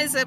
Liza.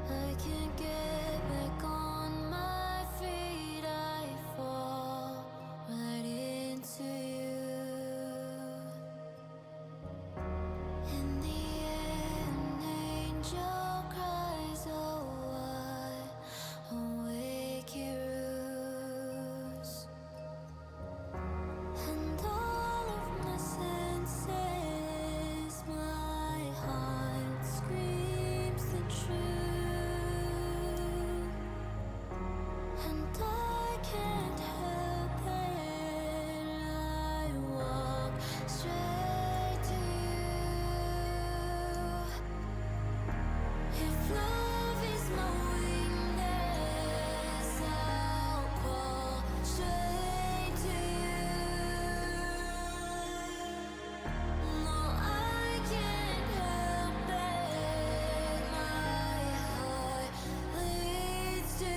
I can't get back on my feet. I fall right into you. In the end, angel cries, oh, I awake your ruse. And all of my senses, my heart screams the truth. And I can't help it, I walk straight to you. If love is my weakness, I'll crawl straight to you. No, I can't help it, my heart leads to you.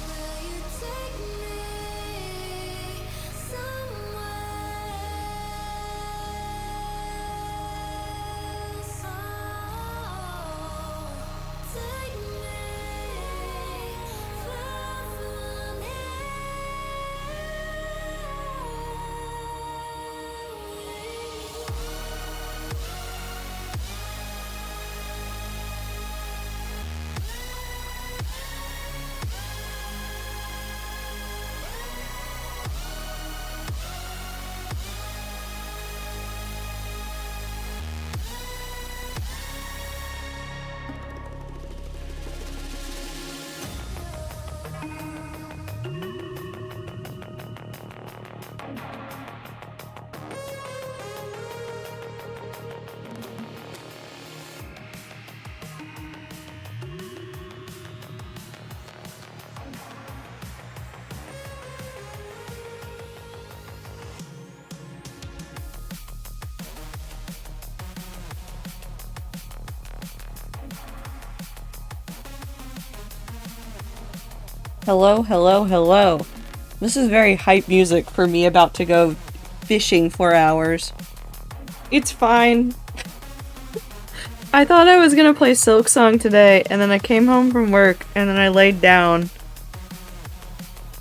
Will you take me somewhere? Take me far from Hello, hello, hello. This is very hype music for me about to go fishing for hours. It's fine. I thought I was gonna play Silk Song today, and then I came home from work, and then I laid down.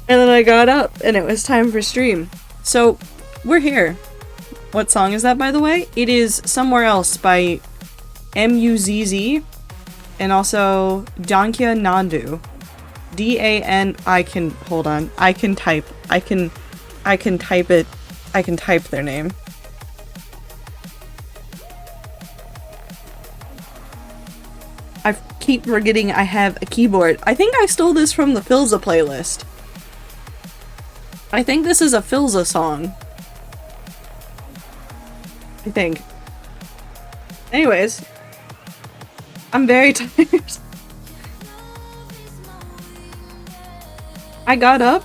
And then I got up, and it was time for stream. So, we're here. What song is that, by the way? It is Somewhere Else by MUZZ, and also Dankya Nandu. D-A-N- hold on. I can type it. I can type their name. I keep forgetting I have a keyboard. I think I stole this from the Filza playlist. I think this is a Filza song. I think. Anyways. I'm very tired. I got up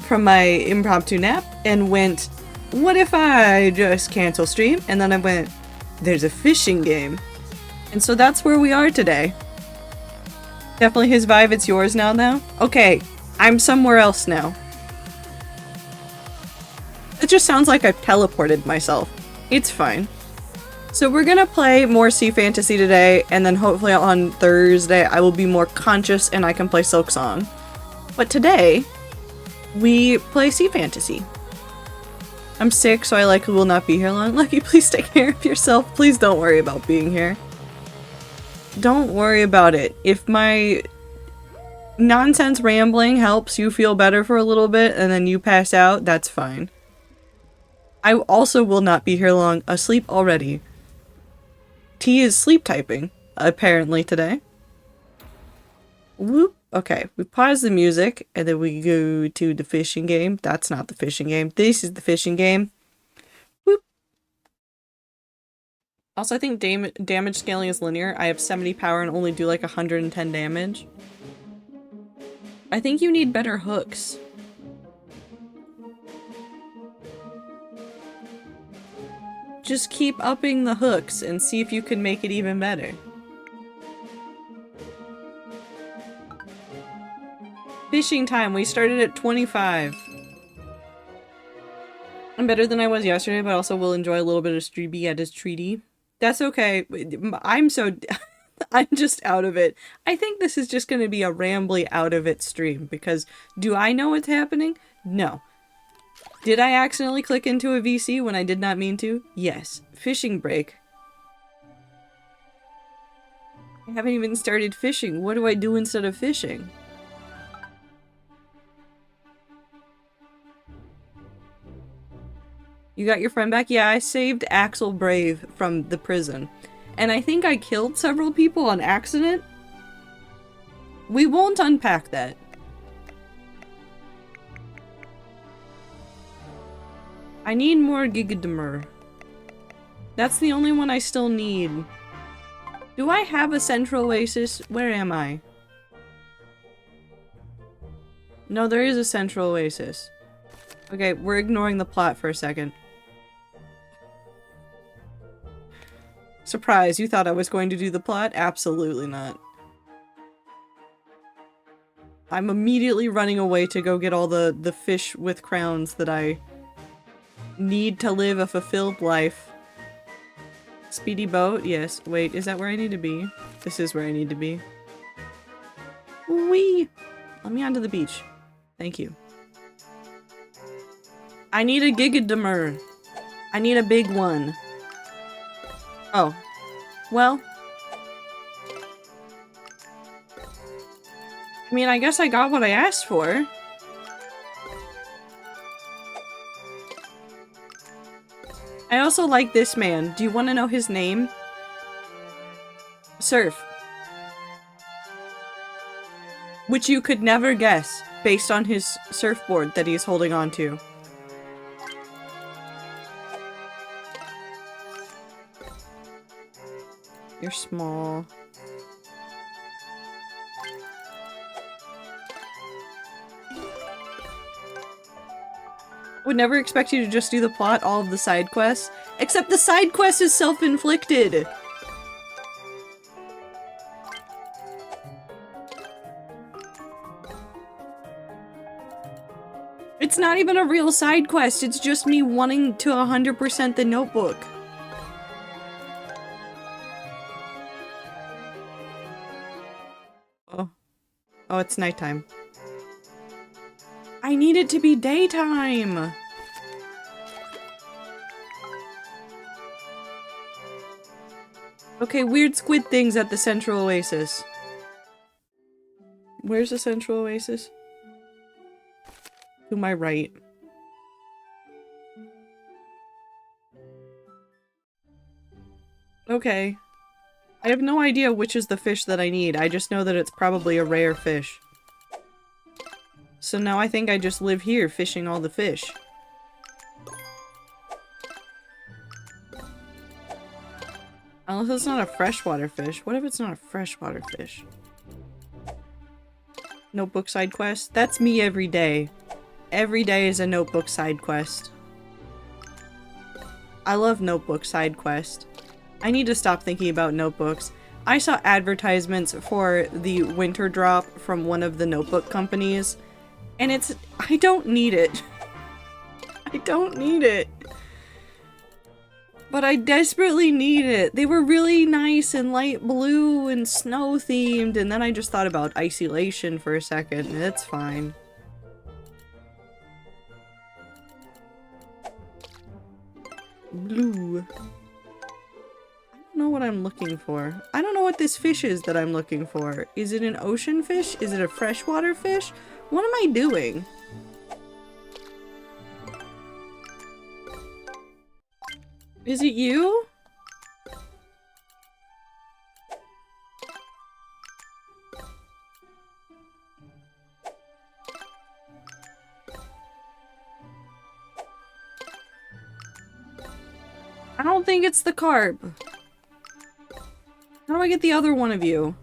from my impromptu nap and went, what if I just cancel stream? And then I went, there's a fishing game. And so that's where we are today. Definitely his vibe, it's yours now? Okay, I'm somewhere else now. It just sounds like I've teleported myself. It's fine. So we're gonna play more Sea Fantasy today, and then hopefully on Thursday I will be more conscious and I can play Silk Song. But today, we play Sea Fantasy. I'm sick, so I likely will not be here long. Lucky, please take care of yourself. Please don't worry about being here. Don't worry about it. If my nonsense rambling helps you feel better for a little bit and then you pass out, that's fine. I also will not be here long. Asleep already. T is sleep typing, apparently, today. Whoop. Okay, we pause the music, and then we go to the fishing game. That's not the fishing game. This is the fishing game. Whoop. Also, I think damage scaling is linear. I have 70 power and only do like 110 damage. I think you need better hooks. Just keep upping the hooks and see if you can make it even better. Fishing time, we started at 25. I'm better than I was yesterday, but also will enjoy a little bit of Streeby at his treaty. That's okay. I'm just out of it. I think this is just gonna be a rambly out of it stream, because do I know what's happening? No. Did I accidentally click into a VC when I did not mean to? Yes. Fishing break. I haven't even started fishing. What do I do instead of fishing? You got your friend back? Yeah, I saved Axel Brave from the prison. And I think I killed several people on accident. We won't unpack that. I need more Gigademer. That's the only one I still need. Do I have a central oasis? Where am I? No, there is a central oasis. Okay, we're ignoring the plot for a second. Surprise, you thought I was going to do the plot? Absolutely not. I'm immediately running away to go get all the fish with crowns that I need to live a fulfilled life. Speedy boat? Yes. Wait, is that where I need to be? This is where I need to be. Whee! Let me onto the beach. Thank you. I need a Gigademer. I need a big one. Oh. Well. I mean, I guess I got what I asked for. I also like this man. Do you want to know his name? Surf. Which you could never guess based on his surfboard that he's holding on to. You're small. Would never expect you to just do the plot, all of the side quests. Except the side quest is self-inflicted! It's not even a real side quest, it's just me wanting to 100% the notebook. Oh. Oh, it's nighttime. I need it to be daytime! Okay, weird squid things at the Central Oasis. Where's the Central Oasis? To my right. Okay. I have no idea which is the fish that I need. I just know that it's probably a rare fish. So now I think I just live here fishing all the fish. Unless it's not a freshwater fish. What if it's not a freshwater fish? Notebook side quest? That's me every day. Every day is a notebook side quest. I love notebook side quest. I need to stop thinking about notebooks. I saw advertisements for the winter drop from one of the notebook companies, and I don't need it. I don't need it. But I desperately need it. They were really nice and light blue and snow themed, and then I just thought about isolation for a second, and it's fine. Blue. I don't know what I'm looking for. I don't know what this fish is that I'm looking for. Is it an ocean fish? Is it a freshwater fish? What am I doing? Is it you? I don't think it's the carp. How do I get the other one of you?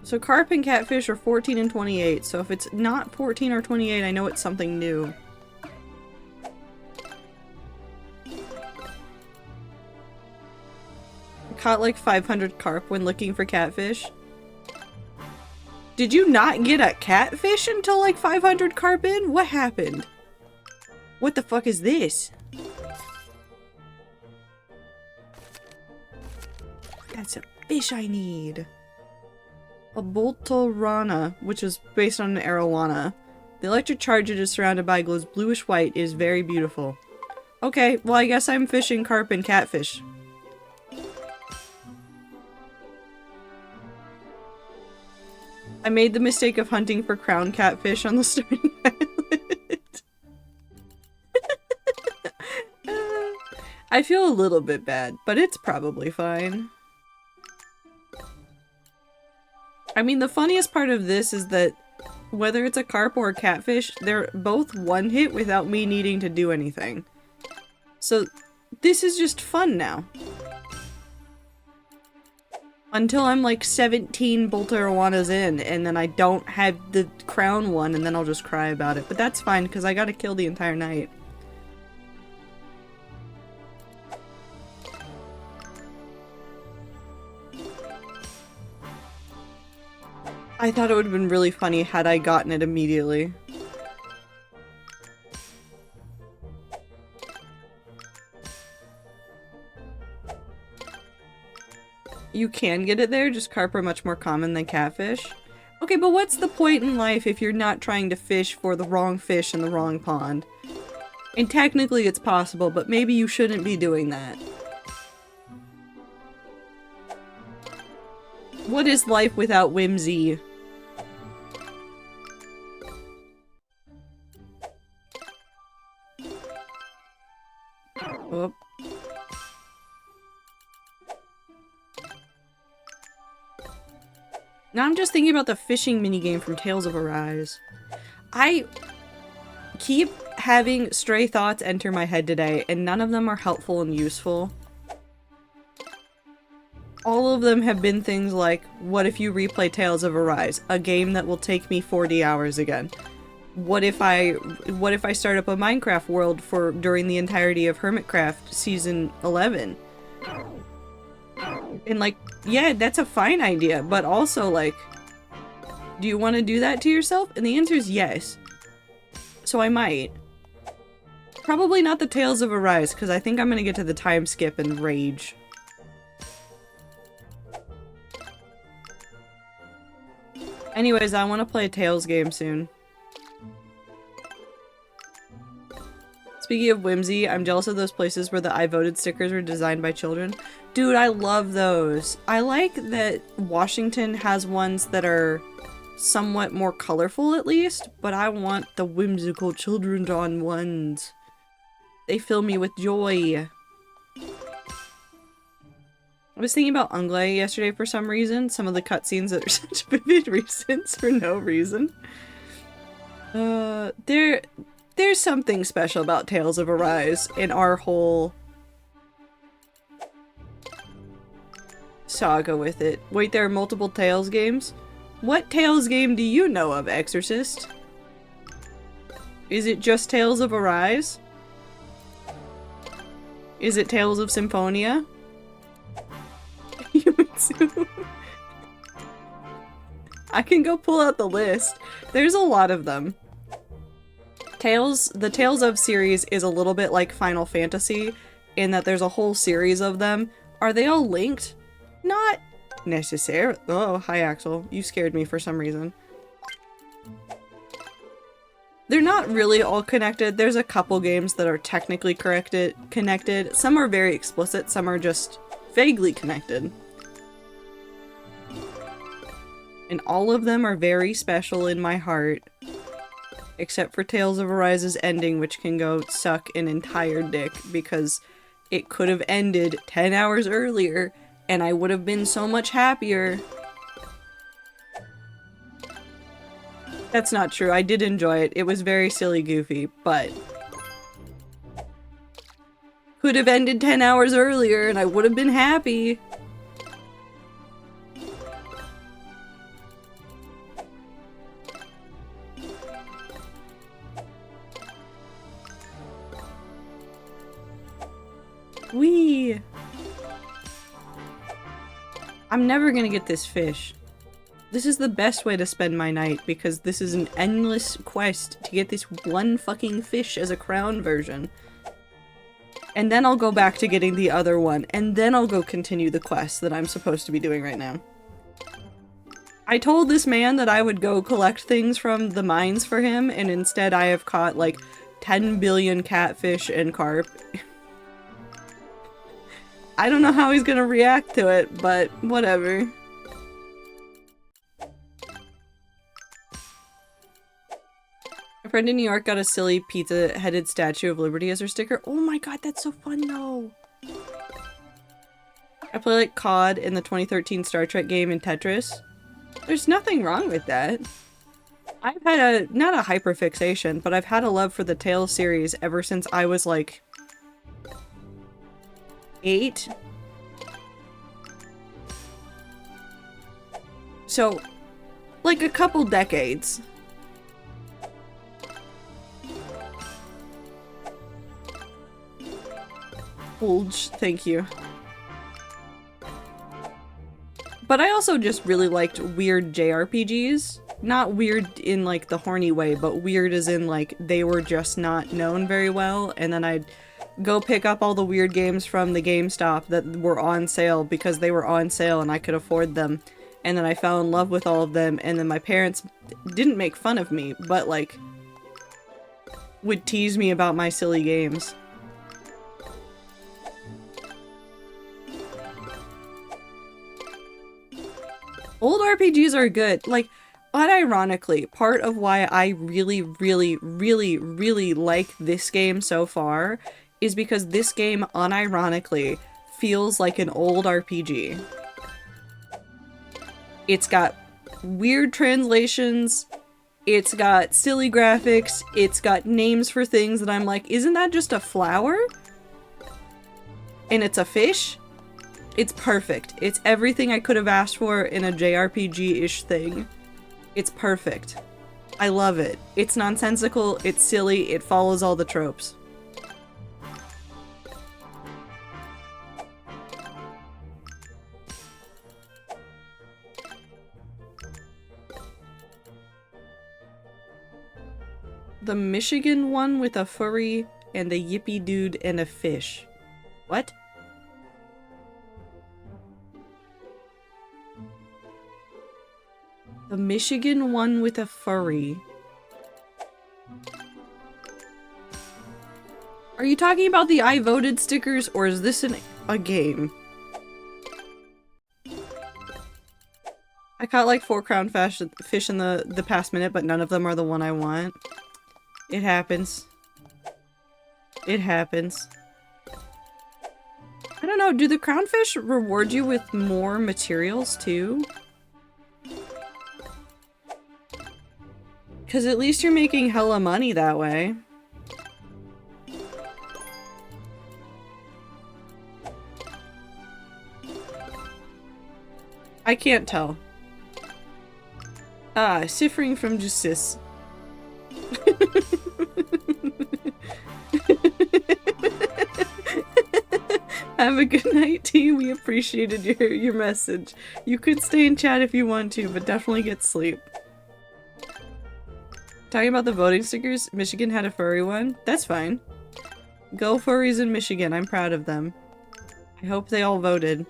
So carp and catfish are 14 and 28, so if it's not 14 or 28, I know it's something new. I caught like 500 carp when looking for catfish. Did you not get a catfish until like 500 carp in? What happened? What the fuck is this? That's a fish I need. A Boltorana, which is based on an arowana. The electric charge it is surrounded by glows bluish white. It is very beautiful. Okay, well I guess I'm fishing carp and catfish. I made the mistake of hunting for crown catfish on the starting island. I feel a little bit bad, but it's probably fine. I mean, the funniest part of this is that whether it's a carp or a catfish, they're both one hit without me needing to do anything. So this is just fun now. Until I'm like 17 Bolterawanas in, and then I don't have the crown one, and then I'll just cry about it. But that's fine, because I gotta kill the entire night. I thought it would have been really funny had I gotten it immediately. You can get it there, just carp are much more common than catfish. Okay, but what's the point in life if you're not trying to fish for the wrong fish in the wrong pond? And technically it's possible, but maybe you shouldn't be doing that. What is life without whimsy? Oh. Now I'm just thinking about the fishing minigame from Tales of Arise. I keep having stray thoughts enter my head today, and none of them are helpful and useful. All of them have been things like, what if you replay Tales of Arise, a game that will take me 40 hours again? What if I start up a Minecraft world for during the entirety of Hermitcraft Season 11? And like, yeah, that's a fine idea, but also like, do you want to do that to yourself? And the answer is yes. So I might. Probably not the Tales of Arise, because I think I'm gonna get to the time skip and rage. Anyways, I want to play a Tales game soon. Speaking of whimsy, I'm jealous of those places where the I voted stickers were designed by children. Dude, I love those. I like that Washington has ones that are somewhat more colorful at least, but I want the whimsical children-drawn ones. They fill me with joy. I was thinking about Unglai yesterday for some reason. Some of the cutscenes that are such vivid reasons for no reason. There's something special about Tales of Arise and our whole saga with it. Wait, there are multiple Tales games? What Tales game do you know of, Exorcist? Is it just Tales of Arise? Is it Tales of Symphonia? I can go pull out the list. There's a lot of them. The Tales of series is a little bit like Final Fantasy in that there's a whole series of them. Are they all linked? Not necessarily. Oh, hi Axel. You scared me for some reason. They're not really all connected. There's a couple games that are technically connected. Some are very explicit, some are just vaguely connected. And all of them are very special in my heart. Except for Tales of Arise's ending, which can go suck an entire dick because it could have ended 10 hours earlier and I would have been so much happier. That's not true. I did enjoy it. It was very silly goofy, but could have ended 10 hours earlier and I would have been happy. Whee! I'm never gonna get this fish. This is the best way to spend my night because this is an endless quest to get this one fucking fish as a crown version. And then I'll go back to getting the other one, and then I'll go continue the quest that I'm supposed to be doing right now. I told this man that I would go collect things from the mines for him, and instead I have caught like 10 billion catfish and carp. I don't know how he's gonna react to it, but whatever. A friend in New York got a silly pizza-headed Statue of Liberty as her sticker. Oh my god, that's so fun though! I play like COD in the 2013 Star Trek game in Tetris. There's nothing wrong with that. I've had not a hyperfixation, but I've had a love for the Tales series ever since I was like 8. So, like a couple decades. Bulge, thank you. But I also just really liked weird JRPGs. Not weird in like the horny way, but weird as in like they were just not known very well, and then I'd go pick up all the weird games from the GameStop that were on sale because they were on sale and I could afford them. And then I fell in love with all of them, and then my parents didn't make fun of me, but like would tease me about my silly games. Old RPGs are good. Like, unironically, part of why I really, really, really, really like this game so far is because this game, unironically, feels like an old RPG. It's got weird translations, it's got silly graphics, it's got names for things that I'm like, isn't that just a flower? And it's a fish? It's perfect. It's everything I could have asked for in a JRPG-ish thing. It's perfect. I love it. It's nonsensical, it's silly, it follows all the tropes. The Michigan one with a furry and a yippy dude and a fish. What? The Michigan one with a furry. Are you talking about the I voted stickers, or is this a game? I caught like 4 crown fish in the past minute, but none of them are the one I want. It happens. It happens. I don't know, do the crownfish reward you with more materials too? Because at least you're making hella money that way. I can't tell. Ah, suffering from justice. Have a good night, team. We appreciated your message. You could stay in chat if you want to, but definitely get sleep. Talking about the voting stickers, Michigan had a furry one. That's fine. Go furries in Michigan. I'm proud of them. I hope they all voted.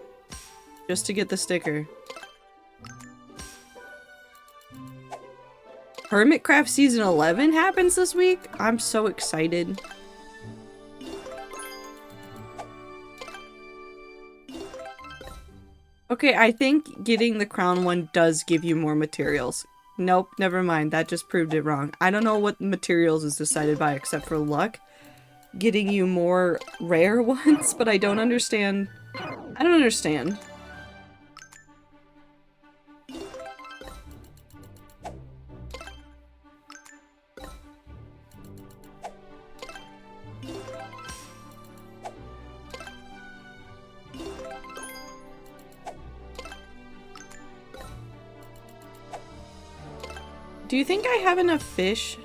Just to get the sticker. Hermitcraft Season 11 happens this week? I'm so excited. Okay, I think getting the crown one does give you more materials. Nope, never mind. That just proved it wrong. I don't know what materials is decided by except for luck. Getting you more rare ones, but I don't understand. I don't understand. Do you think I have enough fish?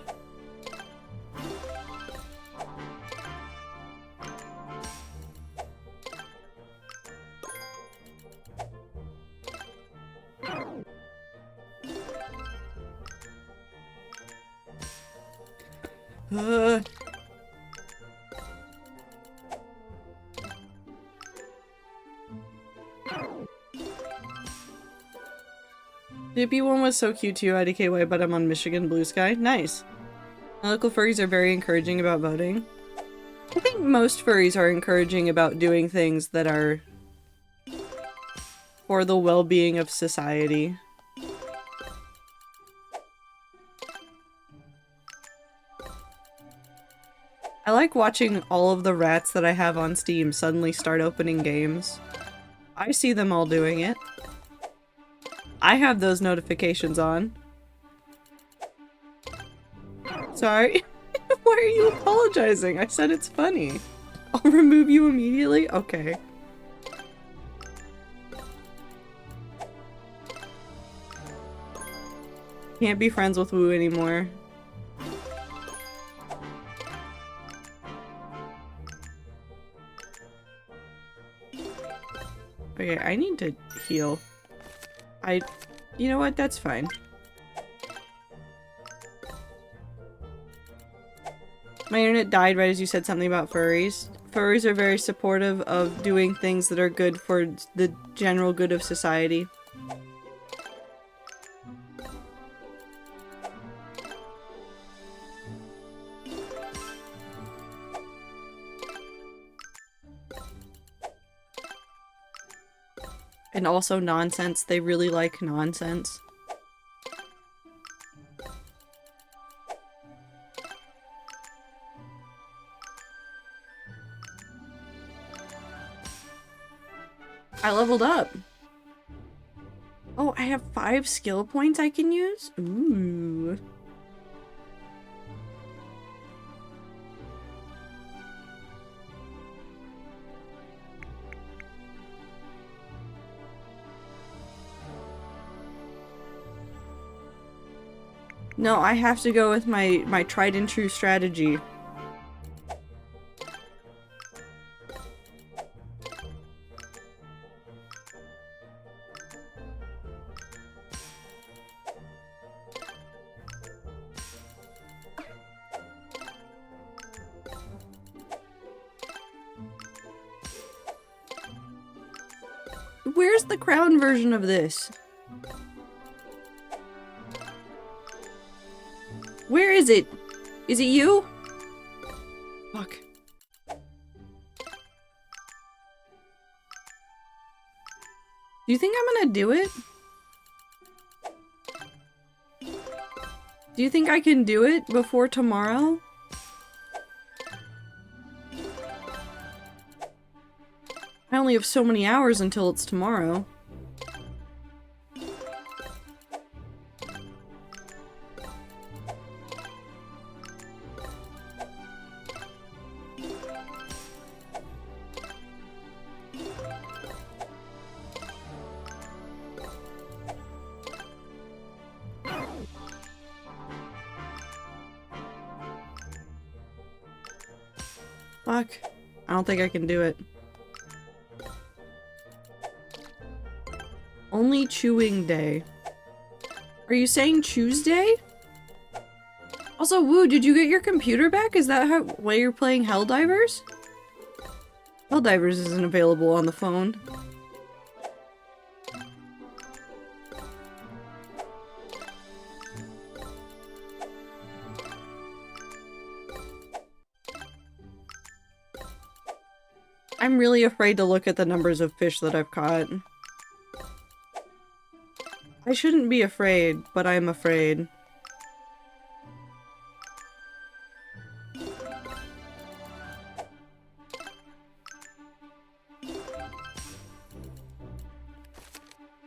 Dippy one was so cute too, IDKY, but I'm on Michigan Blue Sky. Nice. My local furries are very encouraging about voting. I think most furries are encouraging about doing things that are for the well-being of society. I like watching all of the rats that I have on Steam suddenly start opening games. I see them all doing it. I have those notifications on. Sorry. Why are you apologizing? I said it's funny. I'll remove you immediately? Okay. Can't be friends with Woo anymore. Okay, I need to heal. You know what? That's fine. My internet died right as you said something about furries. Furries are very supportive of doing things that are good for the general good of society. And also nonsense. They really like nonsense. I leveled up. Oh, I have 5 skill points I can use? Ooh. No, I have to go with my tried and true strategy. Where's the crown version of this? Where is it? Is it you? Fuck. Do you think I'm gonna do it? Do you think I can do it before tomorrow? I only have so many hours until it's tomorrow. Fuck. I don't think I can do it. Only chewing day. Are you saying Tuesday? Also, Woo, did you get your computer back? Is that why you're playing Helldivers? Helldivers isn't available on the phone. I'm really afraid to look at the numbers of fish that I've caught. I shouldn't be afraid, but I'm afraid.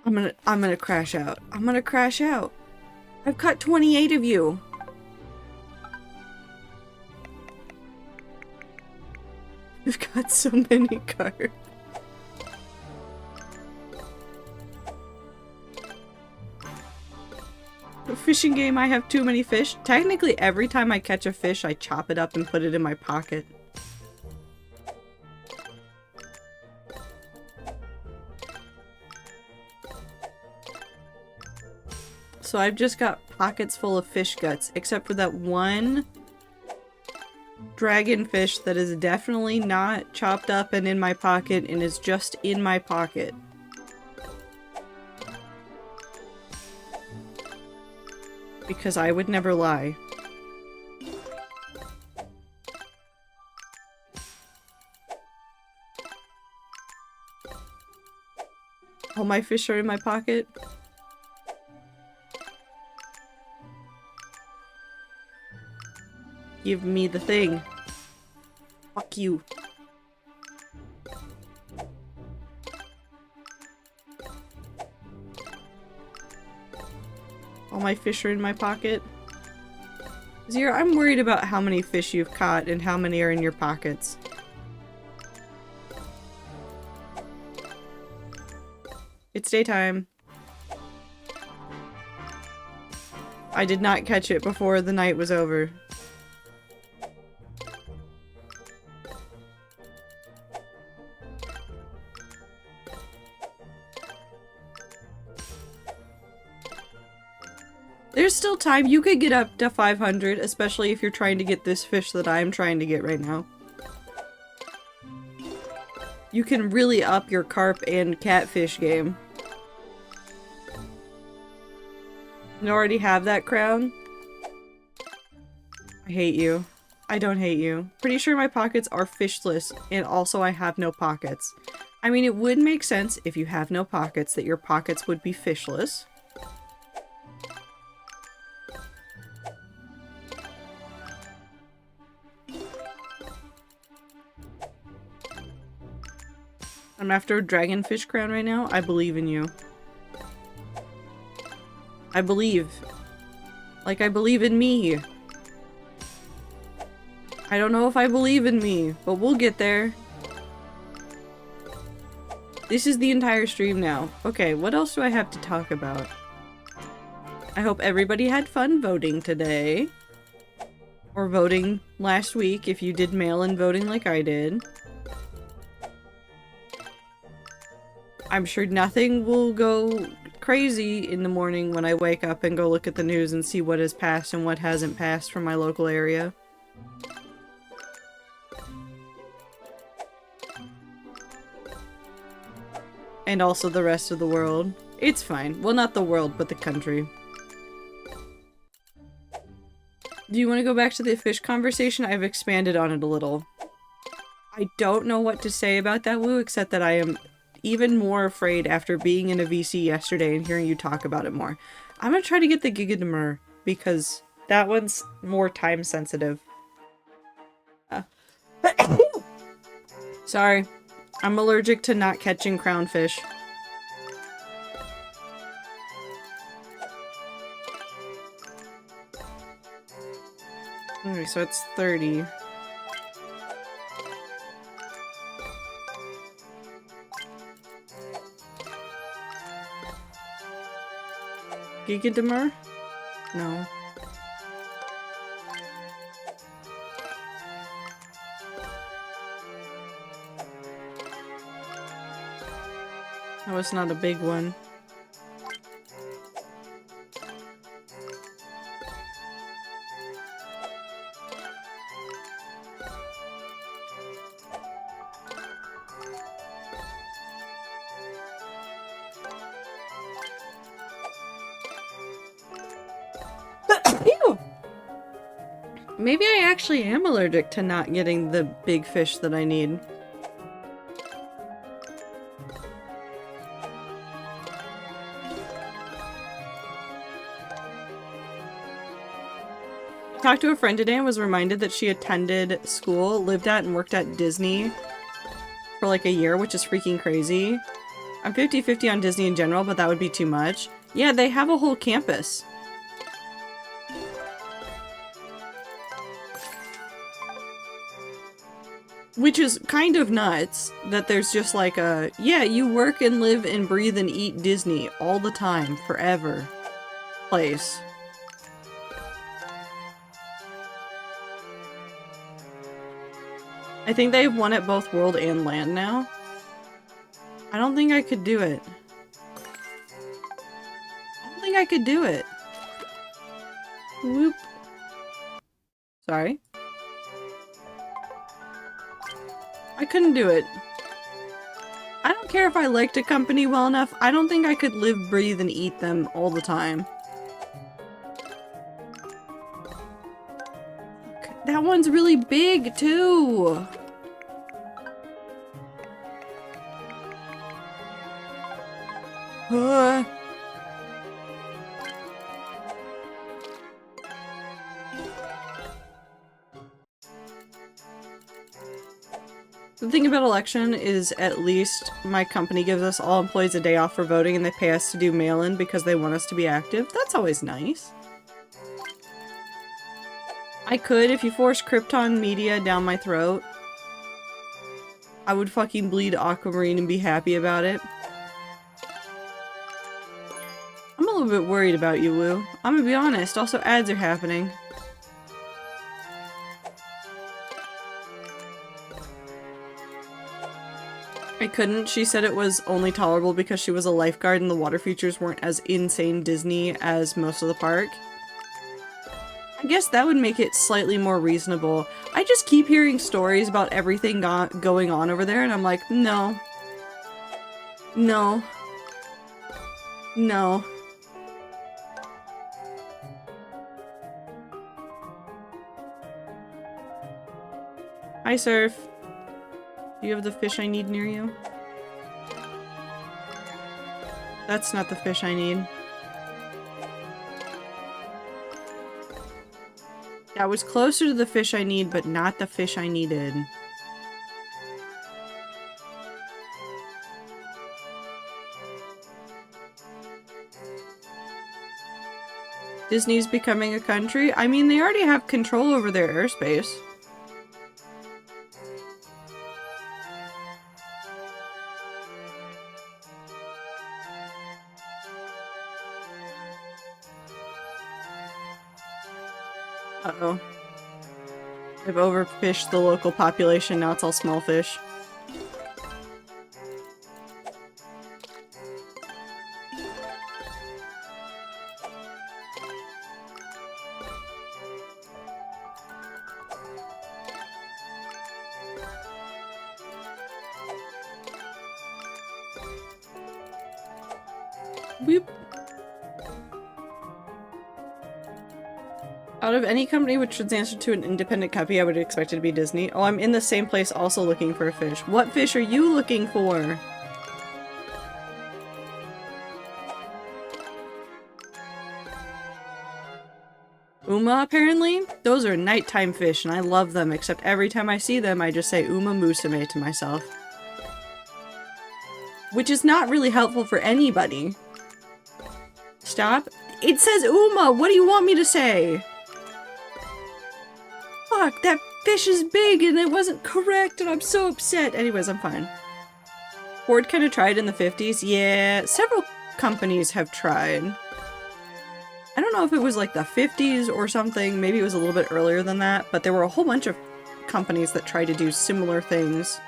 I'm gonna crash out. I'm gonna crash out. I've caught 28 of you. We've got so many carp. The fishing game, I have too many fish. Technically, every time I catch a fish, I chop it up and put it in my pocket. So I've just got pockets full of fish guts, except for that one dragonfish that is definitely not chopped up and in my pocket and is just in my pocket. Because I would never lie. All my fish are in my pocket. Give me the thing. Fuck you. All my fish are in my pocket. Zero, I'm worried about how many fish you've caught and how many are in your pockets. It's daytime. I did not catch it before the night was over. There's still time. You could get up to 500, especially if you're trying to get this fish that I'm trying to get right now. You can really up your carp and catfish game. You already have that crown? I hate you. I don't hate you. Pretty sure my pockets are fishless, and also I have no pockets. I mean, it would make sense if you have no pockets that your pockets would be fishless. I'm after a dragonfish crown right now. I believe in you. I believe. Like I believe in me. I don't know if I believe in me, but we'll get there. This is the entire stream now. Okay, what else do I have to talk about? I hope everybody had fun voting today. Or voting last week if you did mail-in voting like I did. I'm sure nothing will go crazy in the morning when I wake up and go look at the news and see what has passed and what hasn't passed from my local area. And also the rest of the world. It's fine. Well, not the world, but the country. Do you want to go back to the fish conversation? I've expanded on it a little. I don't know what to say about that, Woo, except that I am even more afraid after being in a VC yesterday and hearing you talk about it more. I'm gonna try to get the Giga Demur because that one's more time sensitive. Sorry. I'm allergic to not catching crownfish. Okay, so it's 30. Giga Demur? No. That was not a big one. Ew. Maybe I actually am allergic to not getting the big fish that I need. Talked to a friend today and was reminded that she attended school, lived at and worked at Disney for like a year, which is freaking crazy. I'm 50-50 on Disney in general, but that would be too much. Yeah, they have a whole campus. Which is kind of nuts that there's just like a, yeah, you work and live and breathe and eat Disney all the time, forever place. I think they've won at both World and Land now. I don't think I could do it. I don't think I could do it. Whoop. Sorry. I couldn't do it. I don't care if I liked a company well enough. I don't think I could live, breathe, and eat them all the time. That one's really big, too! The thing about election is at least my company gives us all employees a day off for voting and they pay us to do mail-in because they want us to be active. That's always nice. I could, if you force Krypton media down my throat, I would fucking bleed Aquamarine and be happy about it. I'm a little bit worried about you, Woo. I'm gonna be honest, also ads are happening. I couldn't. She said it was only tolerable because she was a lifeguard and the water features weren't as insane Disney as most of the park. I guess that would make it slightly more reasonable. I just keep hearing stories about everything going on over there and I'm like, no. No. No. Hi, Surf. Do you have the fish I need near you? That's not the fish I need. That was closer to the fish I need, but not the fish I needed. Disney's becoming a country? I mean, they already have control over their airspace. Uh-oh. I've overfished the local population, now it's all small fish. Boop. Out of any company which should answer to an independent company, I would expect it to be Disney. Oh, I'm in the same place also looking for a fish. What fish are you looking for? Uma, apparently? Those are nighttime fish, and I love them, except every time I see them, I just say Uma Musume to myself. Which is not really helpful for anybody. Stop. It says Uma! What do you want me to say? Fuck, that fish is big and it wasn't correct and I'm so upset. Anyways, I'm fine. Ford kind of tried in the 50s. Yeah, several companies have tried. I don't know if it was like the 50s or something. Maybe it was a little bit earlier than that, but there were a whole bunch of companies that tried to do similar things.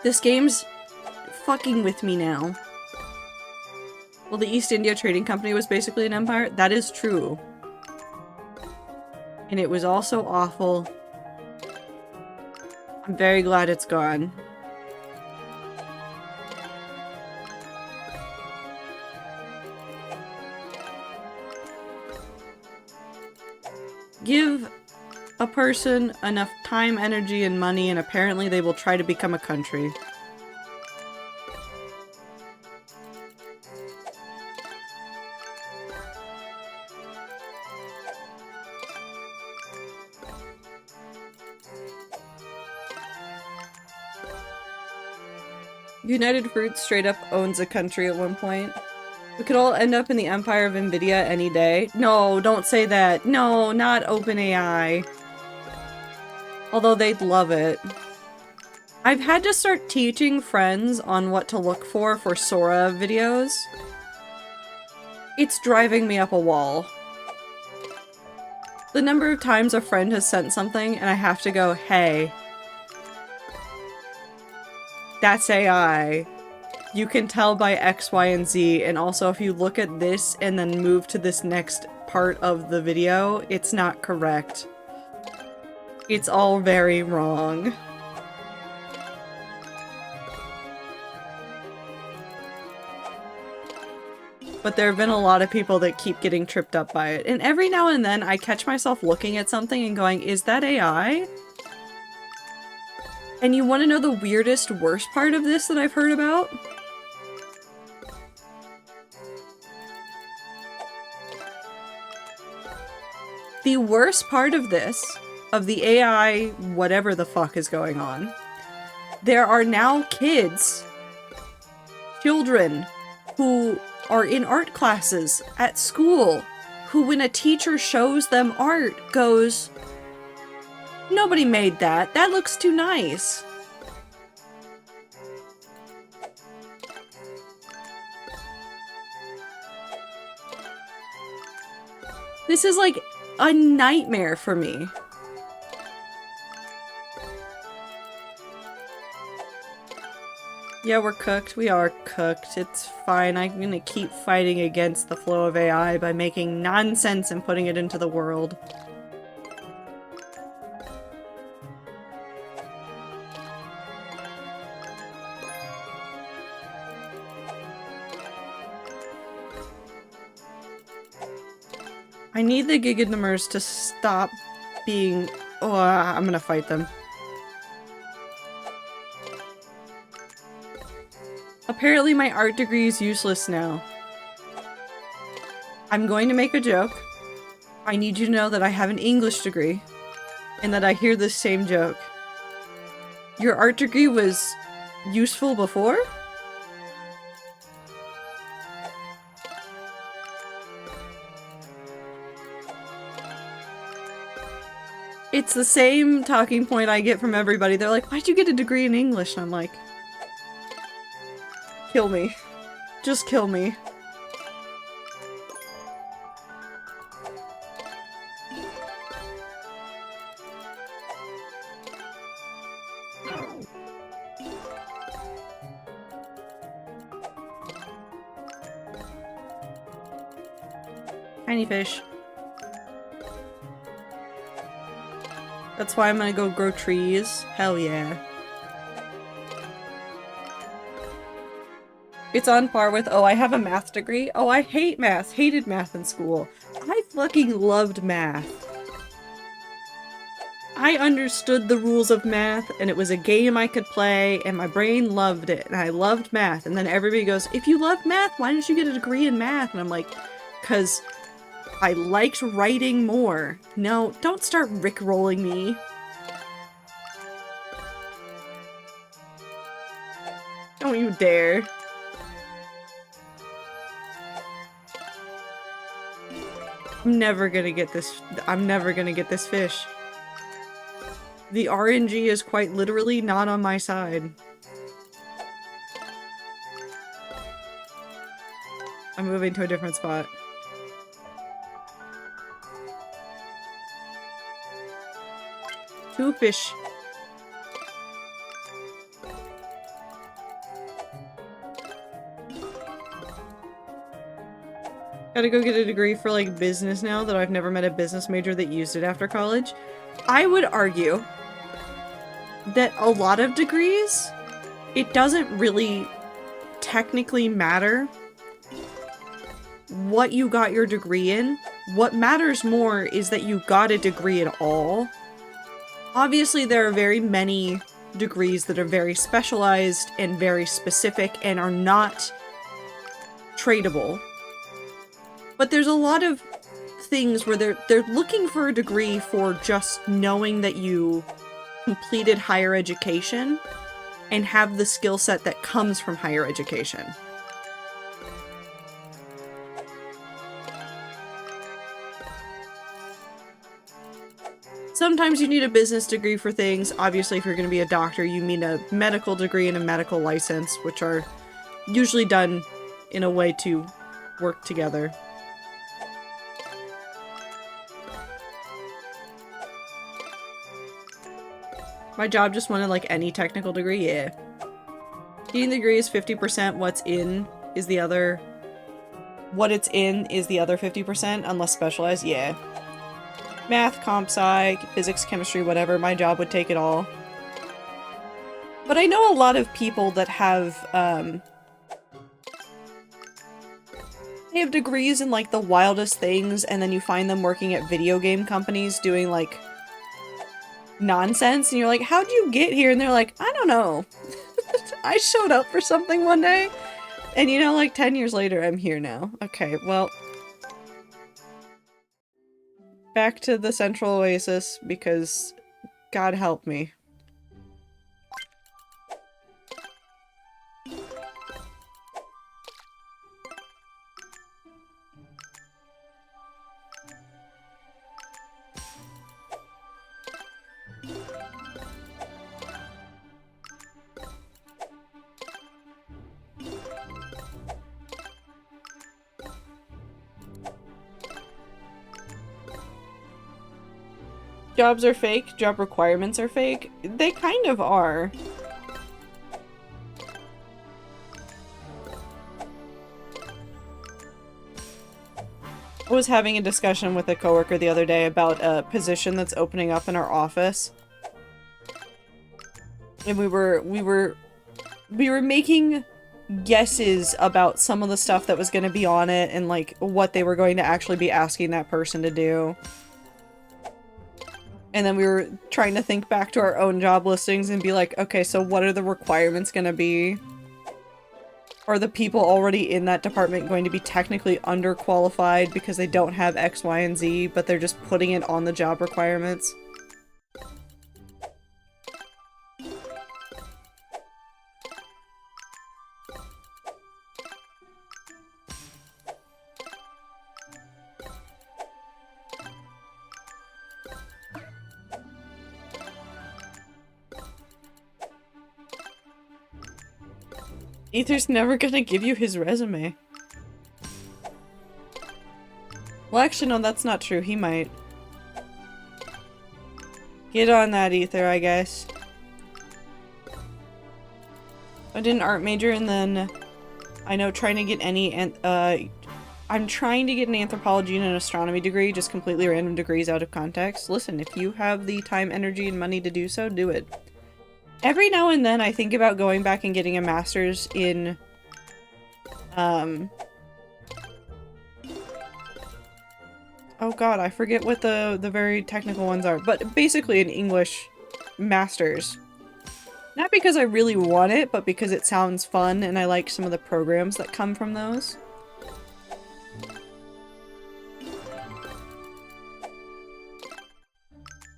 This game's fucking with me now. Well, the East India Trading Company was basically an empire. That is true. And it was also awful. I'm very glad it's gone. Give a person enough time, energy, and money, and apparently they will try to become a country. United Fruit straight up owns a country at one point. We could all end up in the empire of Nvidia any day. No, don't say that. No, not OpenAI. Although they'd love it. I've had to start teaching friends on what to look for Sora videos. It's driving me up a wall. The number of times a friend has sent something and I have to go, hey, that's AI. You can tell by X, Y, and Z, and also if you look at this and then move to this next part of the video, it's not correct. It's all very wrong. But there have been a lot of people that keep getting tripped up by it. And every now and then I catch myself looking at something and going, is that AI? And you want to know the weirdest, worst part of this that I've heard about? The worst part of this, of the AI whatever the fuck is going on, there are now children, who are in art classes at school, who when a teacher shows them art goes, nobody made that, that looks too nice. This is like a nightmare for me. Yeah, we're cooked. We are cooked. It's fine. I'm gonna keep fighting against the flow of AI by making nonsense and putting it into the world. I need the Gigadamers to stop being... Oh, I'm gonna fight them. Apparently my art degree is useless now. I'm going to make a joke. I need you to know that I have an English degree, and that I hear this same joke. Your art degree was useful before? It's the same talking point I get from everybody. They're like, why'd you get a degree in English? And I'm like, kill me. Just kill me. Tiny fish. That's why I'm gonna go grow trees. Hell yeah. It's on par with, oh, I have a math degree. Oh, I hate math. Hated math in school. I fucking loved math. I understood the rules of math, and it was a game I could play, and my brain loved it, and I loved math. And then everybody goes, if you love math, why didn't you get a degree in math? And I'm like, because I liked writing more. No, don't start rickrolling me. Don't you dare. I'm never gonna get this fish. The RNG is quite literally not on my side. I'm moving to a different spot. Two fish. Gotta go get a degree for, like, business now that I've never met a business major that used it after college. I would argue that a lot of degrees, it doesn't really technically matter what you got your degree in. What matters more is that you got a degree at all. Obviously, there are very many degrees that are very specialized and very specific and are not tradable. But there's a lot of things where they're looking for a degree for just knowing that you completed higher education and have the skill set that comes from higher education. Sometimes you need a business degree for things. Obviously, if you're going to be a doctor, you need a medical degree and a medical license, which are usually done in a way to work together. My job just wanted, like, any technical degree? Yeah. Getting the degree is 50%, what's in is the other... What it's in is the other 50%, unless specialized? Yeah. Math, comp sci, physics, chemistry, whatever, my job would take it all. But I know a lot of people that have, they have degrees in, like, the wildest things, and then you find them working at video game companies doing, like, nonsense, and you're like, how'd you get here? And they're like, I don't know. I showed up for something one day, and you know, like 10 years later, I'm here now. Okay, well, back to the Central Oasis, because God help me. Jobs are fake, job requirements are fake. They kind of are. I was having a discussion with a coworker the other day about a position that's opening up in our office. And we were making guesses about some of the stuff that was going to be on it and, like, what they were going to actually be asking that person to do. And then we were trying to think back to our own job listings and be like, okay, so what are the requirements gonna be? Are the people already in that department going to be technically underqualified because they don't have X, Y, and Z, but they're just putting it on the job requirements? Ether's never gonna give you his resume. Well, actually, no, that's not true. He might. Get on that, Ether, I guess. I did an art major, and then I know trying to get any, and I I'm trying to get an anthropology and an astronomy degree, just completely random degrees out of context. Listen, if you have the time, energy, and money to do so, do it. Every now and then I think about going back and getting a master's in, oh god, I forget what the very technical ones are, but basically an English master's. Not because I really want it, but because it sounds fun and I like some of the programs that come from those.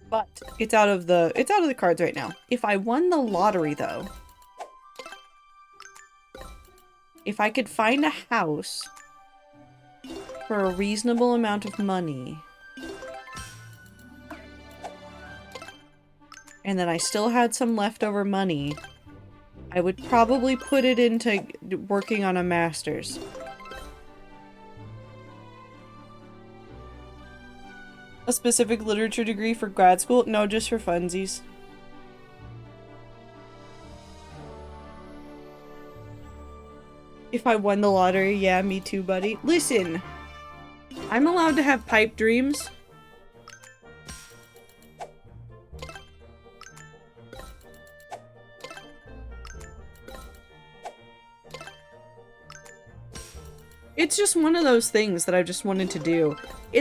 But it's out of the cards right now. If I won the lottery though, if I could find a house for a reasonable amount of money, and then I still had some leftover money, I would probably put it into working on a master's. A specific literature degree for grad school? No, just for funsies. If I won the lottery, yeah, me too, buddy. Listen, I'm allowed to have pipe dreams. It's just one of those things that I've just wanted to do.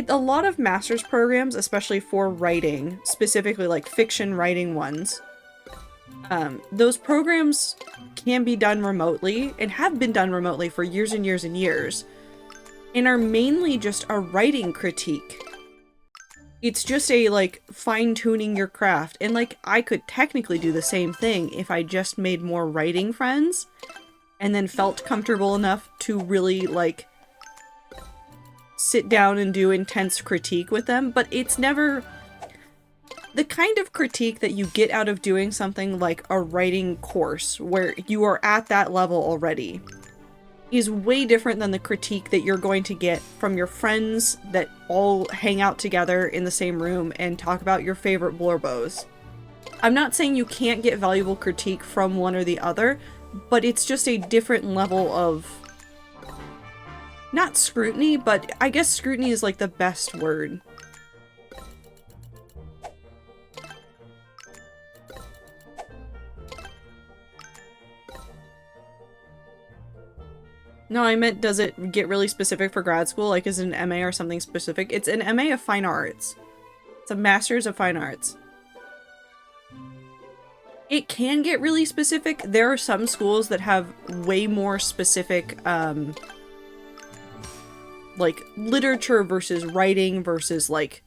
A lot of master's programs, especially for writing, specifically like fiction writing ones, those programs can be done remotely and have been done remotely for years and years and years, and are mainly just a writing critique. It's just a, like, fine-tuning your craft, and, like, I could technically do the same thing if I just made more writing friends, and then felt comfortable enough to really, like, sit down and do intense critique with them, but it's never the kind of critique that you get out of doing something like a writing course where you are at that level already is way different than the critique that you're going to get from your friends that all hang out together in the same room and talk about your favorite blorbos. I'm not saying you can't get valuable critique from one or the other, but it's just a different level of, not scrutiny, but I guess scrutiny is like the best word. No, I meant, does it get really specific for grad school? Like, is it an MA or something specific? It's an MA of Fine Arts. It's a Master's of Fine Arts. It can get really specific. There are some schools that have way more specific, like, literature versus writing versus, like,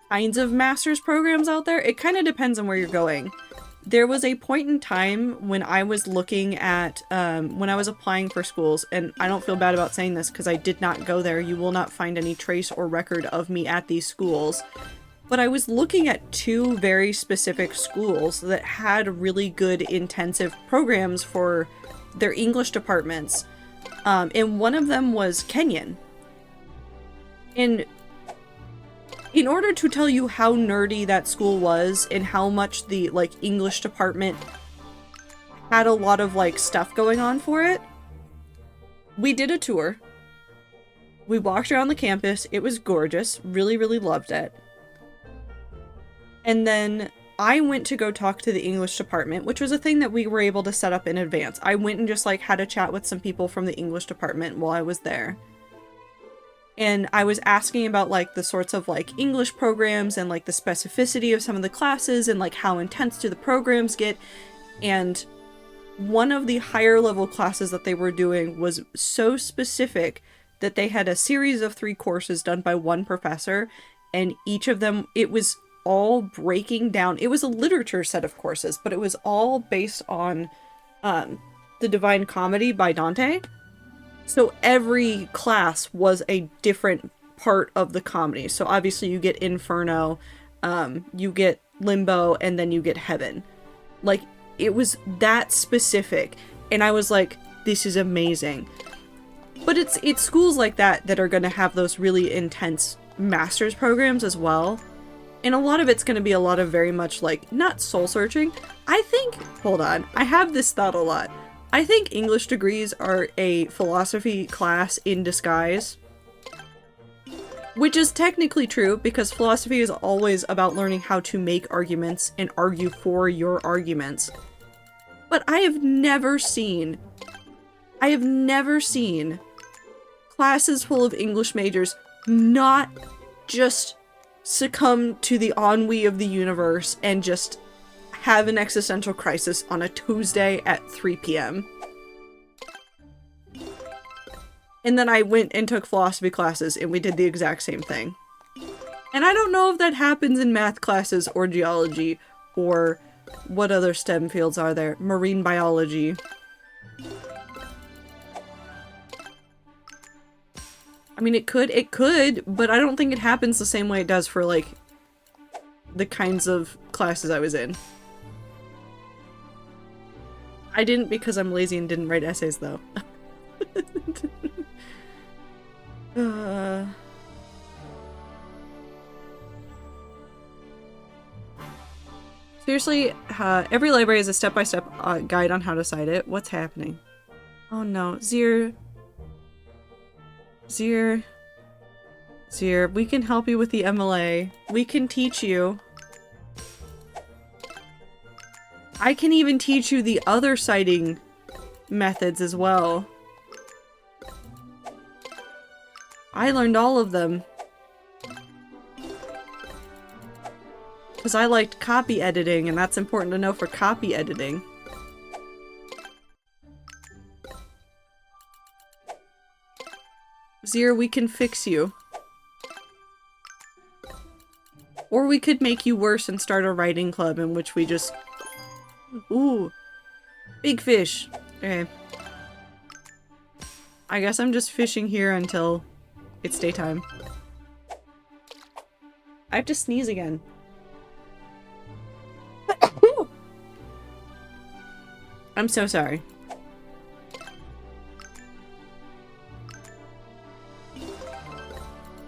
kinds of master's programs out there. It kind of depends on where you're going. There was a point in time when I was looking at, when I was applying for schools, and I don't feel bad about saying this because I did not go there. You will not find any trace or record of me at these schools. But I was looking at two very specific schools that had really good intensive programs for their English departments. And one of them was Kenyon. And in order to tell you how nerdy that school was and how much the, like, English department had a lot of, like, stuff going on for it, we did a tour. We walked around the campus. It was gorgeous. Really, really loved it. And then I went to go talk to the English department, which was a thing that we were able to set up in advance. I went and just, like, had a chat with some people from the English department while I was there. And I was asking about, like, the sorts of, like, English programs and, like, the specificity of some of the classes and, like, how intense do the programs get. And one of the higher level classes that they were doing was so specific that they had a series of 3 courses done by one professor, and each of them, it was all breaking down. It was a literature set of courses, but it was all based on the Divine Comedy by Dante. So every class was a different part of the comedy. So obviously you get Inferno, you get Limbo, and then you get Heaven. Like, it was that specific. And I was like, this is amazing. But it's schools like that that are going to have those really intense master's programs as well. And a lot of it's going to be a lot of very much, like, not soul searching. I think, hold on, I have this thought a lot. I think English degrees are a philosophy class in disguise. Which is technically true, because philosophy is always about learning how to make arguments and argue for your arguments. But I have never seen classes full of English majors not just succumb to the ennui of the universe and just have an existential crisis on a Tuesday at 3 p.m. And then I went and took philosophy classes and we did the exact same thing. And I don't know if that happens in math classes or geology or what other STEM fields are there? Marine biology. I mean, it could, but I don't think it happens the same way it does for, like, the kinds of classes I was in. I didn't because I'm lazy and didn't write essays, though. Seriously, every library has a step-by-step guide on how to cite it. What's happening? Oh no, Zir, we can help you with the MLA. We can teach you. I can even teach you the other citing methods as well. I learned all of them. Because I liked copy editing, and that's important to know for copy editing. Zir, we can fix you. Or we could make you worse and start a writing club in which we just... Ooh. Big fish. Okay. I guess I'm just fishing here until it's daytime. I have to sneeze again. I'm so sorry.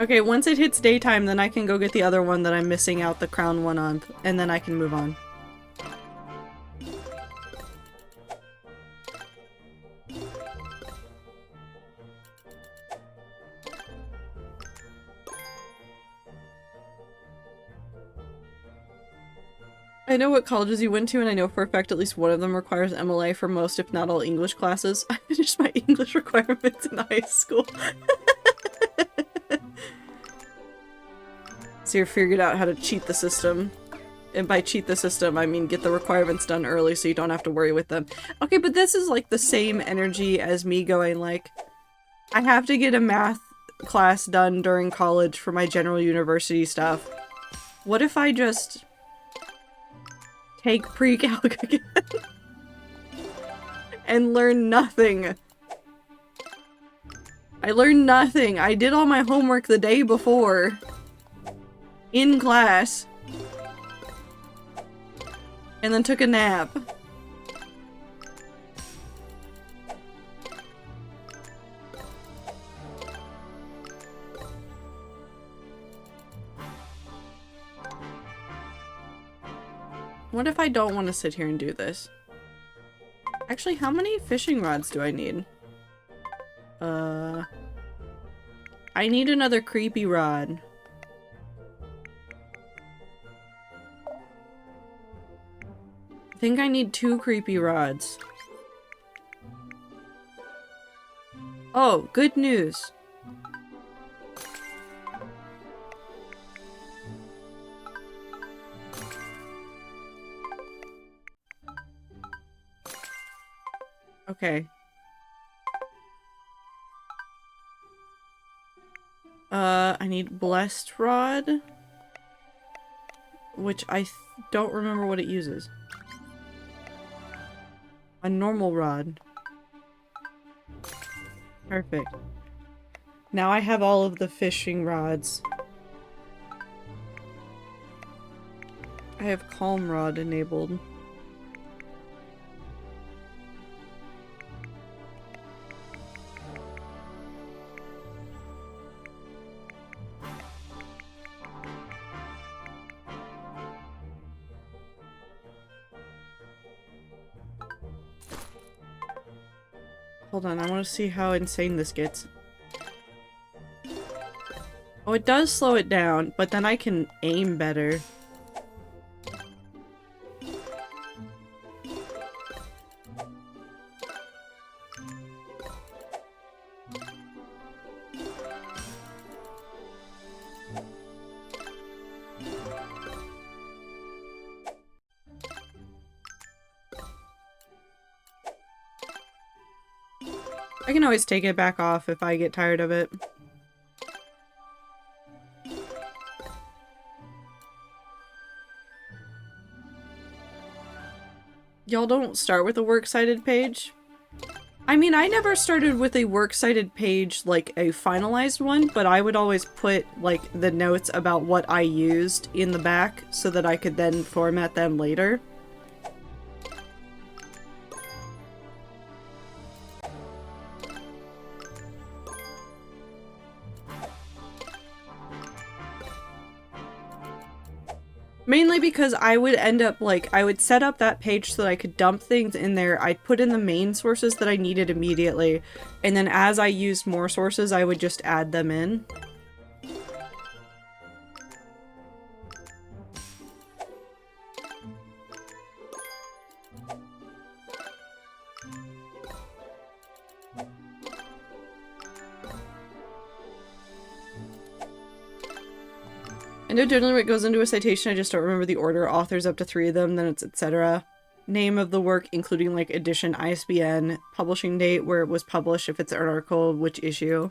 Okay, once it hits daytime, then I can go get the other one that I'm missing out the crown one on, and then I can move on. I know what colleges you went to, and I know for a fact at least one of them requires MLA for most, if not all, English classes. I finished my English requirements in high school. So you figured out how to cheat the system. And by cheat the system, I mean get the requirements done early so you don't have to worry with them. Okay, but this is like the same energy as me going like, I have to get a math class done during college for my general university stuff. What if I just take pre-calc again and learn nothing? I learned nothing. I did all my homework the day before in class and then took a nap. What if I don't want to sit here and do this? Actually, how many fishing rods do I need? I need another creepy rod. I think I need 2 creepy rods. Oh, good news. Okay. I need blessed rod, which I don't remember what it uses. A normal rod. Perfect. Now I have all of the fishing rods. I have calm rod enabled. Hold on, I want to see how insane this gets. Oh, it does slow it down, but then I can aim better. I can always take it back off if I get tired of it. Y'all don't start with a works cited page? I mean, I never started with a works cited page like a finalized one, but I would always put like the notes about what I used in the back so that I could then format them later. Mainly because I would end up, like, I would set up that page so that I could dump things in there. I'd put in the main sources that I needed immediately, and then as I used more sources, I would just add them in. I know generally what goes into a citation, I just don't remember the order. Authors up to 3 of them, then it's etc. Name of the work, including like edition, ISBN, publishing date, where it was published, if it's an article, which issue.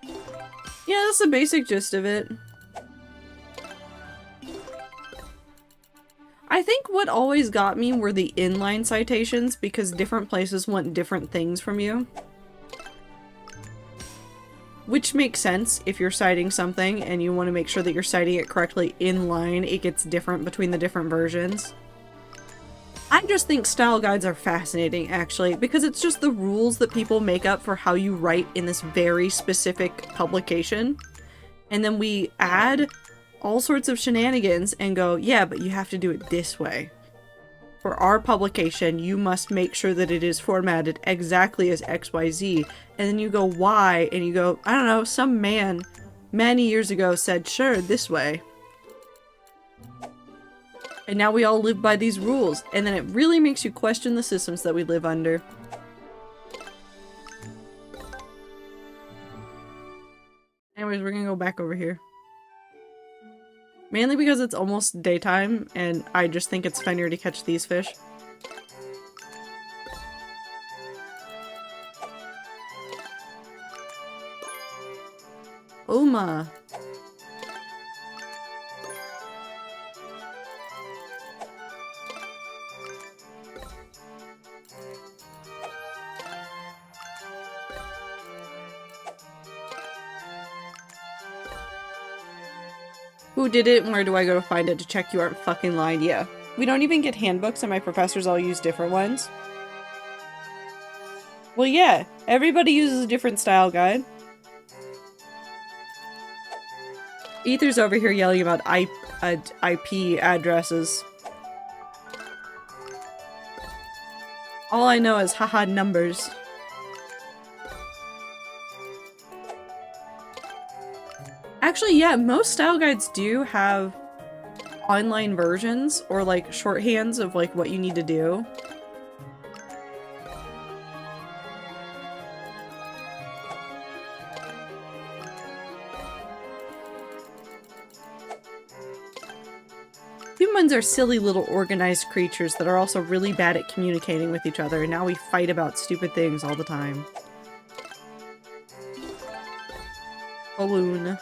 Yeah, that's the basic gist of it. I think what always got me were the inline citations, because different places want different things from you. Which makes sense if you're citing something and you want to make sure that you're citing it correctly in line. It gets different between the different versions. I just think style guides are fascinating, actually, because it's just the rules that people make up for how you write in this very specific publication. And then we add all sorts of shenanigans and go, yeah, but you have to do it this way. For our publication, you must make sure that it is formatted exactly as XYZ. And then you go, why? And you go, I don't know, some man many years ago said, sure, this way. And now we all live by these rules. And then it really makes you question the systems that we live under. Anyways, we're gonna go back over here. Mainly because it's almost daytime, and I just think it's funnier to catch these fish. Uma. Who did it and where do I go to find it to check you aren't fucking lying? Yeah. We don't even get handbooks and my professors all use different ones. Well, yeah. Everybody uses a different style guide. Ether's over here yelling about IP addresses. All I know is haha numbers. Actually, yeah, most style guides do have online versions or like shorthands of like what you need to do. Humans are silly little organized creatures that are also really bad at communicating with each other, and now we fight about stupid things all the time. Balloon.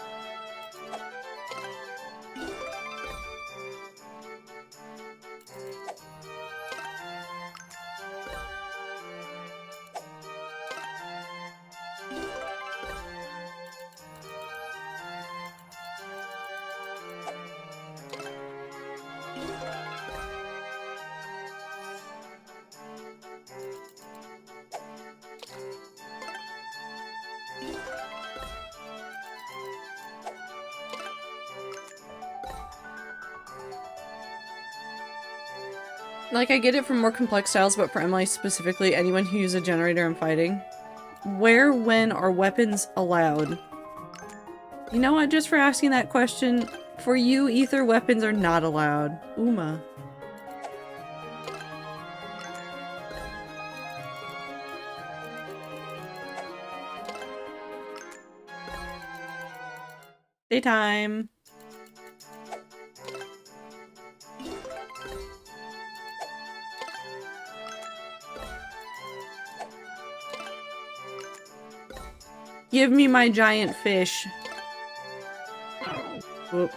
Like, I get it for more complex styles, but for Emily specifically, anyone who uses a generator in fighting. Where, when, are weapons allowed? You know what, just for asking that question, for you, ether weapons are not allowed. Uma. Daytime. Give me my giant fish. Whoop.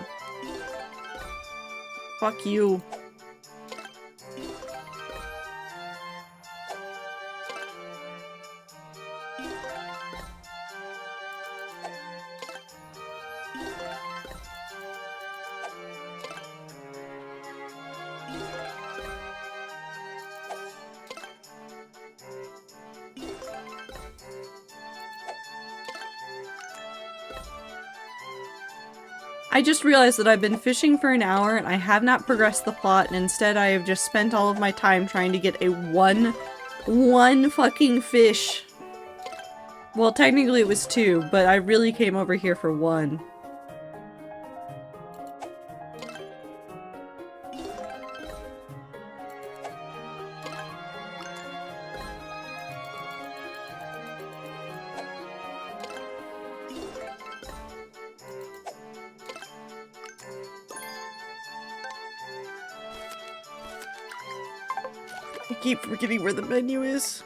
Fuck you. I just realized that I've been fishing for an hour and I have not progressed the plot, and instead I have just spent all of my time trying to get a one fucking fish. Well, technically it was 2, but I really came over here for 1. I keep forgetting where the menu is.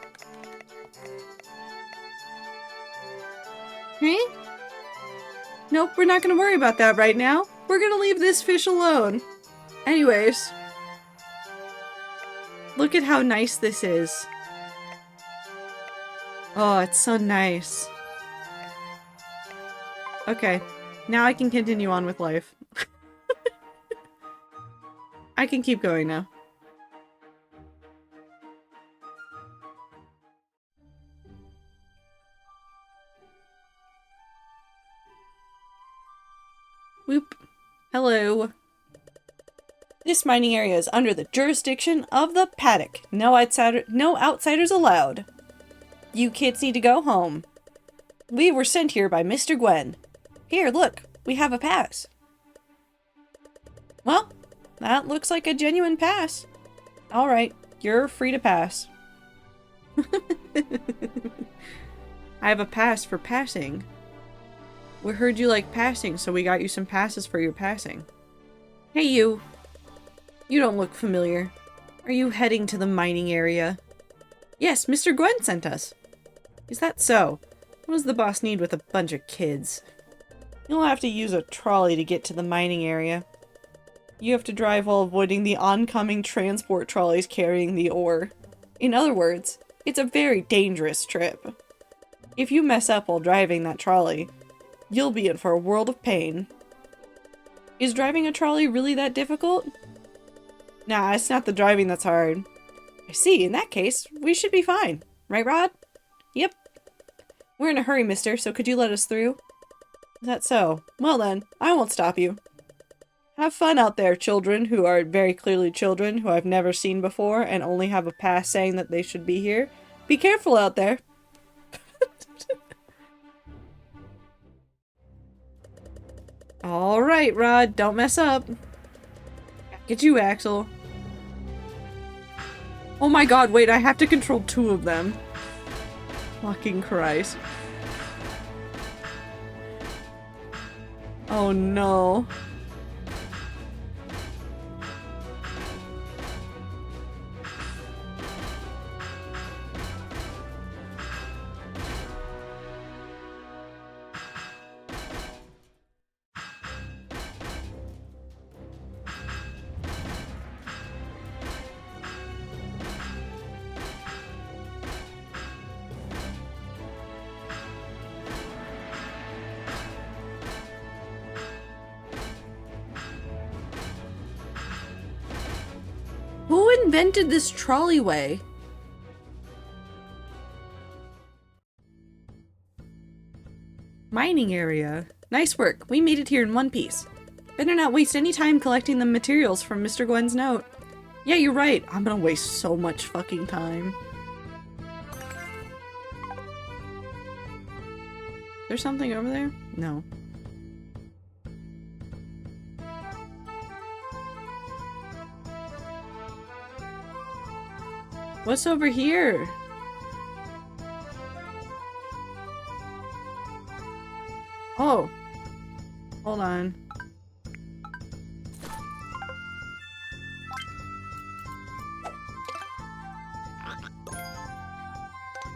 Hey? Nope, we're not gonna worry about that right now. We're gonna leave this fish alone. Anyways. Look at how nice this is. Oh, it's so nice. Okay, now I can continue on with life. I can keep going now. Whoop. Hello. This mining area is under the jurisdiction of the paddock. No outsiders allowed. You kids need to go home. We were sent here by Mr. Gwen. Here, look. We have a pass. Well, that looks like a genuine pass. Alright, you're free to pass. I have a pass for passing. We heard you like passing, so we got you some passes for your passing. Hey you! You don't look familiar. Are you heading to the mining area? Yes, Mr. Gwen sent us. Is that so? What does the boss need with a bunch of kids? You'll have to use a trolley to get to the mining area. You have to drive while avoiding the oncoming transport trolleys carrying the ore. In other words, it's a very dangerous trip. If you mess up while driving that trolley, you'll be in for a world of pain. Is driving a trolley really that difficult? Nah, it's not the driving that's hard. I see, in that case, we should be fine. Right, Rod? Yep. We're in a hurry, mister, so could you let us through? Is that so? Well then, I won't stop you. Have fun out there, children who are very clearly children who I've never seen before and only have a pass saying that they should be here. Be careful out there. Alright, Rod, don't mess up. Get you, Axel. Oh my god, wait, I have to control 2 of them. Fucking Christ. Oh no. Who invented this trolleyway? Mining area. Nice work. We made it here in one piece. Better not waste any time collecting the materials from Mr. Gwen's note. Yeah, you're right. I'm gonna waste so much fucking time. There's something over there? No. What's over here? Oh. Hold on.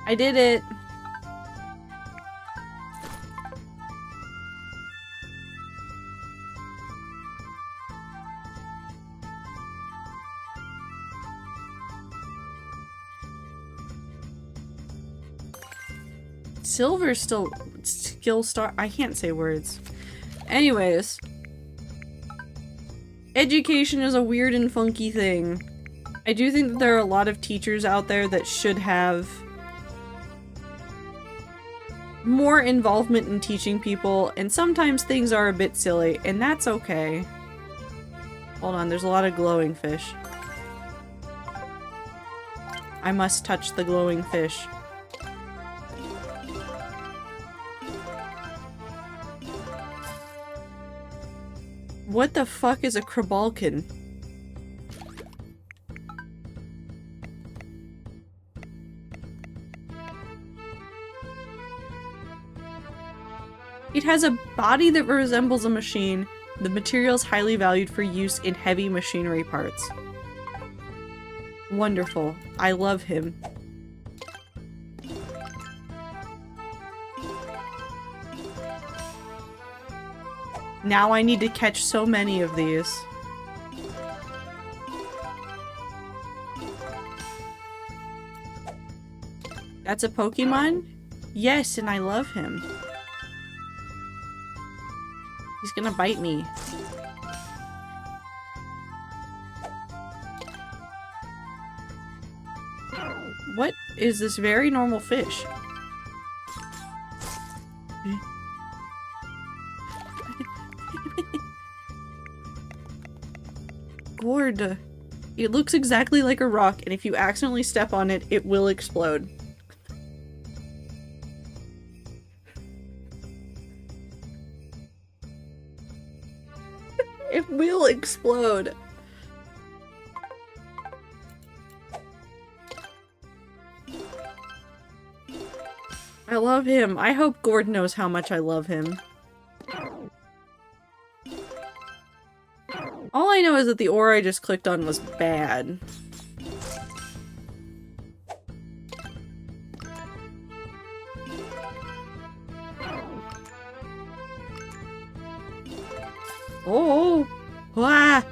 I did it. Silver still skill star. I can't say words. Anyways, education is a weird and funky thing. I do think that there are a lot of teachers out there that should have more involvement in teaching people, and sometimes things are a bit silly, and that's okay. Hold on, there's a lot of glowing fish. I must touch the glowing fish. What the fuck is a Krabalkin? It has a body that resembles a machine. The material is highly valued for use in heavy machinery parts. Wonderful. I love him. Now I need to catch so many of these. That's a Pokemon? Yes, and I love him. He's gonna bite me. What is this very normal fish? Gourd. It looks exactly like a rock, and if you accidentally step on it, it will explode. It will explode. I love him. I hope Gord knows how much I love him. All I know is that the ore I just clicked on was bad. Oh! Ah!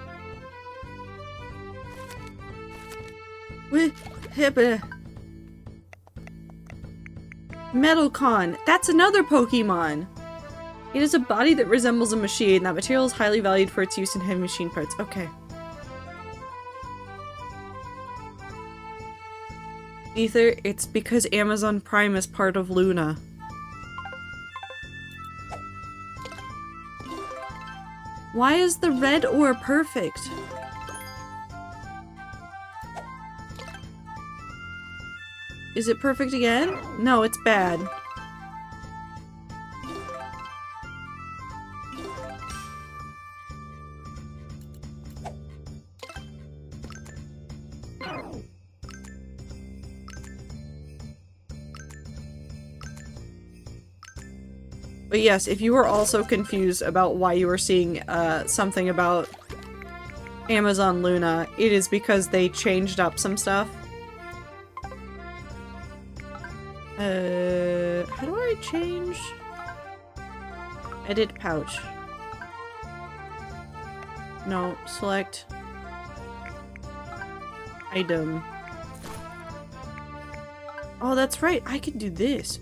Metalcon! That's another Pokemon! It has a body that resembles a machine. That material is highly valued for its use in heavy machine parts. Okay. Ether, it's because Amazon Prime is part of Luna. Why is the red ore perfect? Is it perfect again? No, it's bad. But yes, if you were also confused about why you were seeing something about Amazon Luna, it is because they changed up some stuff. How do I change? Edit pouch. No, select item. Oh, that's right, I can do this.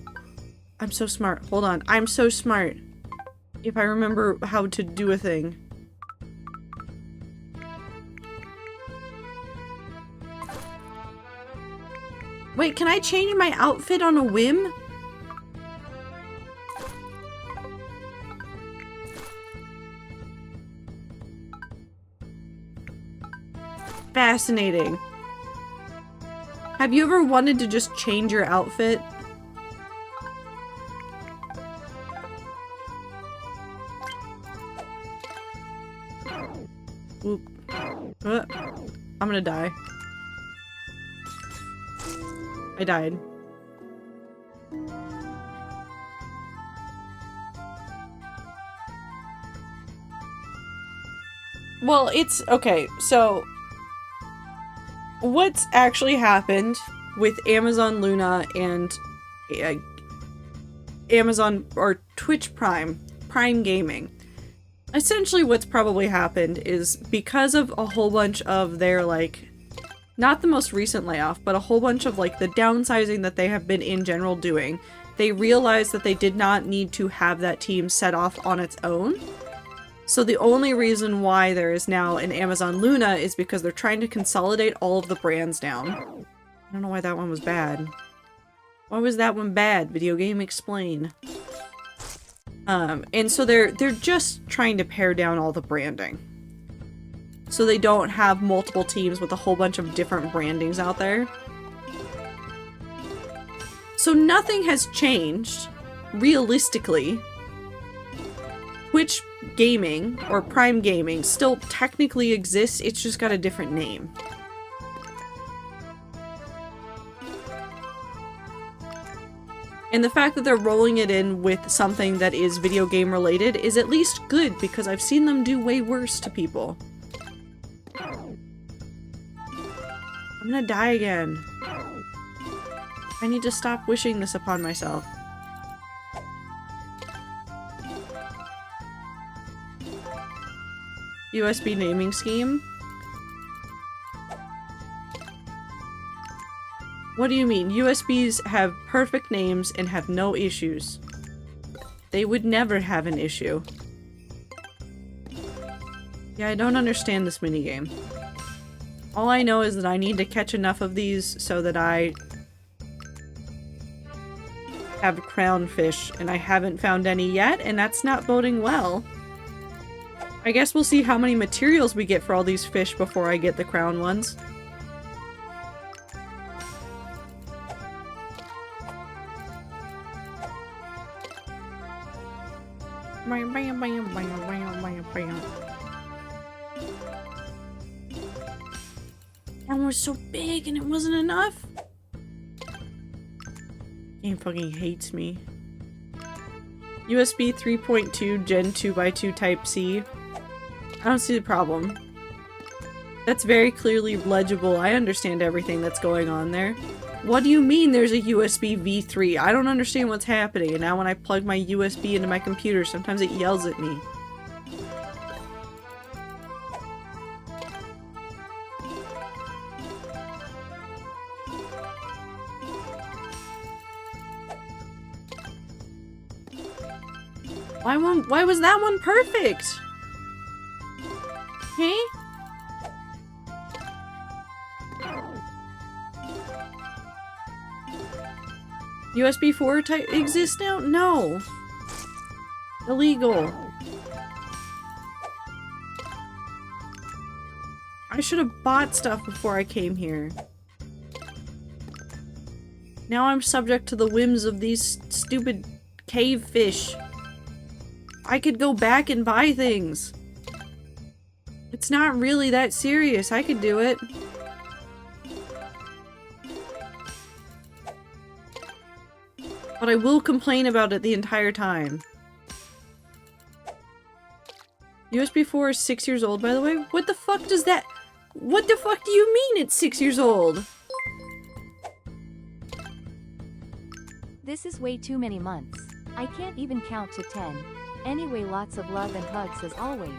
I'm so smart. Hold on. I'm so smart. If I remember how to do a thing. Wait, can I change my outfit on a whim? fascinating. Have you ever wanted to just change your outfit? Oop. I'm gonna die. I died. Well, it's okay, so what's actually happened with Amazon Luna and Amazon or Twitch Prime Gaming. Essentially what's probably happened is because of a whole bunch of their like, not the most recent layoff, but a whole bunch of like the downsizing that they have been in general doing, they realized that they did not need to have that team set off on its own. So the only reason why there is now an Amazon Luna is because they're trying to consolidate all of the brands down. I don't know why that one was bad. Why was that one bad? Video game explain. And so they're just trying to pare down all the branding. So they don't have multiple teams with a whole bunch of different brandings out there. So nothing has changed, realistically. Twitch Gaming, or Prime Gaming, still technically exists, it's just got a different name. And the fact that they're rolling it in with something that is video game related is at least good, because I've seen them do way worse to people. I'm gonna die again. I need to stop wishing this upon myself. USB naming scheme? What do you mean? USBs have perfect names and have no issues. They would never have an issue. Yeah, I don't understand this minigame. All I know is that I need to catch enough of these so that I have crown fish, and I haven't found any yet, and that's not boding well. I guess we'll see how many materials we get for all these fish before I get the crown ones. That one was so big and it wasn't enough? Game fucking hates me. USB 3.2 Gen 2x2 Type-C. I don't see the problem. That's very clearly legible. I understand everything that's going on there. What do you mean there's a USB V3? I don't understand what's happening, and now when I plug my USB into my computer, sometimes it yells at me. Why was that one perfect? Hey? USB 4 type exists now? No. Illegal. I should have bought stuff before I came here. Now I'm subject to the whims of these stupid cave fish. I could go back and buy things. It's not really that serious. I could do it. But I will complain about it the entire time. USB 4 is 6 years old, by the way? What the fuck does that... What the fuck do you mean it's 6 years old? This is way too many months. I can't even count to 10. Anyway, lots of love and hugs as always.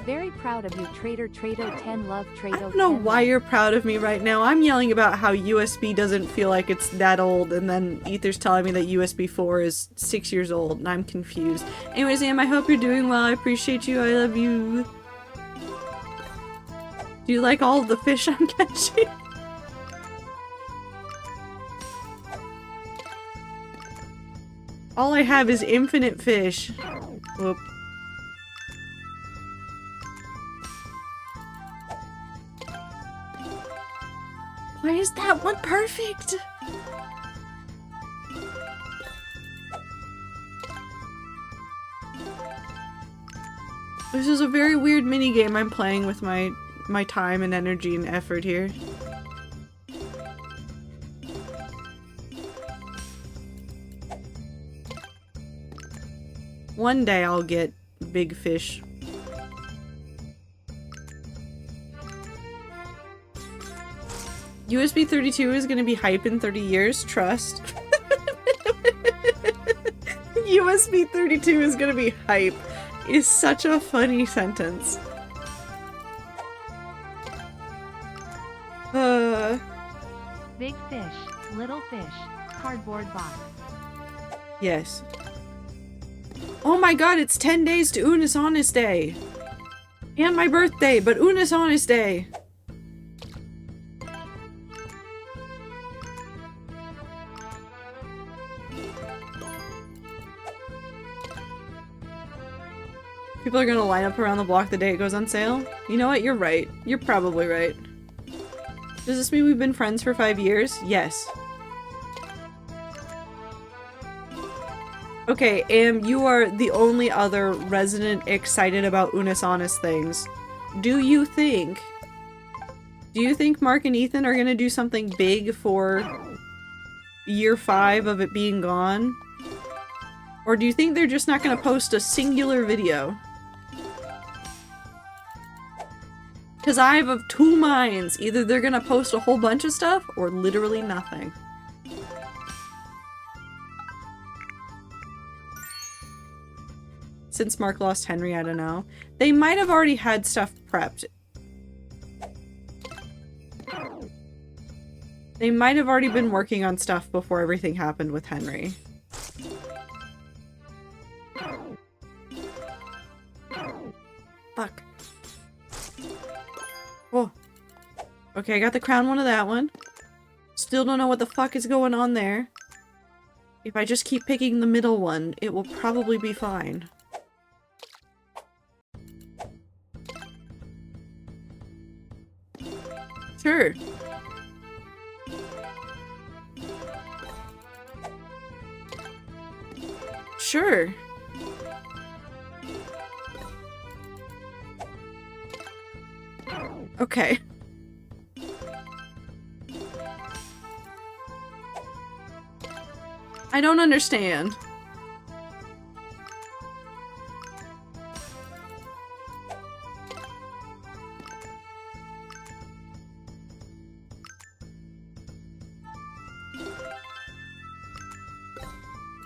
Very proud of you, Trader Trado 10 love Trado. I don't know why you're proud of me right now. I'm yelling about how USB doesn't feel like it's that old, and then Ether's telling me that USB 4 is 6 years old, and I'm confused. Anyways, Am, I hope you're doing well. I appreciate you. I love you. Do you like all of the fish I'm catching? All I have is infinite fish. Whoop. Why is that one perfect? This is a very weird mini game I'm playing with my time and energy and effort here. One day I'll get big fish. USB 32 is gonna be hype in 30 years, trust. USB 32 is gonna be hype is such a funny sentence. Big fish, little fish, cardboard box. Yes. Oh my god, it's 10 days to Unis Honest Day! And my birthday, but Unis Honest Day! People are gonna line up around the block the day it goes on sale? You know what? You're right. You're probably right. Does this mean we've been friends for 5 years? Yes. Okay, you are the only other resident excited about Unis Honest things. Do you think Mark and Ethan are gonna do something big for year 5 of it being gone? Or do you think they're just not gonna post a singular video? Because I have of two minds. Either they're gonna post a whole bunch of stuff, or literally nothing. Since Mark lost Henry, I don't know. They might have already had stuff prepped. They might have already been working on stuff before everything happened with Henry. Fuck. Oh. Okay, I got the crown one of that one. Still don't know what the fuck is going on there. If I just keep picking the middle one, it will probably be fine. Sure. Sure. Okay. I don't understand.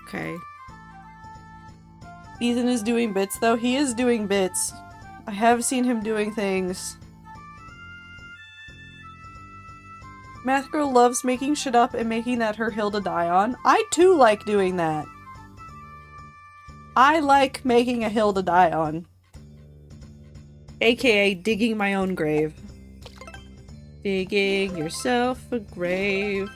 Okay. Ethan is doing bits though. He is doing bits. I have seen him doing things. Math Girl loves making shit up and making that her hill to die on. I too like doing that. I like making a hill to die on. AKA digging my own grave. Digging yourself a grave.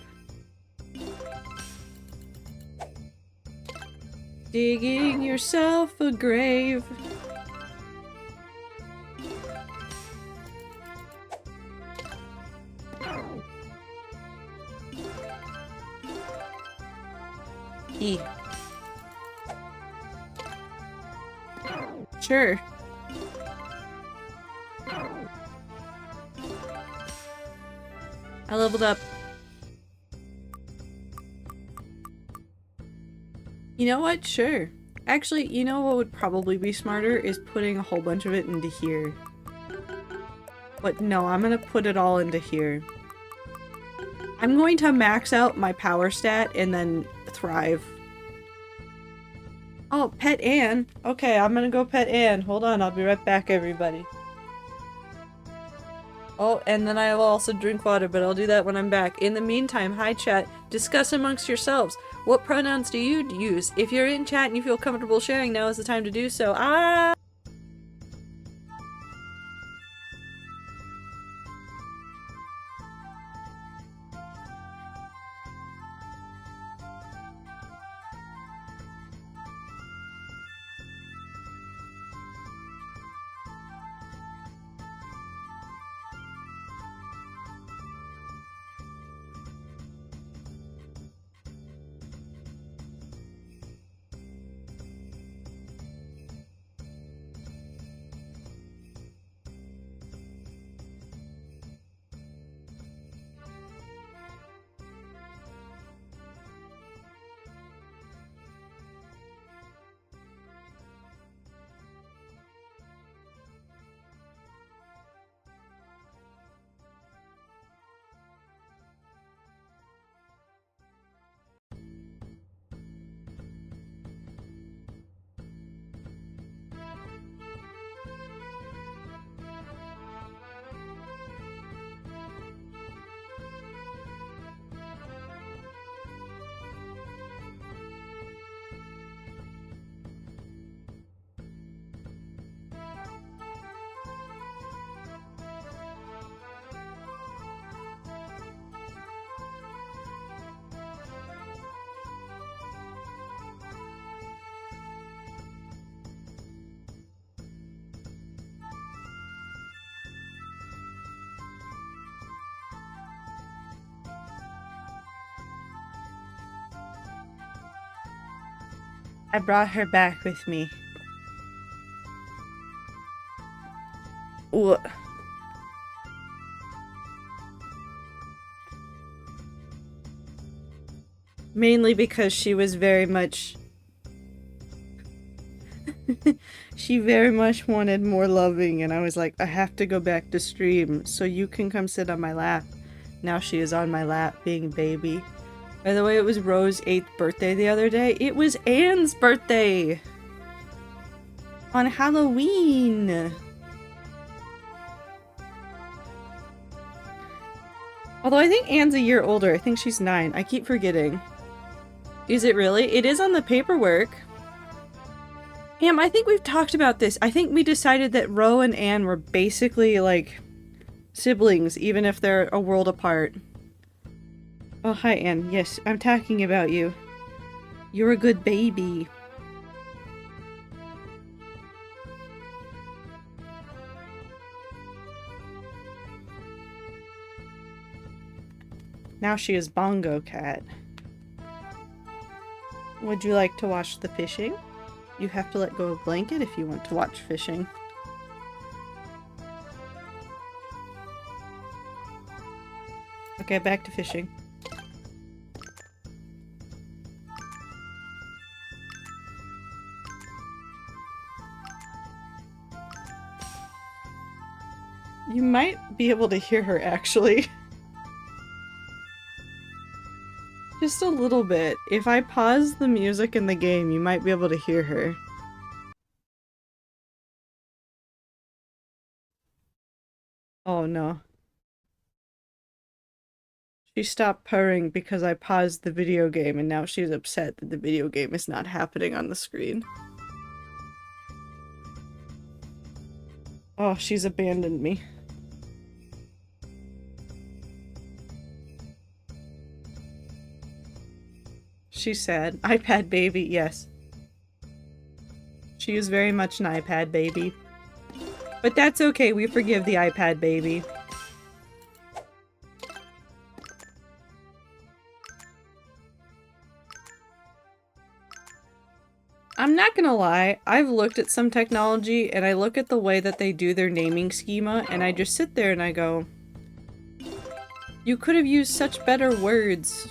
Digging yourself a grave. E. Sure. I leveled up. You know what? Sure. Actually, you know what would probably be smarter is putting a whole bunch of it into here. But no, I'm gonna put it all into here. I'm going to max out my power stat and then thrive. Oh, pet Anne. Okay, I'm gonna go pet Anne. Hold on, I'll be right back, everybody. Oh, and then I will also drink water, but I'll do that when I'm back. In the meantime, hi chat. Discuss amongst yourselves. What pronouns do you use? If you're in chat and you feel comfortable sharing, now is the time to do so. I brought her back with me. Ooh. Mainly because she was very much... she very much wanted more loving, and I was like, I have to go back to stream, so you can come sit on my lap. Now she is on my lap, being a baby. By the way, it was Rose's 8th birthday the other day. It was Anne's birthday! On Halloween! Although I think Anne's a year older. I think she's 9. I keep forgetting. Is it really? It is on the paperwork. Ham, I think we've talked about this. I think we decided that Ro and Anne were basically, like, siblings, even if they're a world apart. Oh, hi, Anne. Yes, I'm talking about you. You're a good baby. Now she is Bongo Cat. Would you like to watch the fishing? You have to let go of blanket if you want to watch fishing. Okay, back to fishing. You might be able to hear her, actually. Just a little bit. If I pause the music in the game, you might be able to hear her. Oh no. She stopped purring because I paused the video game, and now she's upset that the video game is not happening on the screen. Oh, she's abandoned me. She's sad. iPad baby, yes. She is very much an iPad baby. But that's okay, we forgive the iPad baby. I'm not gonna lie, I've looked at some technology and I look at the way that they do their naming schema and I just sit there and I go, you could have used such better words.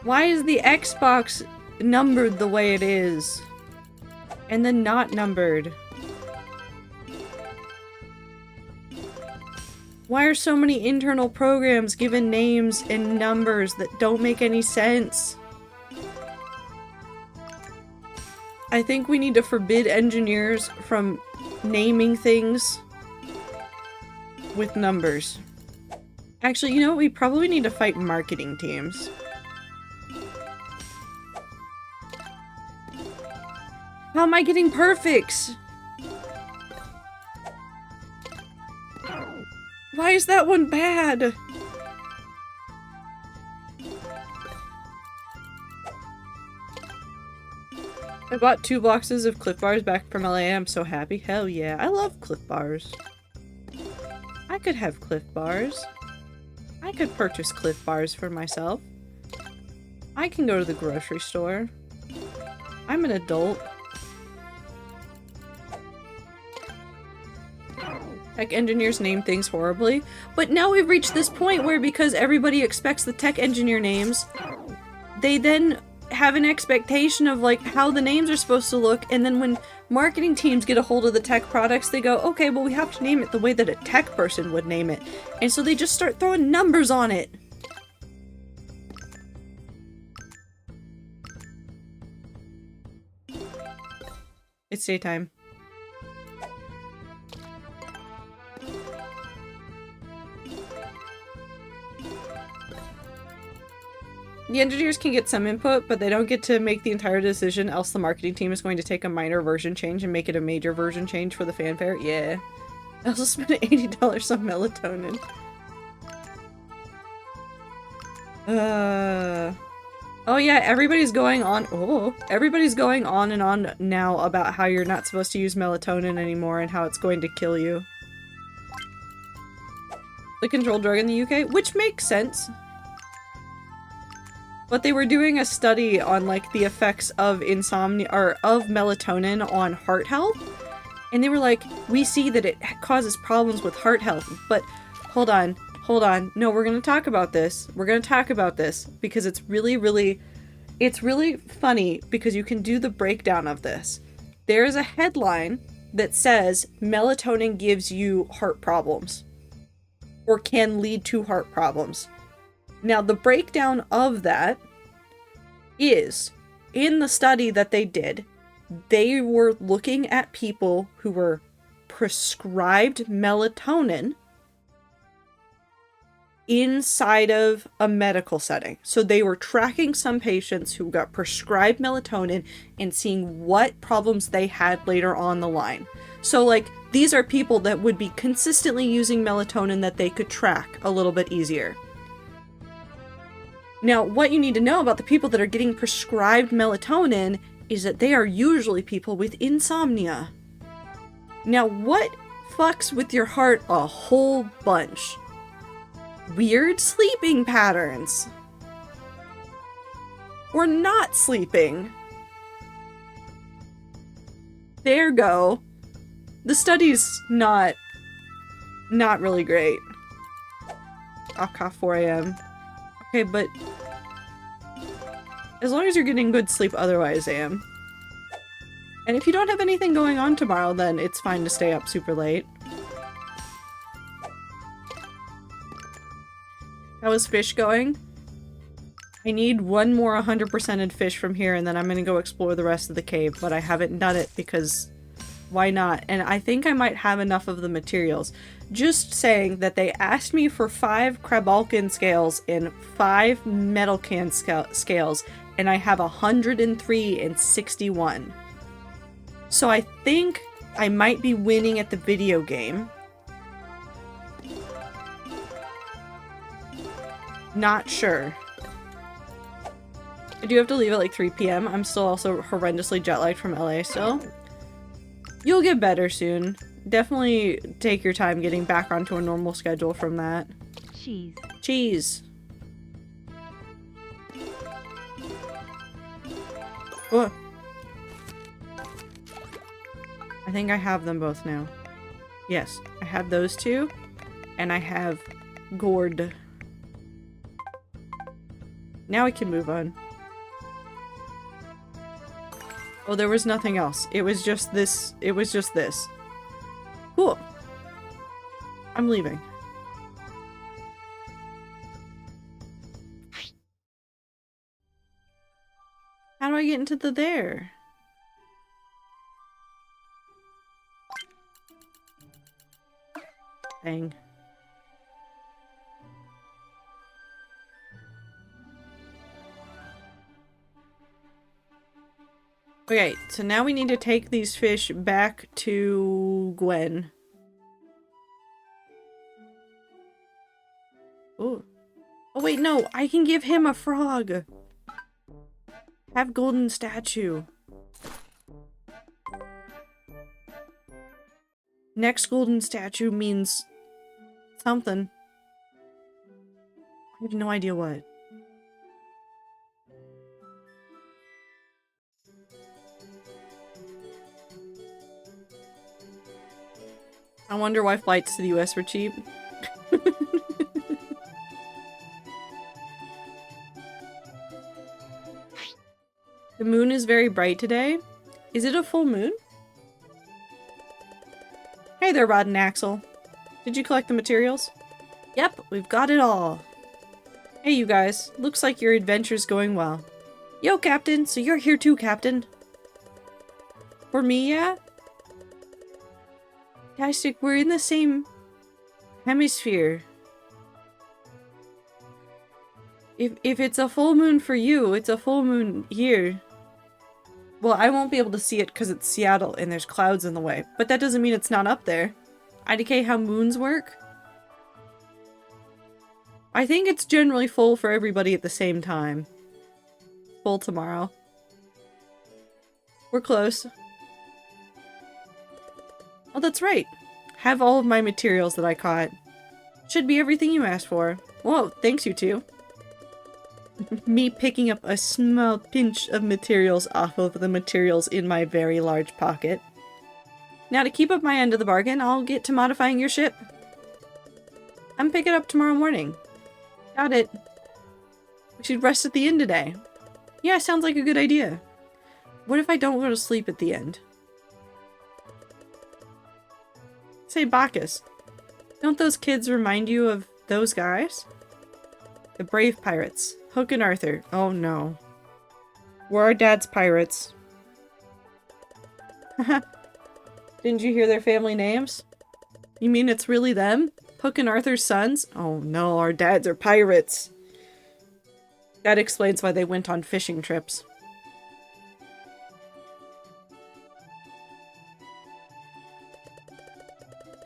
Why is the Xbox numbered the way it is? And then not numbered? Why are so many internal programs given names and numbers that don't make any sense? I think we need to forbid engineers from naming things with numbers. Actually, you know what? We probably need to fight marketing teams. How am I getting perfects? Why is that one bad? I bought 2 boxes of Clif Bars back from LA. I'm so happy. Hell yeah. I love Clif Bars. I could have Clif Bars. I could purchase Clif Bars for myself. I can go to the grocery store. I'm an adult. Tech engineers name things horribly. But now we've reached this point where because everybody expects the tech engineer names, they then have an expectation of like how the names are supposed to look, and then when marketing teams get a hold of the tech products, they go, okay, well we have to name it the way that a tech person would name it. And so they just start throwing numbers on it. It's daytime. The engineers can get some input, but they don't get to make the entire decision, else the marketing team is going to take a minor version change and make it a major version change for the fanfare. Yeah. I also spent $80 on melatonin. Oh yeah, everybody's going on- oh! Everybody's going on and on now about how you're not supposed to use melatonin anymore and how it's going to kill you. The controlled drug in the UK, which makes sense. But they were doing a study on like the effects of insomnia or of melatonin on heart health. And they were like, we see that it causes problems with heart health, but hold on. No, we're going to talk about this. We're going to talk about this because it's really funny because you can do the breakdown of this. There is a headline that says melatonin gives you heart problems or can lead to heart problems. Now, the breakdown of that is, in the study that they did, they were looking at people who were prescribed melatonin inside of a medical setting. So they were tracking some patients who got prescribed melatonin and seeing what problems they had later on the line. So like, these are people that would be consistently using melatonin that they could track a little bit easier. Now, what you need to know about the people that are getting prescribed melatonin is that they are usually people with insomnia. Now, what fucks with your heart a whole bunch? Weird sleeping patterns. Or not sleeping. There go. The study's not really great. Aka 4 a.m. Okay, but as long as you're getting good sleep otherwise, Am. And if you don't have anything going on tomorrow, then it's fine to stay up super late. How is fish going? I need one more 100%ed fish from here and then I'm gonna go explore the rest of the cave, but I haven't done it because why not? And I think I might have enough of the materials. Just saying that they asked me for 5 Crabalkin scales and 5 metal can scales, and I have 103 and 61. So I think I might be winning at the video game. Not sure. I do have to leave at like 3 p.m. I'm still also horrendously jet-lagged from LA still. You'll get better soon. Definitely take your time getting back onto a normal schedule from that. Cheese. Cheese. Oh. I think I have them both now. Yes, I have those two, and I have gourd. Now I can move on. Oh, there was nothing else. It was just this. It was just this. Cool. I'm leaving. How do I get into the there? Dang. Okay, so now we need to take these fish back to Gwen. Oh. Oh wait, no, I can give him a frog. Have golden statue. Next golden statue means something. I have no idea what. I wonder why flights to the US were cheap. The moon is very bright today. Is it a full moon? Hey there, Rod and Axel. Did you collect the materials? Yep, we've got it all. Hey, you guys. Looks like your adventure's going well. Yo, Captain. So you're here too, Captain. For me, yeah? Fantastic, we're in the same hemisphere. If it's a full moon for you, it's a full moon here. Well, I won't be able to see it because it's Seattle and there's clouds in the way, but that doesn't mean it's not up there. IDK, how moons work? I think it's generally full for everybody at the same time. Full tomorrow. We're close. Oh, that's right. Have all of my materials that I caught. Should be everything you asked for. Whoa, thanks you two. Me picking up a small pinch of materials off of the materials in my very large pocket. Now to keep up my end of the bargain, I'll get to modifying your ship. I'm picking up tomorrow morning. Got it. We should rest at the inn today. Yeah, sounds like a good idea. What if I don't go to sleep at the end? Say, Bacchus, don't those kids remind you of those guys? The brave pirates. Hook and Arthur. Oh no. We're our dad's pirates. Didn't you hear their family names? You mean it's really them? Hook and Arthur's sons? Oh no, our dads are pirates. That explains why they went on fishing trips.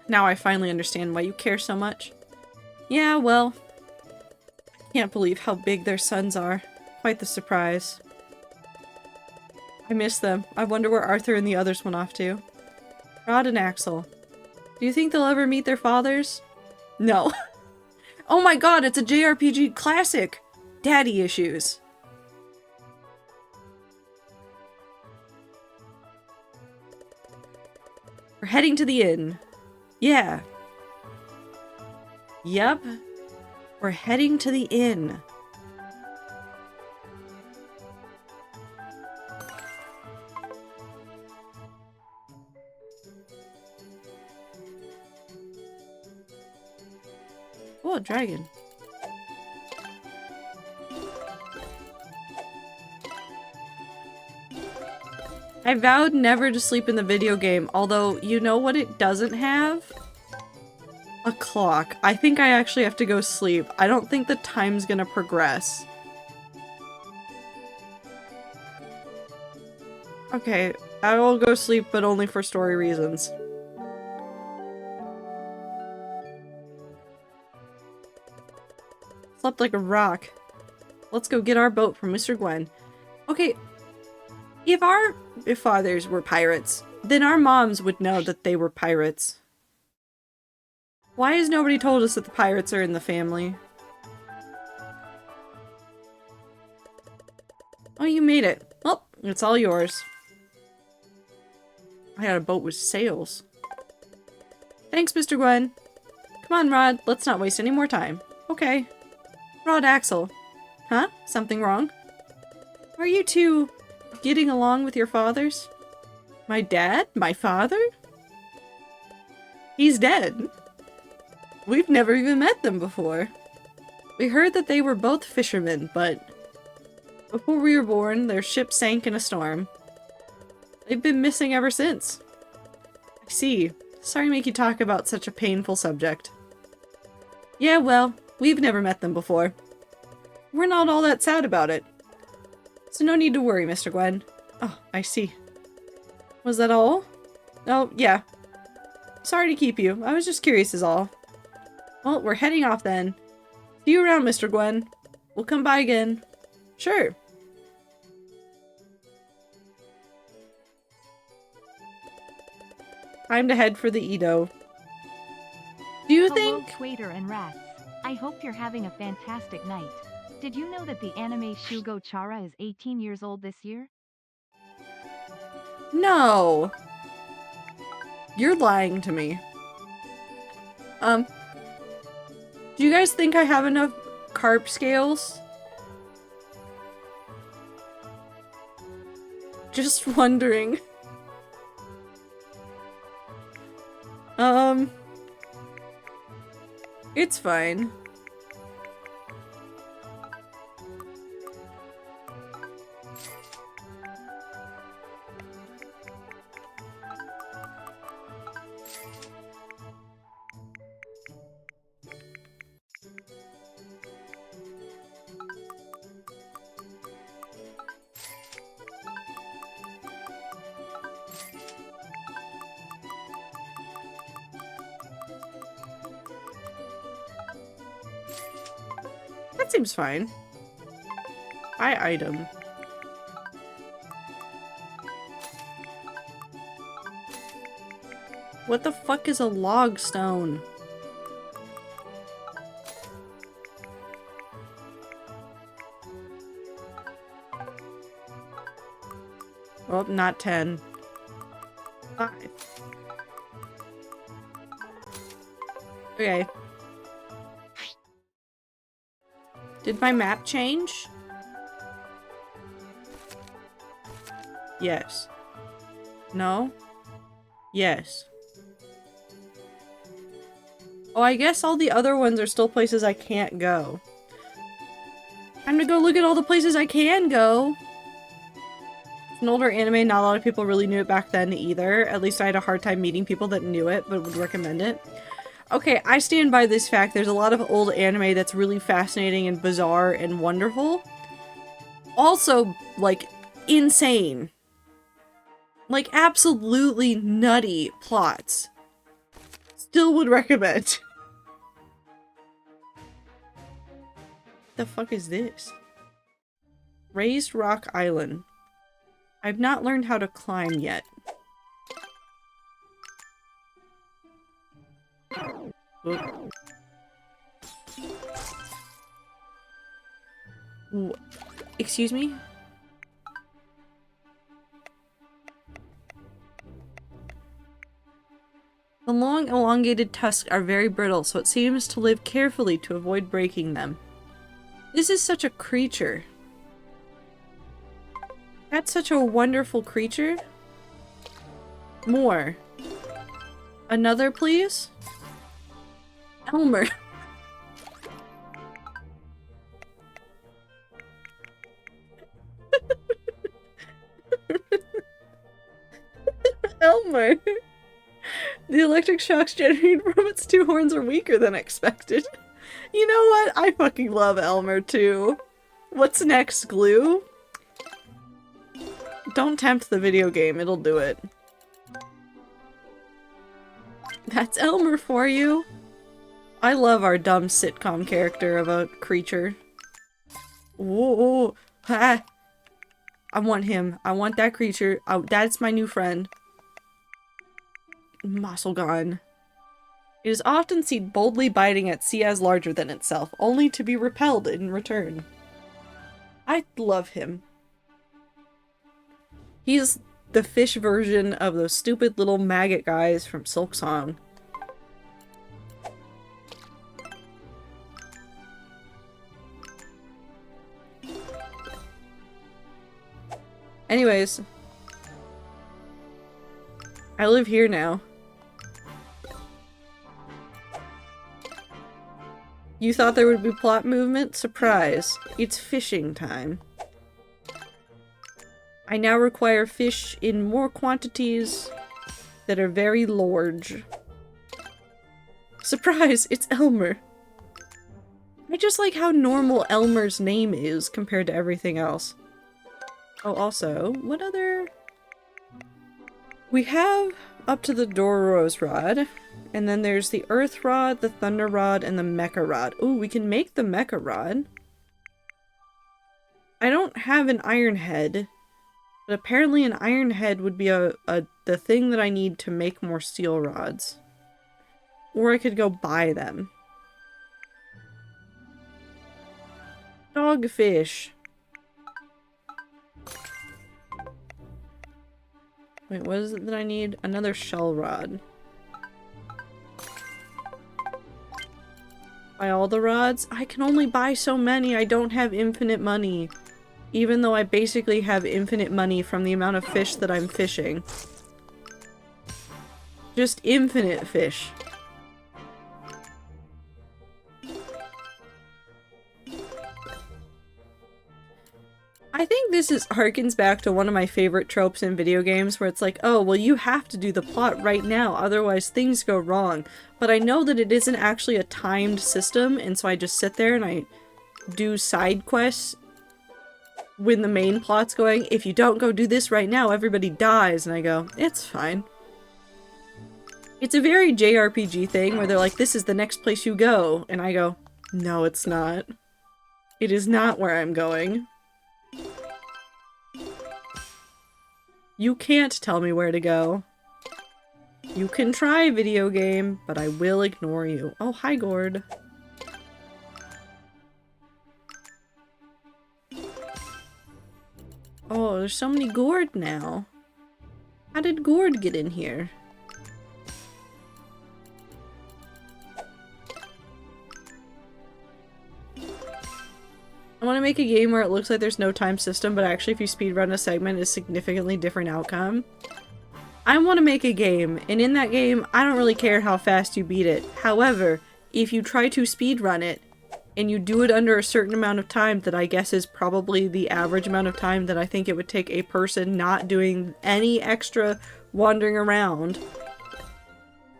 Now I finally understand why you care so much. Yeah, well, I can't believe how big their sons are. Quite the surprise. I miss them. I wonder where Arthur and the others went off to. Rod and Axel. Do you think they'll ever meet their fathers? No. Oh my god, it's a JRPG classic! Daddy issues. We're heading to the inn. Yeah. Yep. We're heading to the inn. Oh, a dragon. I vowed never to sleep in the video game, although you know what it doesn't have? A clock. I think I actually have to go sleep. I don't think the time's gonna progress. Okay, I will go sleep, but only for story reasons. Slept like a rock. Let's go get our boat from Mr. Gwen. Okay, if our fathers were pirates, then our moms would know that they were pirates. Why has nobody told us that the pirates are in the family? Oh, you made it. Well, it's all yours. I got a boat with sails. Thanks, Mr. Gwen. Come on, Rod. Let's not waste any more time. Okay. Rod, Axel. Huh? Something wrong? Are you two getting along with your fathers? My dad? My father? He's dead. We've never even met them before. We heard that they were both fishermen, but before we were born, their ship sank in a storm. They've been missing ever since. I see. Sorry to make you talk about such a painful subject. Yeah, well, we've never met them before. We're not all that sad about it. So no need to worry, Mr. Gwen. Oh, I see. Was that all? Oh, yeah. Sorry to keep you. I was just curious is all. Well, we're heading off then. See you around, Mr. Gwen. We'll come by again. Sure. Time to head for the Edo. Do you Hello, think... Twaiter and Rats. I hope you're having a fantastic night. Did you know that the anime Shugo Chara is 18 years old this year? No. You're lying to me. Do you guys think I have enough carp scales? Just wondering. It's fine. That seems fine. Buy item. What the fuck is a log stone? Oh, not 10. 5. Okay. Did my map change? Yes. No? Yes. Oh, I guess all the other ones are still places I can't go. Time to go look at all the places I can go! It's an older anime, not a lot of people really knew it back then either. At least I had a hard time meeting people that knew it, but would recommend it. Okay, I stand by this fact. There's a lot of old anime that's really fascinating and bizarre and wonderful. Also, like, insane. Like, absolutely nutty plots. Still would recommend. The fuck is this? Raised Rock Island. I've not learned how to climb yet. Oop. Excuse me? The long, elongated tusks are very brittle, so it seems to live carefully to avoid breaking them. This is such a creature. That's such a wonderful creature. More. Another, please? Elmer. Elmer. The electric shocks generated from its two horns are weaker than expected. You know what? I fucking love Elmer too. What's next, glue? Don't tempt the video game, it'll do it. That's Elmer for you. I love our dumb sitcom character of a creature. Whoa, ah. I want him. I want that creature. Oh, that's my new friend. Mosselgon. It is often seen boldly biting at sea as larger than itself, only to be repelled in return. I love him. He's the fish version of those stupid little maggot guys from Silksong. Anyways. I live here now. You thought there would be plot movement? Surprise. It's fishing time. I now require fish in more quantities that are very large. Surprise! It's Elmer! I just like how normal Elmer's name is compared to everything else. Oh, also, what other... We have up to the Doros Rod, and then there's the Earth Rod, the Thunder Rod, and the Mecha Rod. Ooh, we can make the Mecha Rod. I don't have an Iron Head, but apparently an Iron Head would be the thing that I need to make more steel rods. Or I could go buy them. Dogfish. Wait, what is it that I need? Another shell rod. Buy all the rods? I can only buy so many. I don't have infinite money. Even though I basically have infinite money from the amount of fish that I'm fishing. Just infinite fish. I think this harkens back to one of my favorite tropes in video games where it's like, oh, well, you have to do the plot right now, otherwise things go wrong. But I know that it isn't actually a timed system, and so I just sit there and I do side quests when the main plot's going, if you don't go do this right now, everybody dies, and I go, it's fine. It's a very JRPG thing where they're like, this is the next place you go, and I go, no, it's not. It is not where I'm going. You can't tell me where to go. You can try, video game, but I will ignore you. Oh, hi, Gord. Oh, there's so many Gord now. How did Gord get in here? I want to make a game where it looks like there's no time system, but actually if you speedrun a segment, it's a significantly different outcome. I want to make a game, and in that game, I don't really care how fast you beat it. However, if you try to speedrun it, and you do it under a certain amount of time that I guess is probably the average amount of time that I think it would take a person not doing any extra wandering around,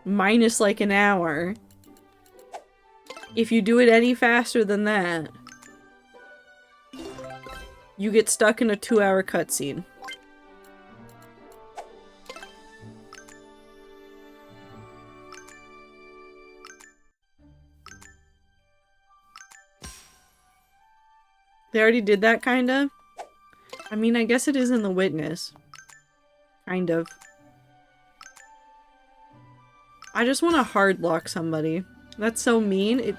minus like an hour. If you do it any faster than that, you get stuck in a 2-hour cutscene. They already did that, kinda? I mean, I guess it is in The Witness. Kind of. I just want to hard lock somebody. That's so mean. It...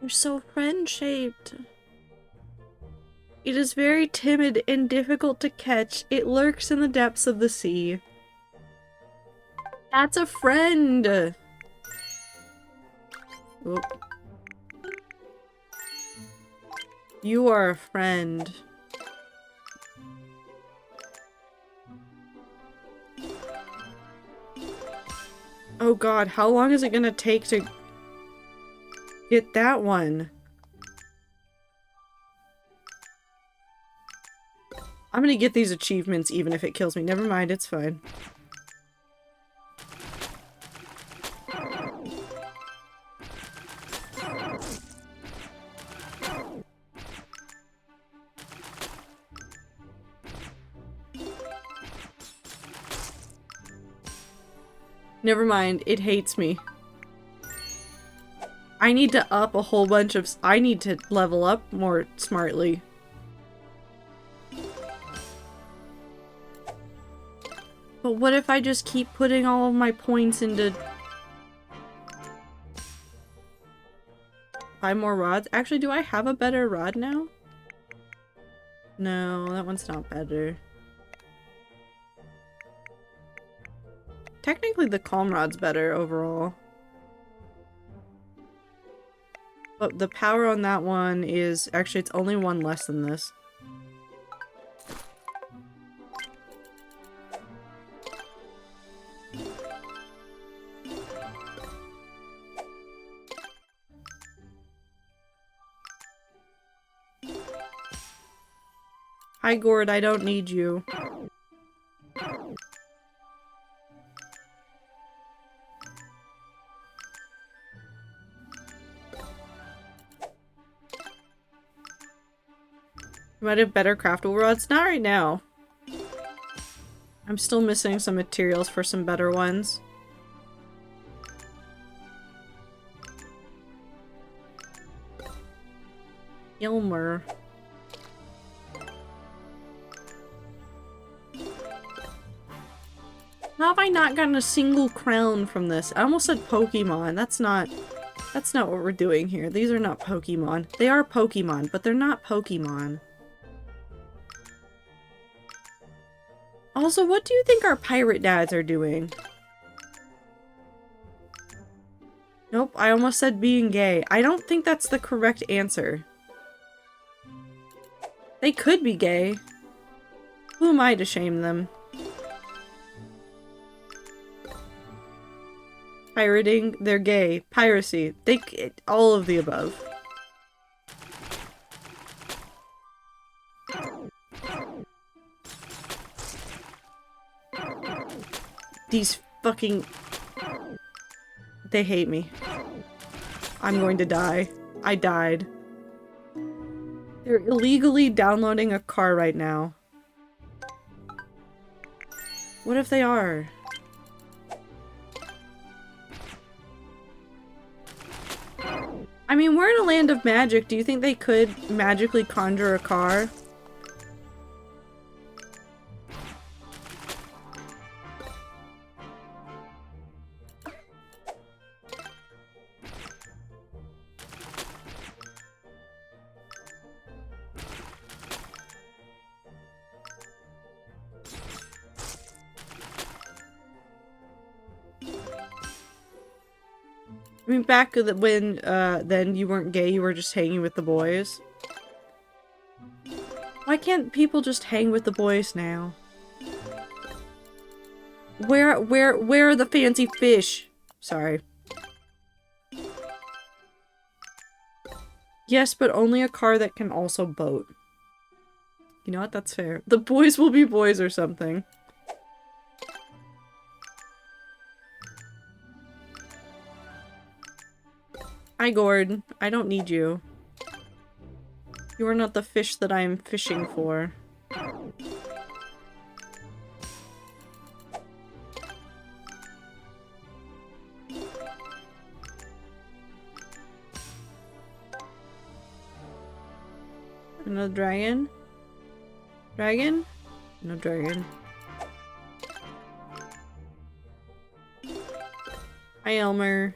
You're so friend-shaped. It is very timid and difficult to catch. It lurks in the depths of the sea. That's a friend! Oop. You are a friend. Oh god, how long is it gonna take to get that one? I'm gonna get these achievements even if it kills me. Never mind, it's fine. Never mind, it hates me. I need to up a whole bunch of- I need to level up more smartly. But what if I just keep putting all of my points into... 5 more rods? Actually, do I have a better rod now? No, that one's not better. Technically, the Calm Rod's better overall. But the power on that one is... Actually, it's only one less than this. Hi, Gord, I don't need you. You might have better craftable rods? Not right now. I'm still missing some materials for some better ones. Ilmer. How have I not gotten a single crown from this? I almost said Pokemon. That's not what we're doing here. These are not Pokemon. They are Pokemon, but they're not Pokemon. Also, what do you think our pirate dads are doing? Nope, I almost said being gay. I don't think that's the correct answer. They could be gay. Who am I to shame them? Pirating, they're gay. Piracy, all of the above. These fucking... They hate me. I'm going to die. I died. They're illegally downloading a car right now. What if they are? I mean, we're in a land of magic. Do you think they could magically conjure a car? I mean, back when, then you weren't gay, you were just hanging with the boys. Why can't people just hang with the boys now? Where are the fancy fish? Sorry. Yes, but only a car that can also boat. You know what? That's fair. The boys will be boys or something. Hi, Gord. I don't need you. You are not the fish that I am fishing for. Another dragon? Dragon? No dragon. Hi, Elmer.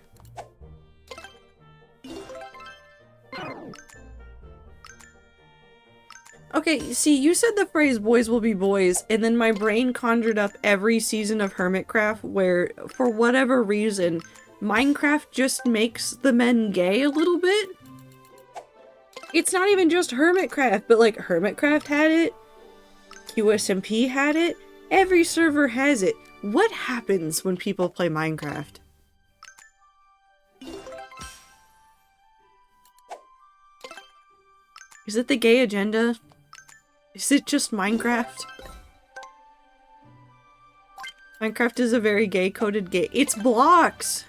Okay, see, you said the phrase boys will be boys, and then my brain conjured up every season of Hermitcraft where, for whatever reason, Minecraft just makes the men gay a little bit. It's not even just Hermitcraft, but like Hermitcraft had it, QSMP had it, every server has it. What happens when people play Minecraft? Is it the gay agenda? Is it just Minecraft? Minecraft is a very gay-coded game. It's blocks!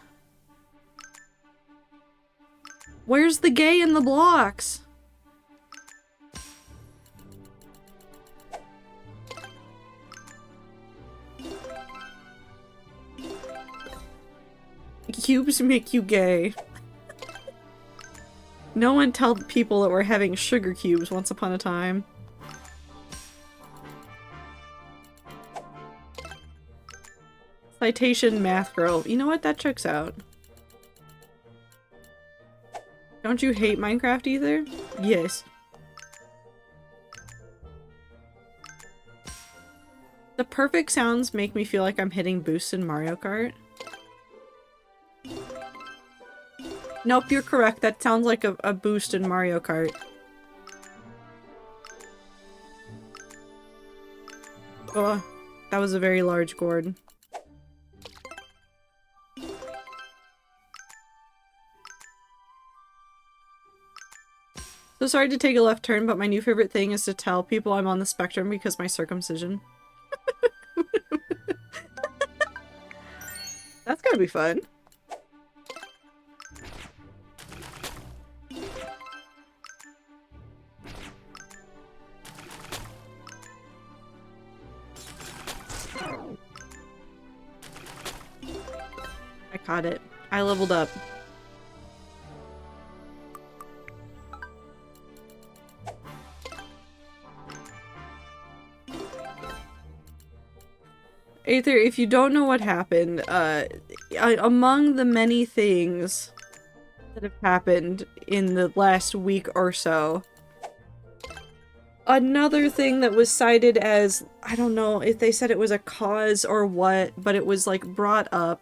Where's the gay in the blocks? Cubes make you gay. No one told people that we're having sugar cubes once upon a time. Citation math girl. You know what? That checks out. Don't you hate Minecraft either? Yes. The perfect sounds make me feel like I'm hitting boosts in Mario Kart. Nope, you're correct. That sounds like a boost in Mario Kart. Oh, that was a very large gourd. So sorry to take a left turn, but my new favorite thing is to tell people I'm on the spectrum because my circumcision. That's gotta be fun. I caught it. I leveled up. Aether, if you don't know what happened, among the many things that have happened in the last week or so, another thing that was cited as, I don't know if they said it was a cause or what, but it was like brought up,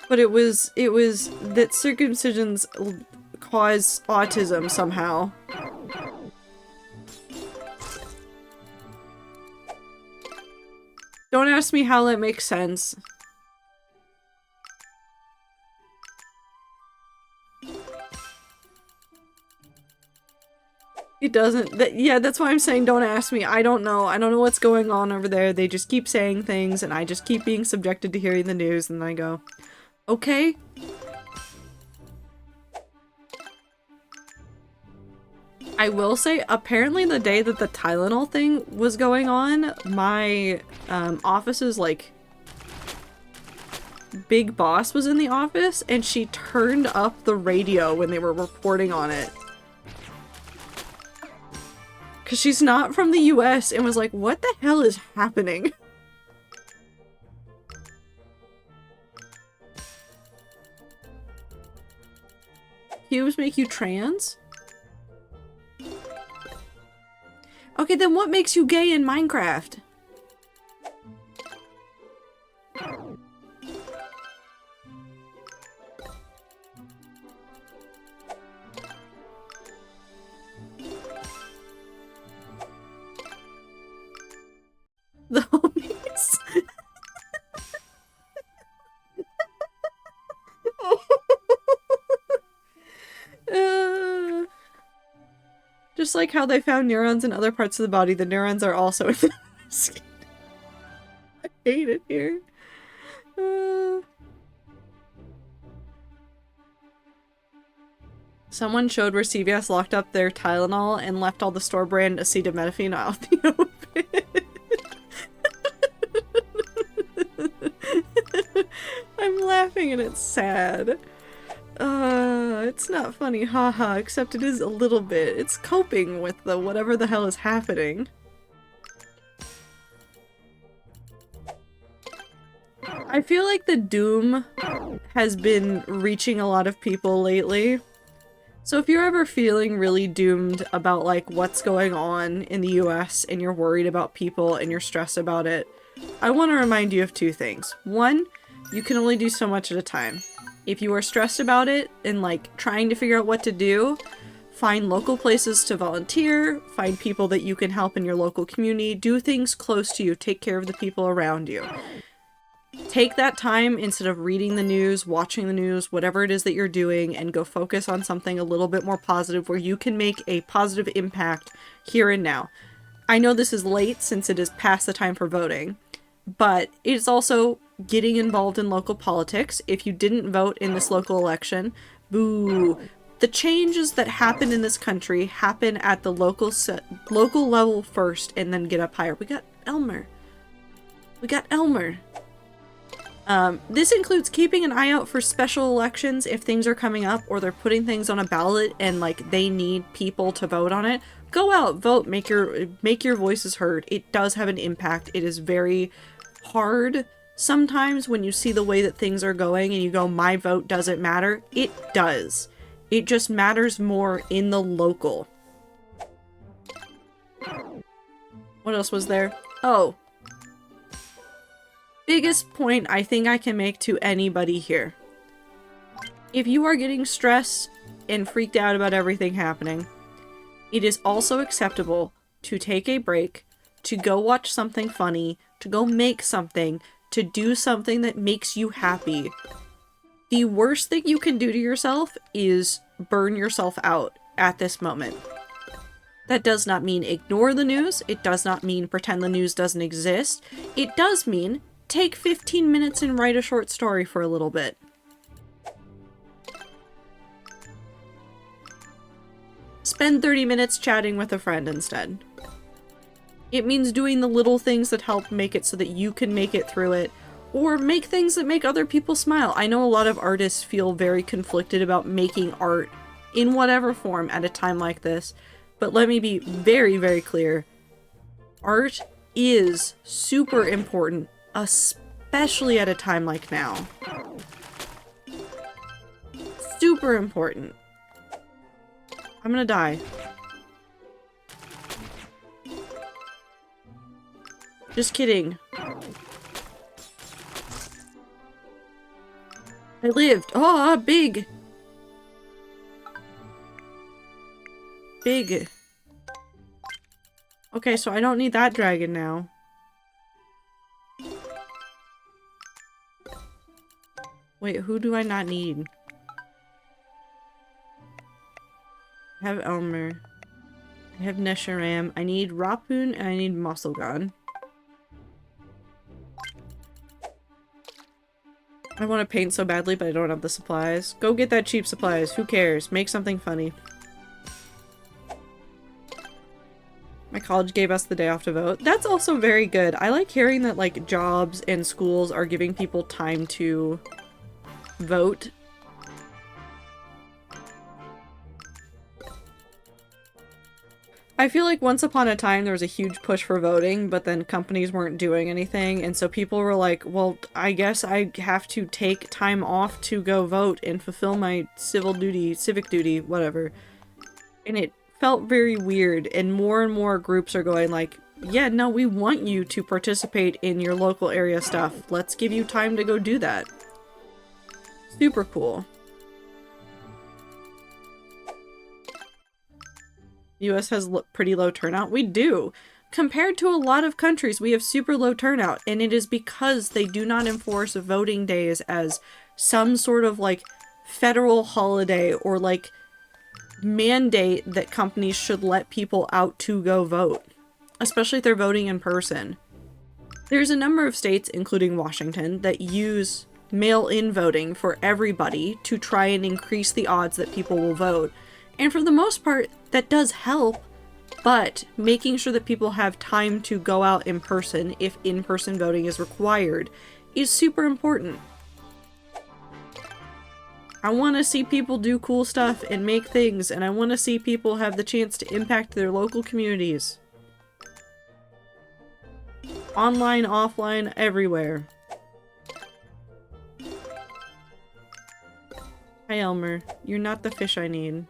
but it was that circumcisions cause autism somehow. Don't ask me how that makes sense. It doesn't. Yeah, that's why I'm saying don't ask me. I don't know. I don't know what's going on over there. They just keep saying things and I just keep being subjected to hearing the news and I go, okay. I will say, apparently the day that the Tylenol thing was going on, my office's, like, Big Boss was in the office and she turned up the radio when they were reporting on it. Because she's not from the US and was like, what the hell is happening? Cubes make you trans? Okay, then what makes you gay in Minecraft? The homies. Just like how they found neurons in other parts of the body, the neurons are also in the skin. I hate it here. Someone showed where CVS locked up their Tylenol and left all the store brand acetaminophen out the open. I'm laughing and it's sad. It's not funny, haha, except it is a little bit. It's coping with the whatever the hell is happening. I feel like the doom has been reaching a lot of people lately. So if you're ever feeling really doomed about like what's going on in the US and you're worried about people and you're stressed about it, I want to remind you of two things. One, you can only do so much at a time. If you are stressed about it and like trying to figure out what to do, find local places to volunteer, find people that you can help in your local community, do things close to you, take care of the people around you. Take that time instead of reading the news, watching the news, whatever it is that you're doing, and go focus on something a little bit more positive where you can make a positive impact here and now. I know this is late since it is past the time for voting, but it's also getting involved in local politics. If you didn't vote in this local election, boo. The changes that happen in this country happen at the local level first and then get up higher. We got Elmer. This includes keeping an eye out for special elections if things are coming up or they're putting things on a ballot and like they need people to vote on it. Go out, vote, make your voices heard. It does have an impact. It is very hard sometimes when you see the way that things are going and you go, my vote doesn't matter. It does. It just matters more in the local. What else was there? Oh. Biggest point I think I can make to anybody here. If you are getting stressed and freaked out about everything happening, it is also acceptable to take a break, to go watch something funny, to go make something, to do something that makes you happy. The worst thing you can do to yourself is burn yourself out at this moment. That does not mean ignore the news. It does not mean pretend the news doesn't exist. It does mean take 15 minutes and write a short story for a little bit. Spend 30 minutes chatting with a friend instead. It means doing the little things that help make it so that you can make it through it, or make things that make other people smile. I know a lot of artists feel very conflicted about making art in whatever form at a time like this, but let me be very, very clear. Art is super important, especially at a time like now. Super important. I'm gonna die. Just kidding. I lived. Oh, big. Big. Okay, so I don't need that dragon now. Wait, who do I not need? I have Elmer. I have Nesharam. I need Rapun and I need Musclegun. I want to paint so badly, but I don't have the supplies. Go get that cheap supplies. Who cares? Make something funny. My college gave us the day off to vote. That's also very good. I like hearing that like jobs and schools are giving people time to vote. I feel like once upon a time there was a huge push for voting, but then companies weren't doing anything, and so people were like, well, I guess I have to take time off to go vote and fulfill my civic duty, whatever. And it felt very weird, and more groups are going like, yeah, no, we want you to participate in your local area stuff. Let's give you time to go do that. Super cool. US has pretty low turnout. We do. Compared to a lot of countries, we have super low turnout, and it is because they do not enforce voting days as some sort of like federal holiday or like mandate that companies should let people out to go vote, especially if they're voting in person. There's a number of states, including Washington, that use mail-in voting for everybody to try and increase the odds that people will vote. And for the most part, that does help, but making sure that people have time to go out in person, if in-person voting is required, is super important. I want to see people do cool stuff and make things, and I want to see people have the chance to impact their local communities. Online, offline, everywhere. Hi Elmer, you're not the fish I need.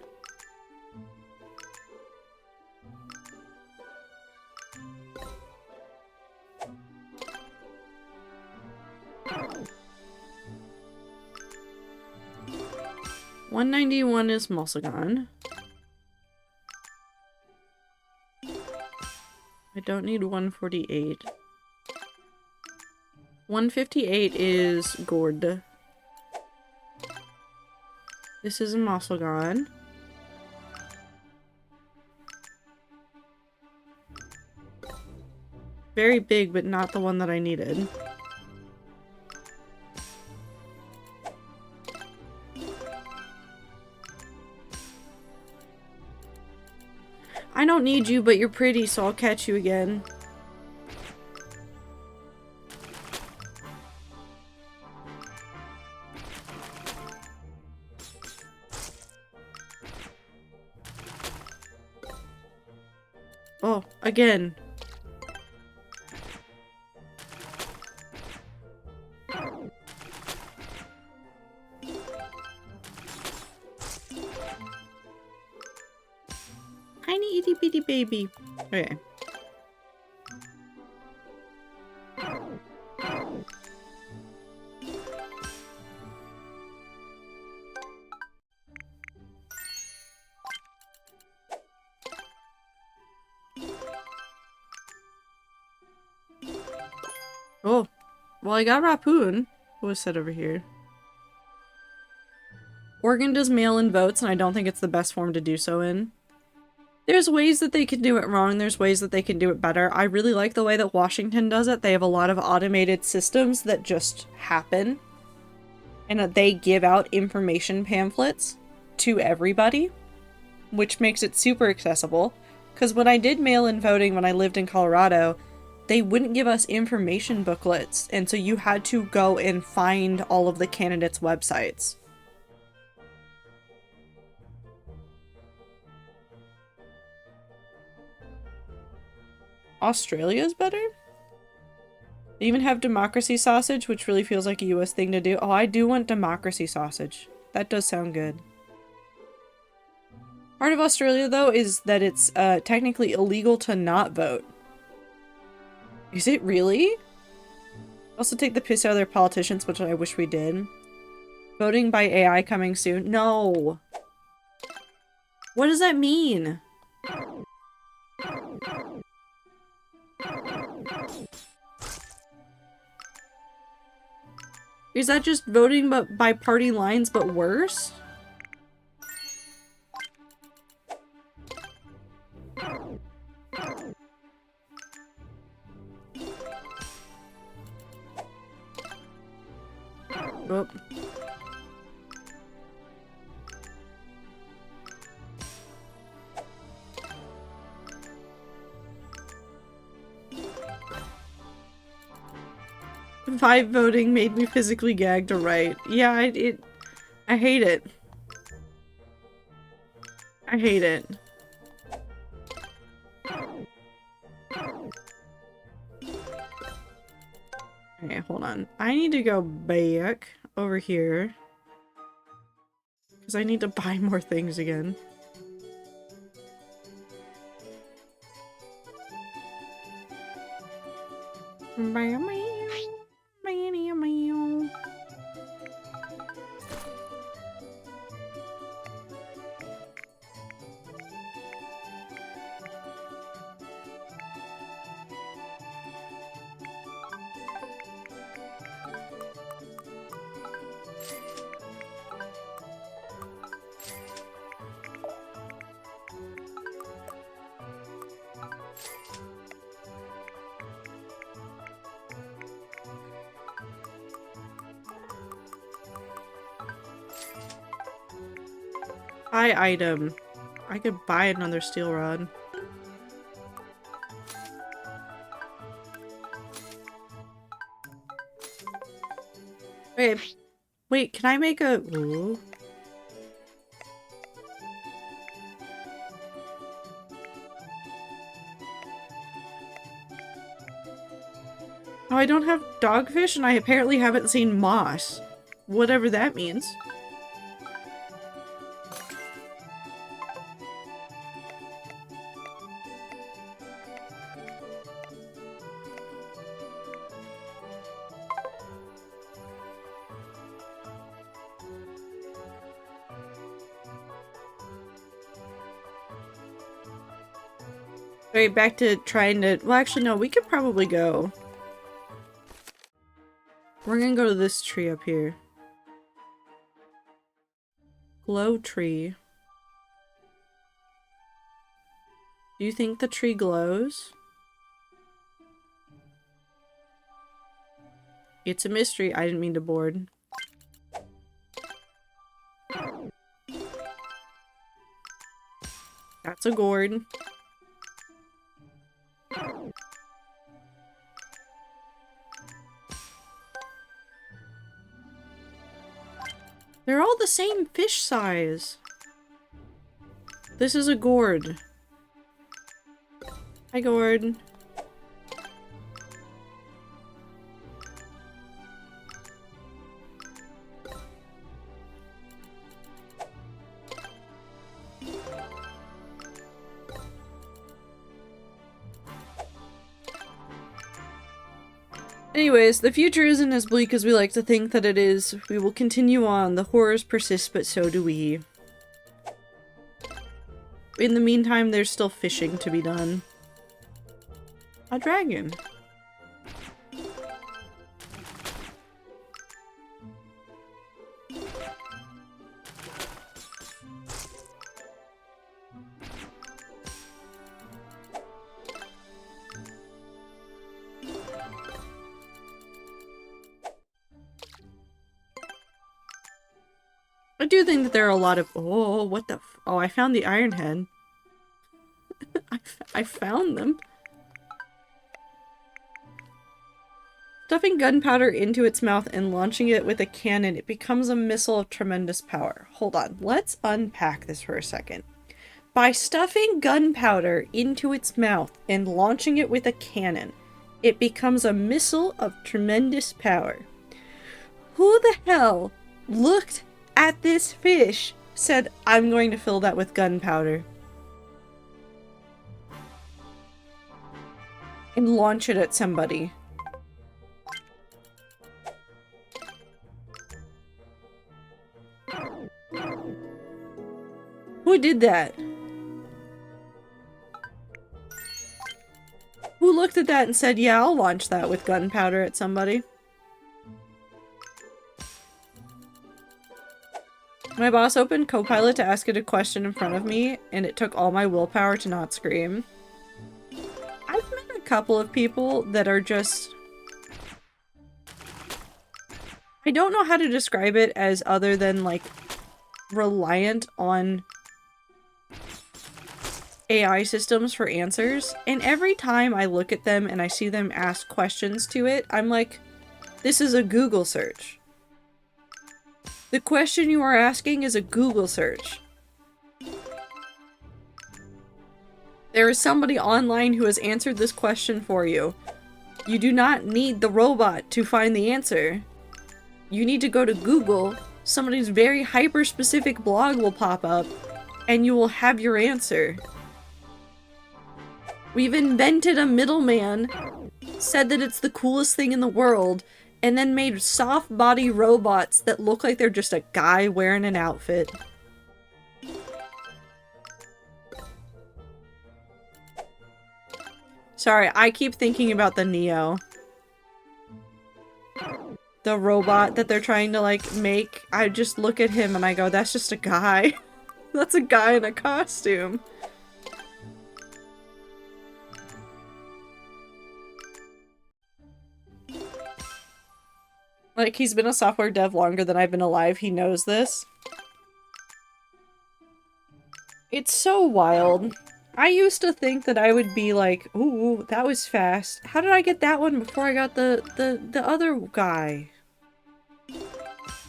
$191 is Mosagon. I don't need 148. 158 is Gord. This is Mosagon. Very big, but not the one that I needed. I don't need you, but you're pretty, so I'll catch you again. Oh, again. Tiny itty bitty baby. Okay. Oh, well, I got Rapoon. What was said over here? Oregon does mail-in votes, and I don't think it's the best form to do so in. There's ways that they can do it wrong, there's ways that they can do it better. I really like the way that Washington does it. They have a lot of automated systems that just happen, and that they give out information pamphlets to everybody, which makes it super accessible. Because when I did mail-in voting when I lived in Colorado, they wouldn't give us information booklets, and so you had to go and find all of the candidates' websites. Australia's better? They even have democracy sausage, which really feels like a US thing to do. Oh, I do want democracy sausage. That does sound good. Part of Australia, though, is that it's technically illegal to not vote. Is it really? Also take the piss out of their politicians, which I wish we did. Voting by AI coming soon. No! What does that mean? Is that just voting but by party lines but worse? Oh. Vibe voting made me physically gag to write. Yeah, I hate it. I hate it. Okay, hold on. I need to go back over here. Because I need to buy more things again. Buy item. I could buy another steel rod. Wait, can I make a... Ooh. Oh, I don't have dogfish and I apparently haven't seen moss. Whatever that means. Alright, back to trying to- well, actually, no, we could probably go. We're gonna go to this tree up here. Glow tree. Do you think the tree glows? It's a mystery. I didn't mean to board. That's a gourd. They're all the same fish size. This is a gourd. Hi, gourd. Anyways, the future isn't as bleak as we like to think that it is. We will continue on. The horrors persist, but so do we. In the meantime, there's still fishing to be done. A dragon. I do think that there are a lot of- oh, what the f- oh, I found the iron head. I found them. Stuffing gunpowder into its mouth and launching it with a cannon, it becomes a missile of tremendous power. Hold on, let's unpack this for a second. By stuffing gunpowder into its mouth and launching it with a cannon, it becomes a missile of tremendous power. Who the hell looked at this fish, said, I'm going to fill that with gunpowder and launch it at somebody? Who did that? Who looked at that and said, yeah, I'll launch that with gunpowder at somebody? My boss opened Copilot to ask it a question in front of me, and it took all my willpower to not scream. I've met a couple of people that are just... I don't know how to describe it as other than, like, reliant on AI systems for answers, and every time I look at them and I see them ask questions to it, I'm like, This is a Google search. The question you are asking is a Google search. There is somebody online who has answered this question for you. You do not need the robot to find the answer. You need to go to Google, somebody's very hyper-specific blog will pop up, and you will have your answer. We've invented a middleman, said that it's the coolest thing in the world, and then made soft body robots that look like they're just a guy wearing an outfit. Sorry, I keep thinking about the Neo. The robot that they're trying to, like, make. I just look at him and I go, that's just a guy. That's a guy in a costume. Like, he's been a software dev longer than I've been alive. He knows this. It's so wild. I used to think that I would be like, ooh, that was fast. How did I get that one before I got the other guy?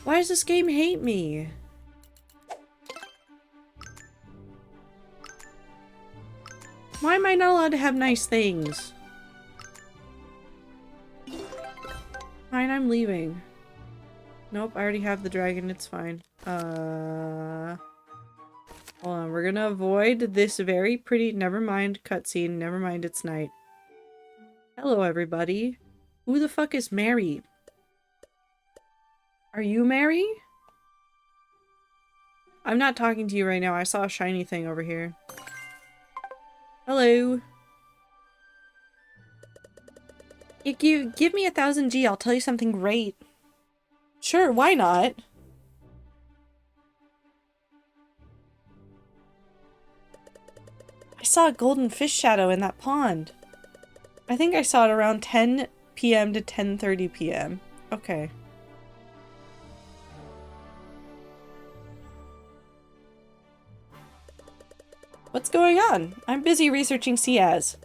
Why does this game hate me? Why am I not allowed to have nice things? Fine, I'm leaving. Nope, I already have the dragon, it's fine. Hold on, we're gonna avoid this very pretty, never mind, cutscene, never mind, it's night. Hello, everybody. Who the fuck is Mary? Are you Mary? I'm not talking to you right now, I saw a shiny thing over here. Hello. If you give me 1000 G, I'll tell you something great. Sure, why not? I saw a golden fish shadow in that pond. I think I saw it around 10 p.m. to 10:30 p.m. Okay. What's going on? I'm busy researching Ciaz.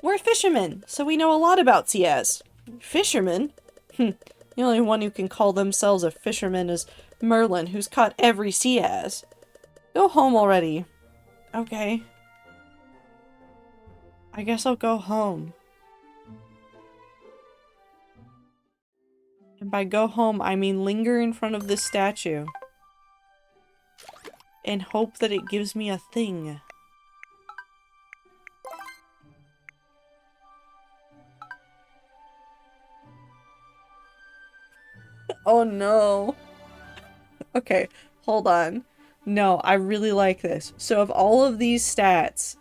We're fishermen, so we know a lot about Ciaz. Fishermen? The only one who can call themselves a fisherman is Merlin, who's caught every Ciaz. Go home already. Okay. I guess I'll go home. And by go home, I mean linger in front of this statue. And hope that it gives me a thing. Oh no. Okay, hold on. No, I really like this. So of all of these stats,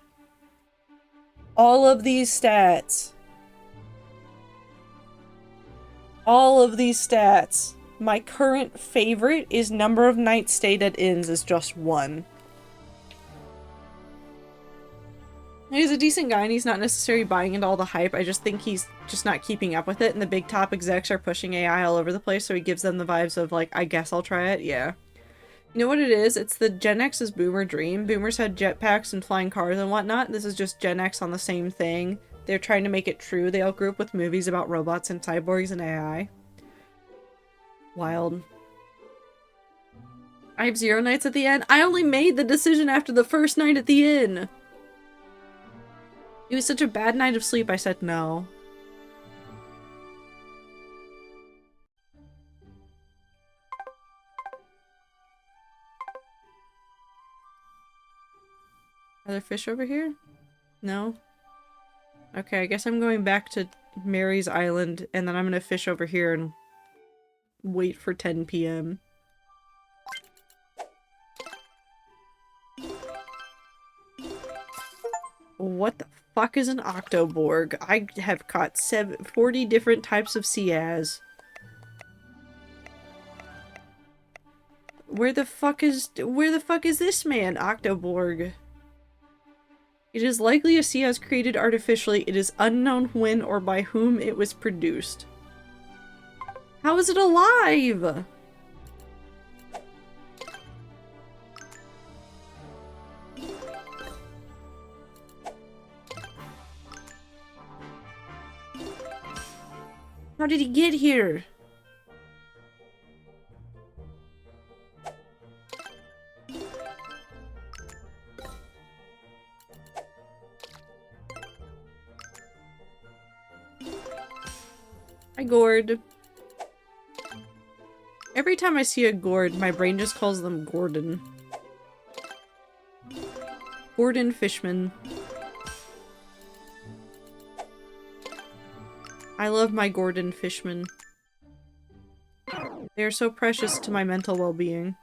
my current favorite is number of nights stayed at inns is just 1. He's a decent guy and he's not necessarily buying into all the hype. I just think he's just not keeping up with it, and the big top execs are pushing AI all over the place, so he gives them the vibes of like, I guess I'll try it, yeah. You know what it is? It's the Gen X's boomer dream. Boomers had jetpacks and flying cars and whatnot. This is just Gen X on the same thing. They're trying to make it true. They all grew up with movies about robots and cyborgs and AI. Wild. I have 0 nights at the inn. I only made the decision after the first night at the inn. It was such a bad night of sleep, I said no. Are there fish over here? No? Okay, I guess I'm going back to Mary's Island, and then I'm gonna fish over here and wait for 10 p.m. What the fuck is an Octoborg? I have caught 40 different types of Ciaz. Where the fuck is this man, Octoborg? It is likely a Ciaz created artificially. It is unknown when or by whom it was produced. How is it alive? How did he get here? Hi, Gord. Every time I see a Gord, my brain just calls them Gordon. Gordon Fishman. I love my Gordon Fishman. They are so precious to my mental well-being.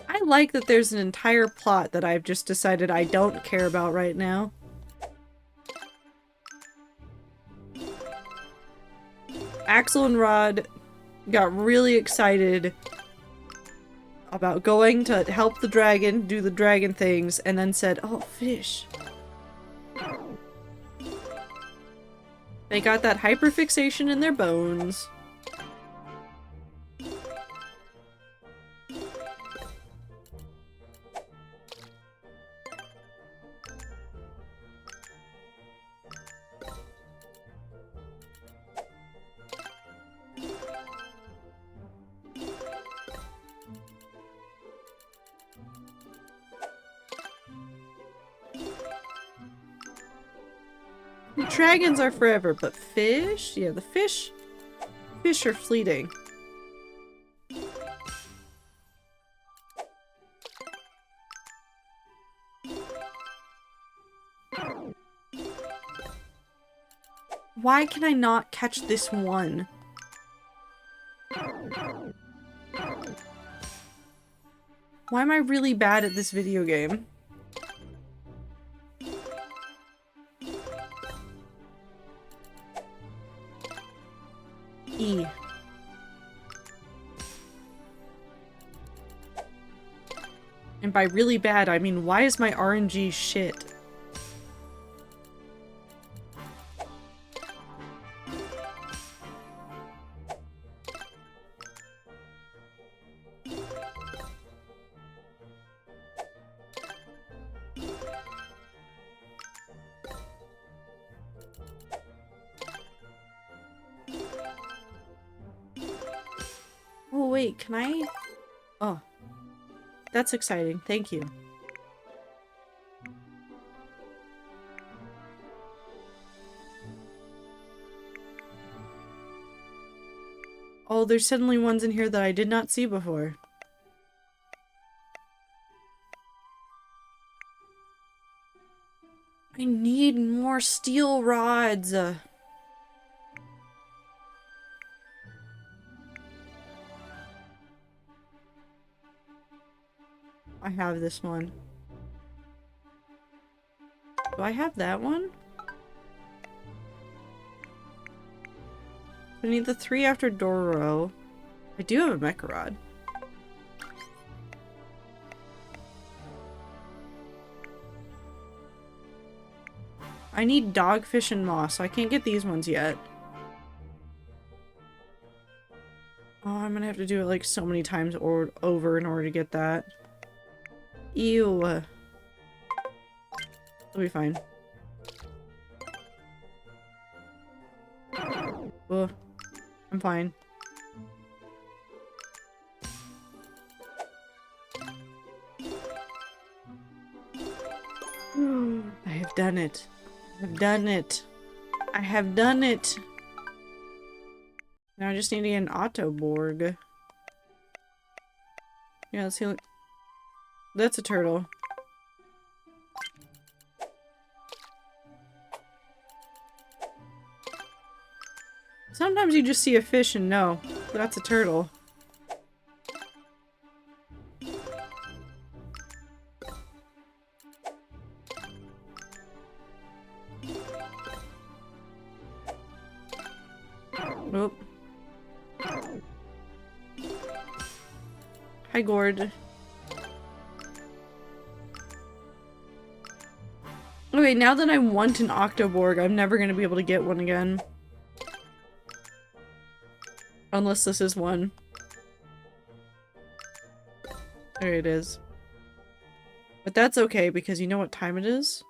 I like that there's an entire plot that I've just decided I don't care about right now. Axel and Rod got really excited about going to help the dragon, do the dragon things, and then said, oh, fish. They got that hyperfixation in their bones. Dragons are forever, but fish? Yeah, the fish are fleeting. Why can I not catch this one? Why am I really bad at this video game? E. And by really bad, I mean, why is my RNG shit? Oh, wait, can I? Oh. That's exciting. Thank you. Oh, there's suddenly ones in here that I did not see before. I need more steel rods. I have this one. Do I have that one? I need the 3 after Doro. I do have a Mecha Rod. I need Dogfish and Moss, so I can't get these ones yet. Oh, I'm gonna have to do it like so many times or over in order to get that. Ew. It'll be fine. Ugh. I'm fine. I have done it. I have done it. I have done it. Now I just need to get an Autoborg. Yeah, let's see. That's a turtle. Sometimes you just see a fish and know that's a turtle. Oop. Hi, Gord. Okay, now that I want an Octoborg, I'm never gonna be able to get one again. Unless this is one. There it is. But that's okay because you know what time it is?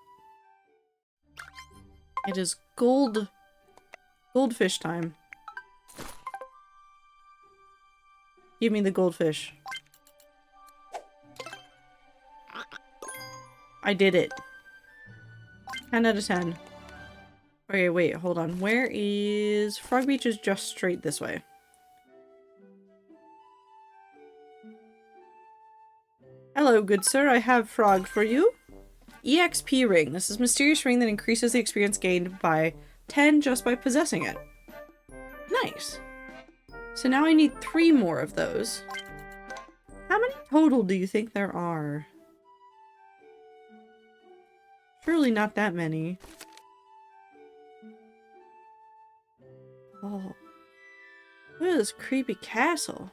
It is goldfish time. Give me the goldfish. I did it. 10 out of 10. Okay, wait, hold on. Where is... Frog Beach is just straight this way. Hello, good sir. I have frog for you. EXP ring. This is a mysterious ring that increases the experience gained by 10 just by possessing it. Nice. So now I need 3 more of those. How many total do you think there are? Surely not that many. Oh. Look at this creepy castle.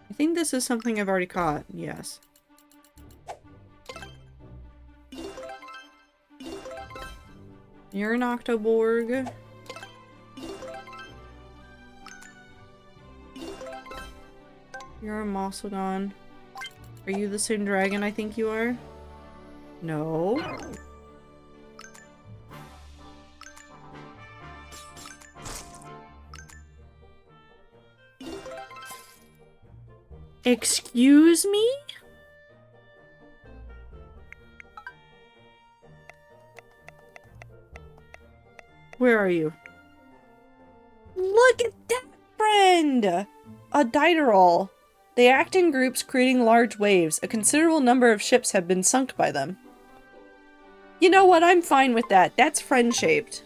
I think this is something I've already caught. Yes. You're an Octoborg. You're a Mossodon. Are you the same dragon I think you are? No. Excuse me? Where are you? Look at that, friend! A Diterol. They act in groups, creating large waves. A considerable number of ships have been sunk by them. You know what? I'm fine with that. That's friend-shaped.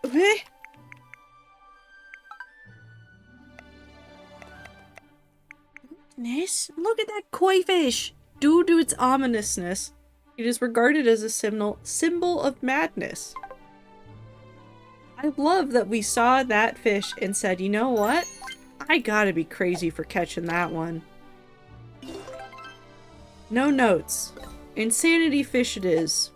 Okay. Look at that koi fish! Due to its ominousness, it is regarded as a symbol of madness. I love that we saw that fish and said, you know what? I gotta be crazy for catching that one. No notes. Insanity fish it is.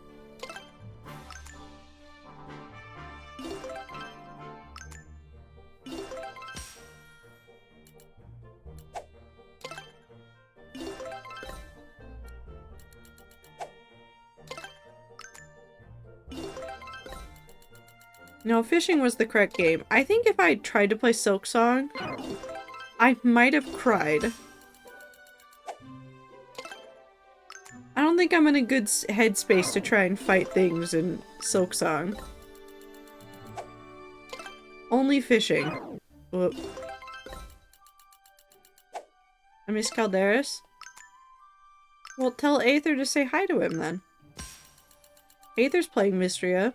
No, fishing was the correct game. I think if I tried to play Silksong, I might have cried. I don't think I'm in a good headspace to try and fight things in Silksong. Only fishing. Whoop. I miss Calderis? Well, tell Aether to say hi to him then. Aether's playing Mystria.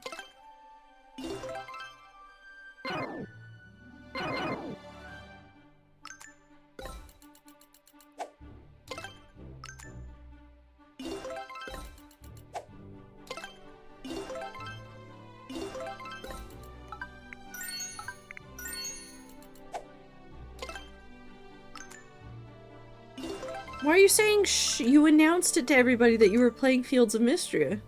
Why are you saying shh? You announced it to everybody that you were playing Fields of Mystria.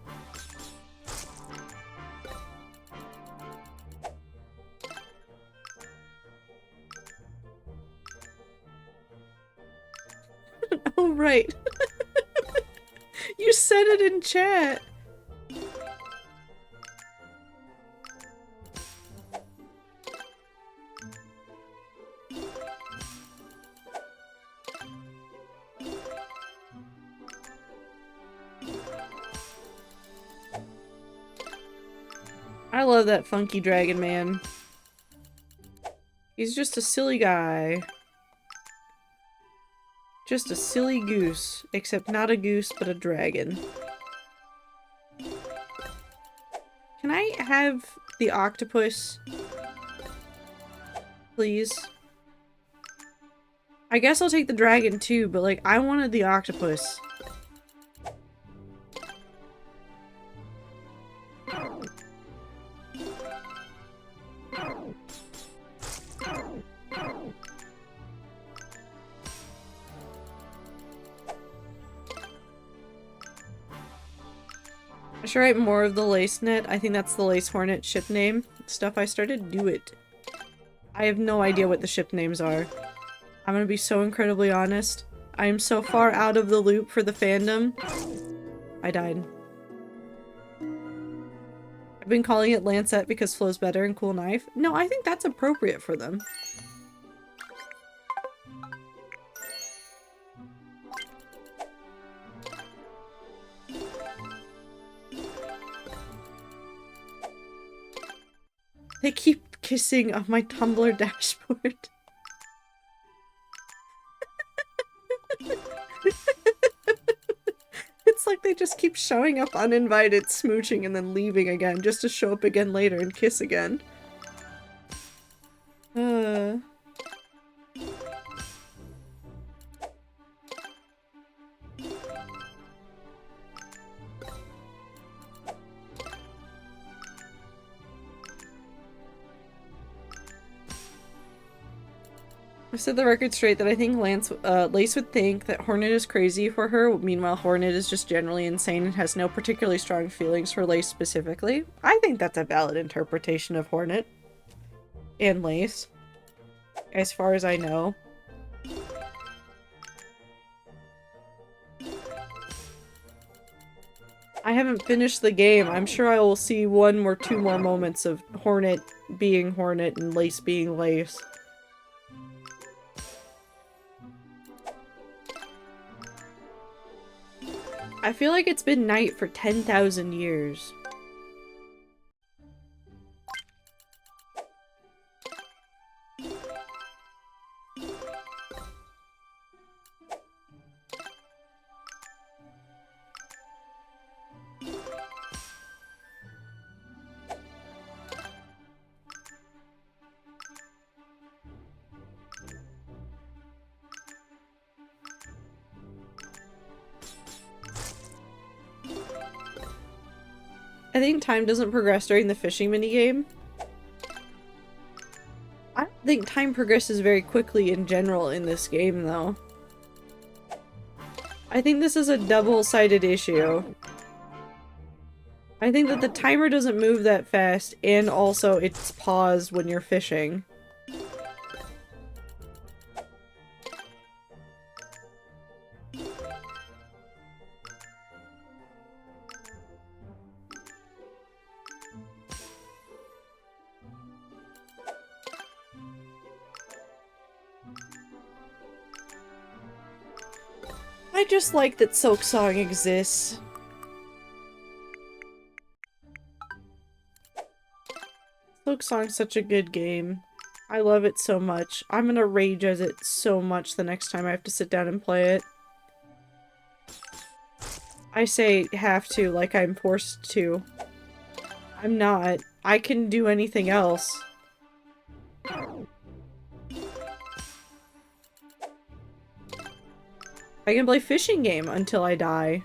Oh, right. You said it in chat. I love that funky dragon man. He's just a silly guy. Just a silly goose. Except not a goose, but a dragon. Can I have the octopus? Please? I guess I'll take the dragon too, but like, I wanted the octopus. I should write more of the lace net. I think that's the lace hornet ship name. Stuff I started, do it. I have no idea what the ship names are. I'm gonna be so incredibly honest. I am so far out of the loop for the fandom. I died. I've been calling it Lancet because flow's better and cool knife. No, I think that's appropriate for them. They keep kissing on my Tumblr dashboard. It's like they just keep showing up uninvited, smooching, and then leaving again, just to show up again later and kiss again. I set the record straight that I think Lace would think that Hornet is crazy for her, meanwhile Hornet is just generally insane and has no particularly strong feelings for Lace specifically. I think that's a valid interpretation of Hornet. And Lace. As far as I know. I haven't finished the game. I'm sure I will see one or two more moments of Hornet being Hornet and Lace being Lace. I feel like it's been night for 10,000 years. I think time doesn't progress during the fishing minigame. I don't think time progresses very quickly in general in this game, though. I think this is a double-sided issue. I think that the timer doesn't move that fast, and also it's paused when you're fishing. I just like that Silksong exists. Silksong's such a good game. I love it so much. I'm gonna rage at it so much the next time I have to sit down and play it. I say have to, like I'm forced to. I'm not. I can do anything else. I can play fishing game until I die.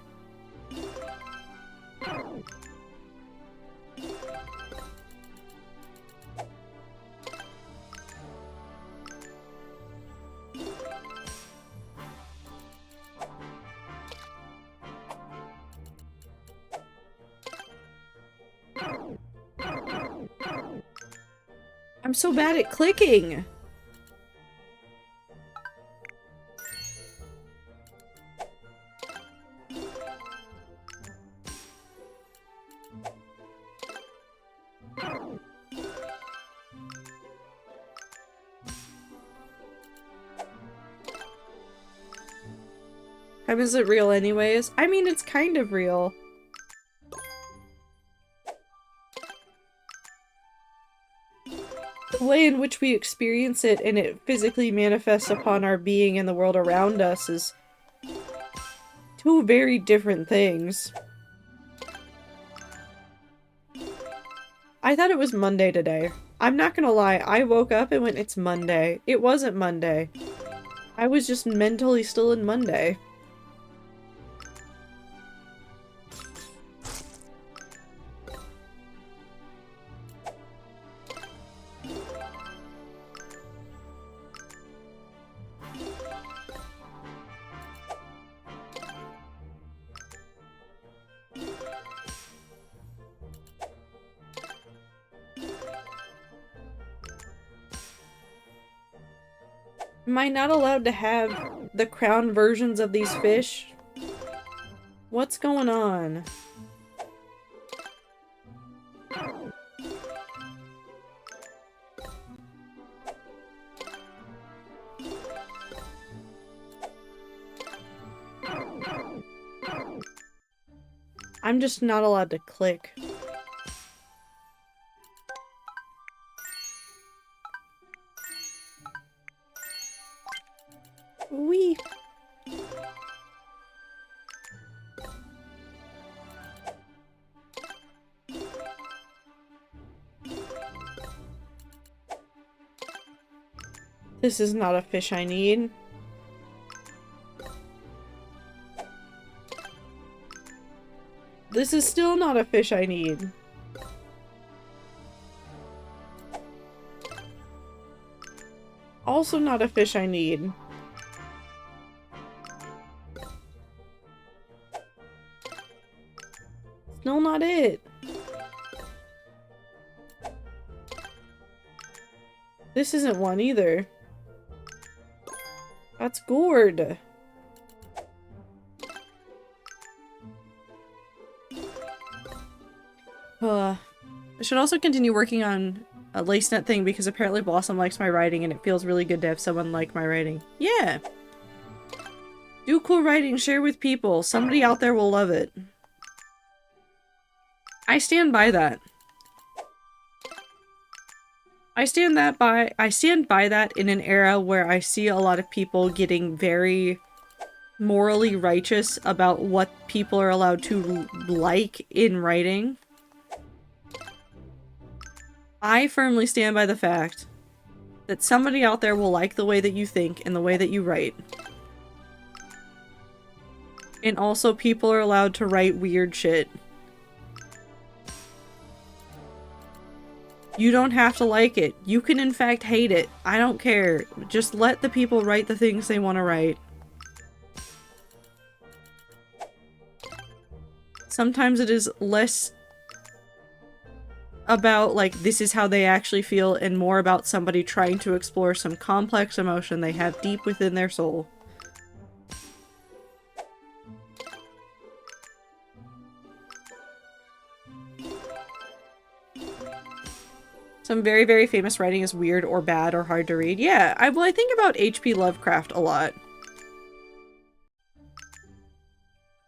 I'm so bad at clicking. How is it real anyways? I mean, it's kind of real. The way in which we experience it and it physically manifests upon our being and the world around us is two very different things. I thought it was Monday today. I'm not gonna lie, I woke up and went, it's Monday. It wasn't Monday. I was just mentally still in Monday. Am I not allowed to have the crown versions of these fish? What's going on? I'm just not allowed to click. Wee. This is not a fish I need. This is still not a fish I need. Also not a fish I need. Still not it. This isn't one either. That's gourd. I should also continue working on a lace net thing because apparently Blossom likes my writing and it feels really good to have someone like my writing. Yeah! Do cool writing, share with people. Somebody out there will love it. I stand by that. I stand by that in an era where I see a lot of people getting very morally righteous about what people are allowed to like in writing. I firmly stand by the fact that somebody out there will like the way that you think and the way that you write. And also people are allowed to write weird shit. You don't have to like it. You can in fact hate it. I don't care. Just let the people write the things they want to write. Sometimes it is less about, like, this is how they actually feel and more about somebody trying to explore some complex emotion they have deep within their soul. Some very, very famous writing is weird or bad or hard to read. Yeah, I think about H.P. Lovecraft a lot.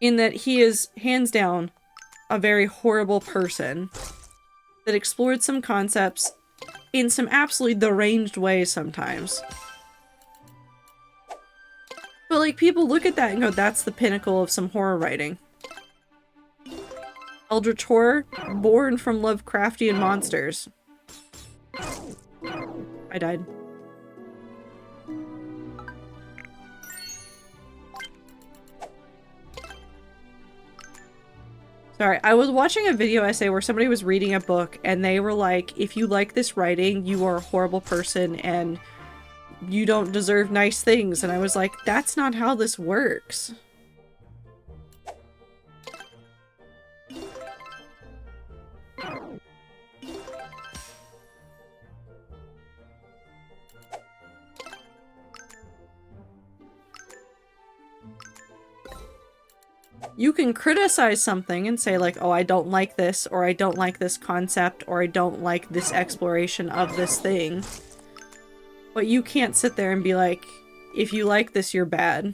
In that he is, hands down, a very horrible person that explored some concepts in some absolutely deranged ways sometimes. But, like, people look at that and go, that's the pinnacle of some horror writing. Eldritch horror, born from Lovecraftian monsters. I died. Sorry, I was watching a video essay where somebody was reading a book and they were like, if you like this writing, you are a horrible person and you don't deserve nice things. And I was like, that's not how this works. You can criticize something and say like, oh, I don't like this, or I don't like this concept, or I don't like this exploration of this thing. But you can't sit there and be like, if you like this, you're bad.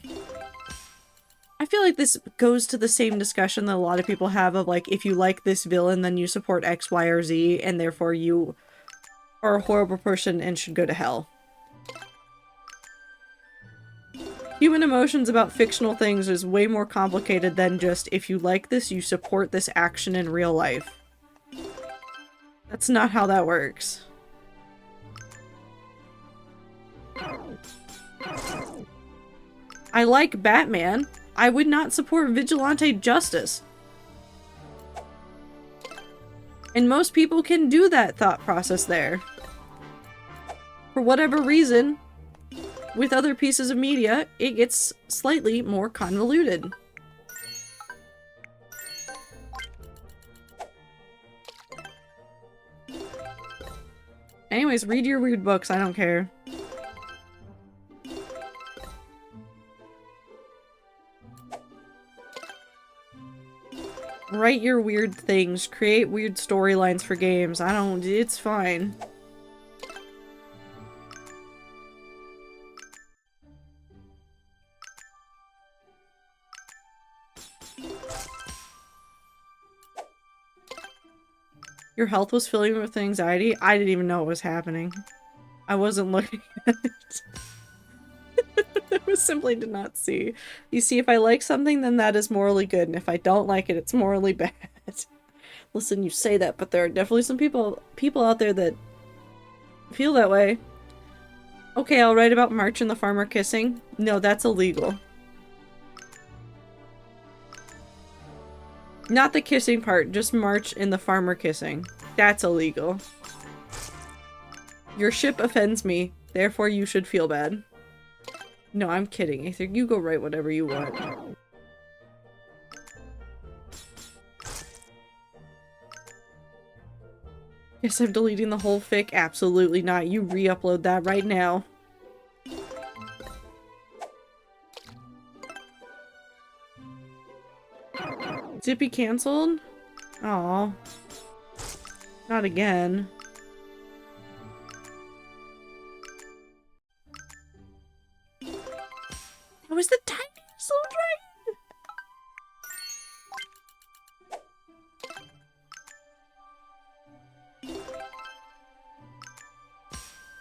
I feel like this goes to the same discussion that a lot of people have of like, if you like this villain, then you support X, Y, or Z, and therefore you are a horrible person and should go to hell. Human emotions about fictional things is way more complicated than just, if you like this, you support this action in real life. That's not how that works. I like Batman. I would not support vigilante justice. And most people can do that thought process there. For whatever reason, with other pieces of media, it gets slightly more convoluted. Anyways, read your weird books, I don't care. Write your weird things, create weird storylines for games. It's fine. Your health was filling with anxiety? I didn't even know what was happening. I wasn't looking at it. I was simply did not see. You see, if I like something, then that is morally good, and if I don't like it, it's morally bad. Listen, you say that, but there are definitely some people out there that feel that way. Okay, I'll write about March and the farmer kissing. No, that's illegal. Not the kissing part, just March and the farmer kissing. That's illegal. Your ship offends me, therefore you should feel bad. No, I'm kidding, Aether. You go write whatever you want. Yes, I'm deleting the whole fic? Absolutely not. You re-upload that right now. Zippy cancelled? Aw. Not again. How is the tiny little dragon?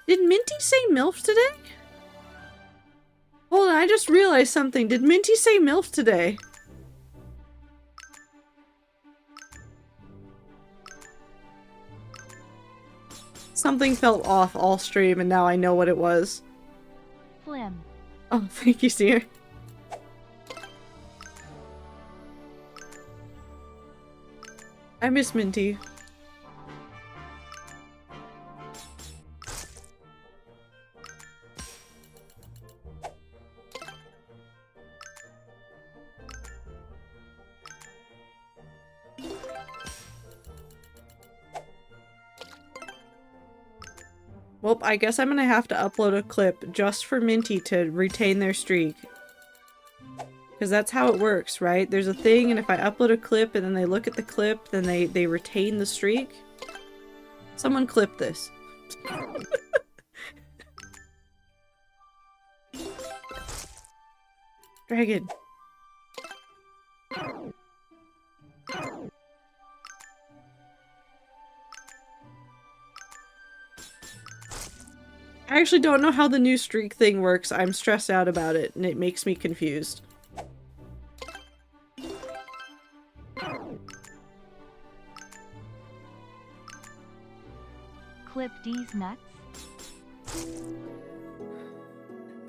Did Minty say MILF today? Hold on, I just realized something. Did Minty say MILF today? Something felt off all stream and now I know what it was. Flim. Oh, thank you, Seer. I miss Minty. Well, I guess I'm gonna have to upload a clip just for Minty to retain their streak. Because that's how it works, right? There's a thing, and if I upload a clip and then they look at the clip, then they retain the streak. Someone clip this. Dragon. I actually don't know how the new streak thing works. I'm stressed out about it, and it makes me confused. Clip D's nuts.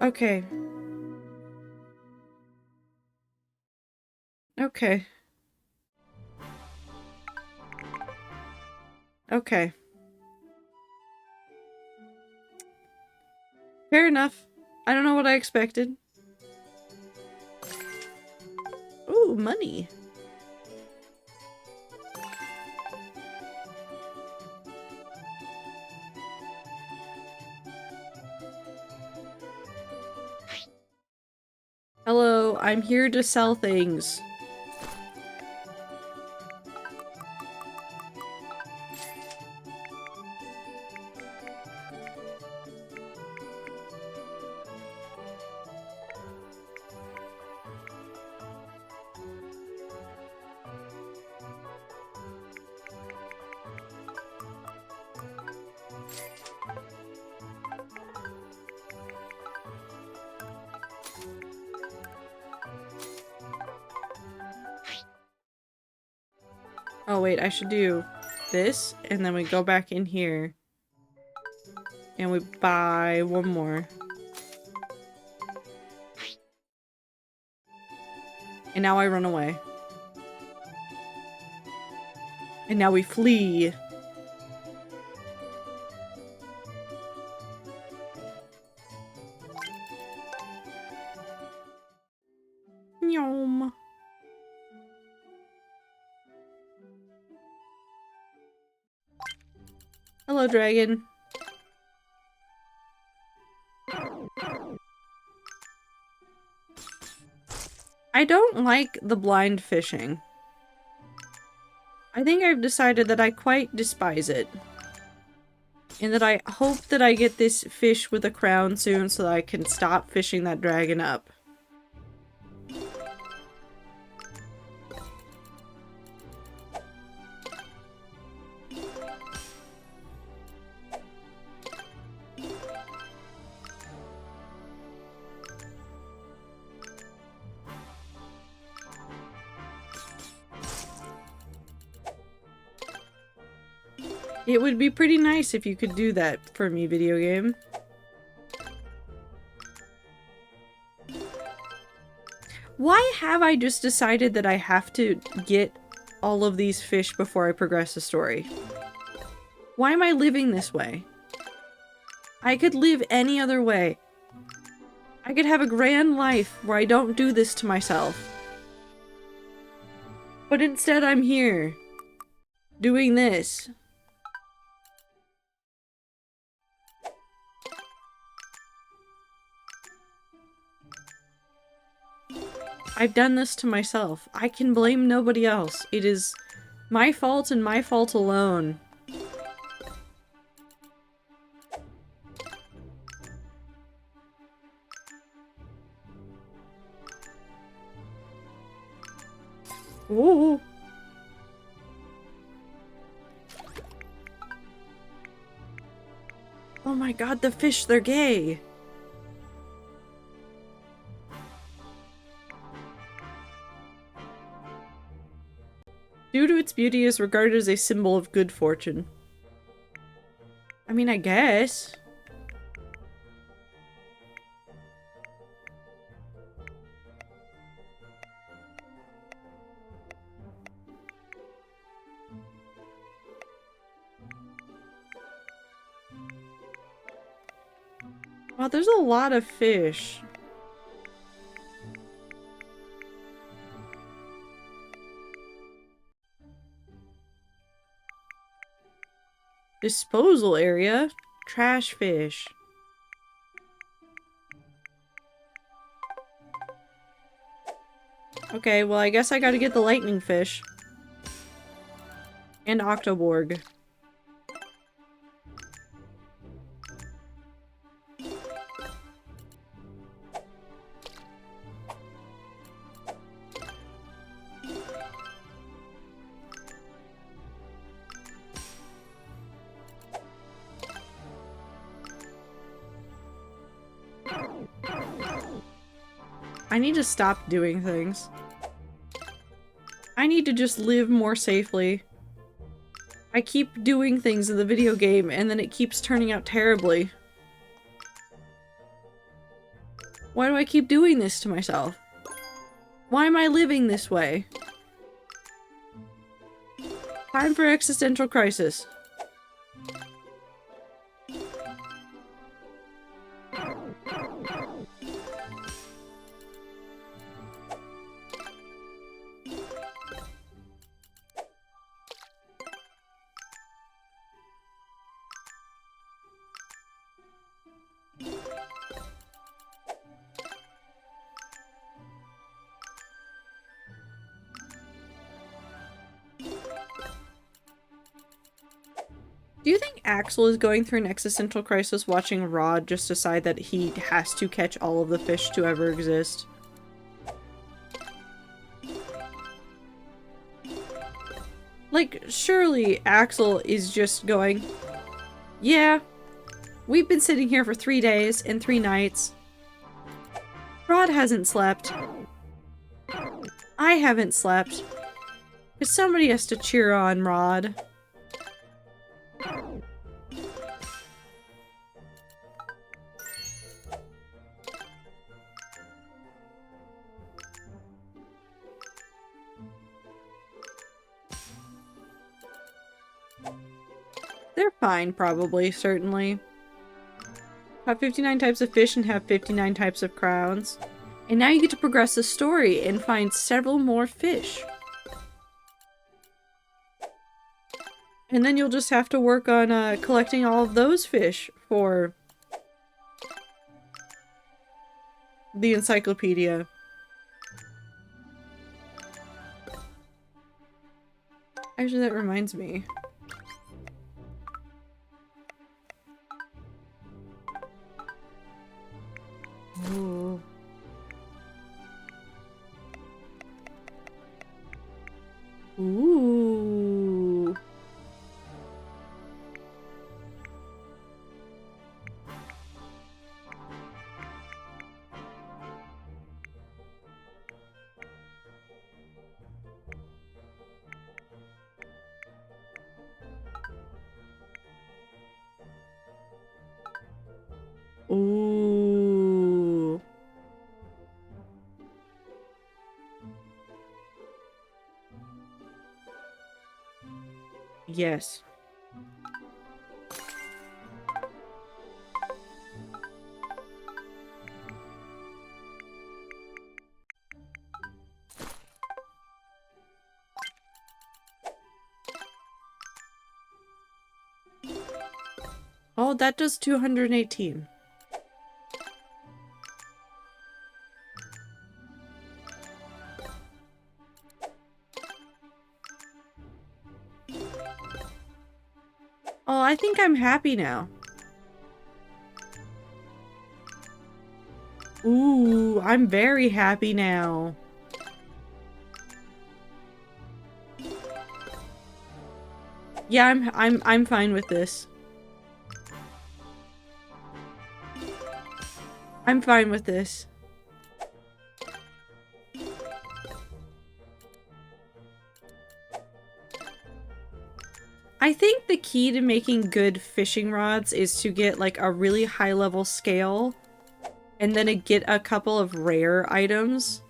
Okay. Okay. Okay. Fair enough. I don't know what I expected. Ooh, money. Hello, I'm here to sell things. Oh wait, I should do this, and then we go back in here. And we buy one more. And now I run away. And now we flee. Yum. Hello, dragon. I don't like the blind fishing. I think I've decided that I quite despise it. And that I hope that I get this fish with a crown soon so that I can stop fishing that dragon up. It would be pretty nice if you could do that for me, video game. Why have I just decided that I have to get all of these fish before I progress the story? Why am I living this way? I could live any other way. I could have a grand life where I don't do this to myself. But instead I'm here, doing this. I've done this to myself. I can blame nobody else. It is my fault and my fault alone. Ooh. Oh my god, the fish, they're gay. Due to its beauty, is regarded as a symbol of good fortune. I mean, I guess. Wow, there's a lot of fish. Disposal area? Trash fish. Okay, well I guess I gotta get the lightning fish. And Octoborg. I need to stop doing things. I need to just live more safely. I keep doing things in the video game and then it keeps turning out terribly. Why do I keep doing this to myself? Why am I living this way? Time for existential crisis. Do you think Axel is going through an existential crisis watching Rod just decide that he has to catch all of the fish to ever exist? Like, surely Axel is just going, yeah, we've been sitting here for 3 days and 3 nights. Rod hasn't slept. I haven't slept. Because somebody has to cheer on Rod. They're fine, probably, certainly. Have 59 types of fish and have 59 types of crowns. And now you get to progress the story and find several more fish. And then you'll just have to work on collecting all of those fish for the encyclopedia. Actually, that reminds me. Ooh. Ooh. Ooh. Yes. Oh, that does 218. Oh, I think I'm happy now. Ooh, I'm very happy now. Yeah, I'm fine with this. I'm fine with this. I think the key to making good fishing rods is to get like a really high level scale and then get a couple of rare items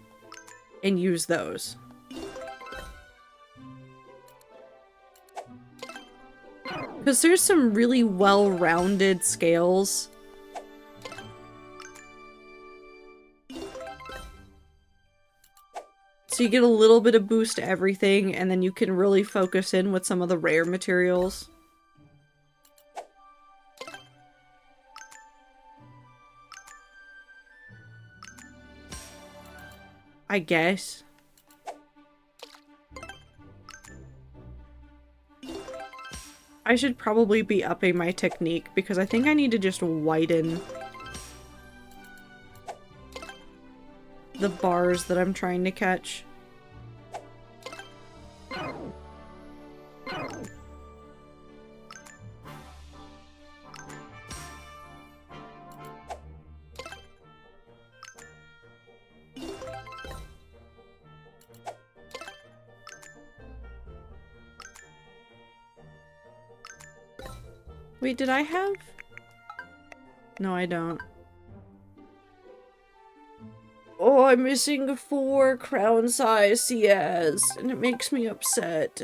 and use those. Because there's some really well-rounded scales. So you get a little bit of boost to everything, and then you can really focus in with some of the rare materials. I guess. I should probably be upping my technique, because I think I need to just widen the bars that I'm trying to catch. Wait, did I have? No, I don't. Oh, I'm missing 4 crown size CS, and it makes me upset.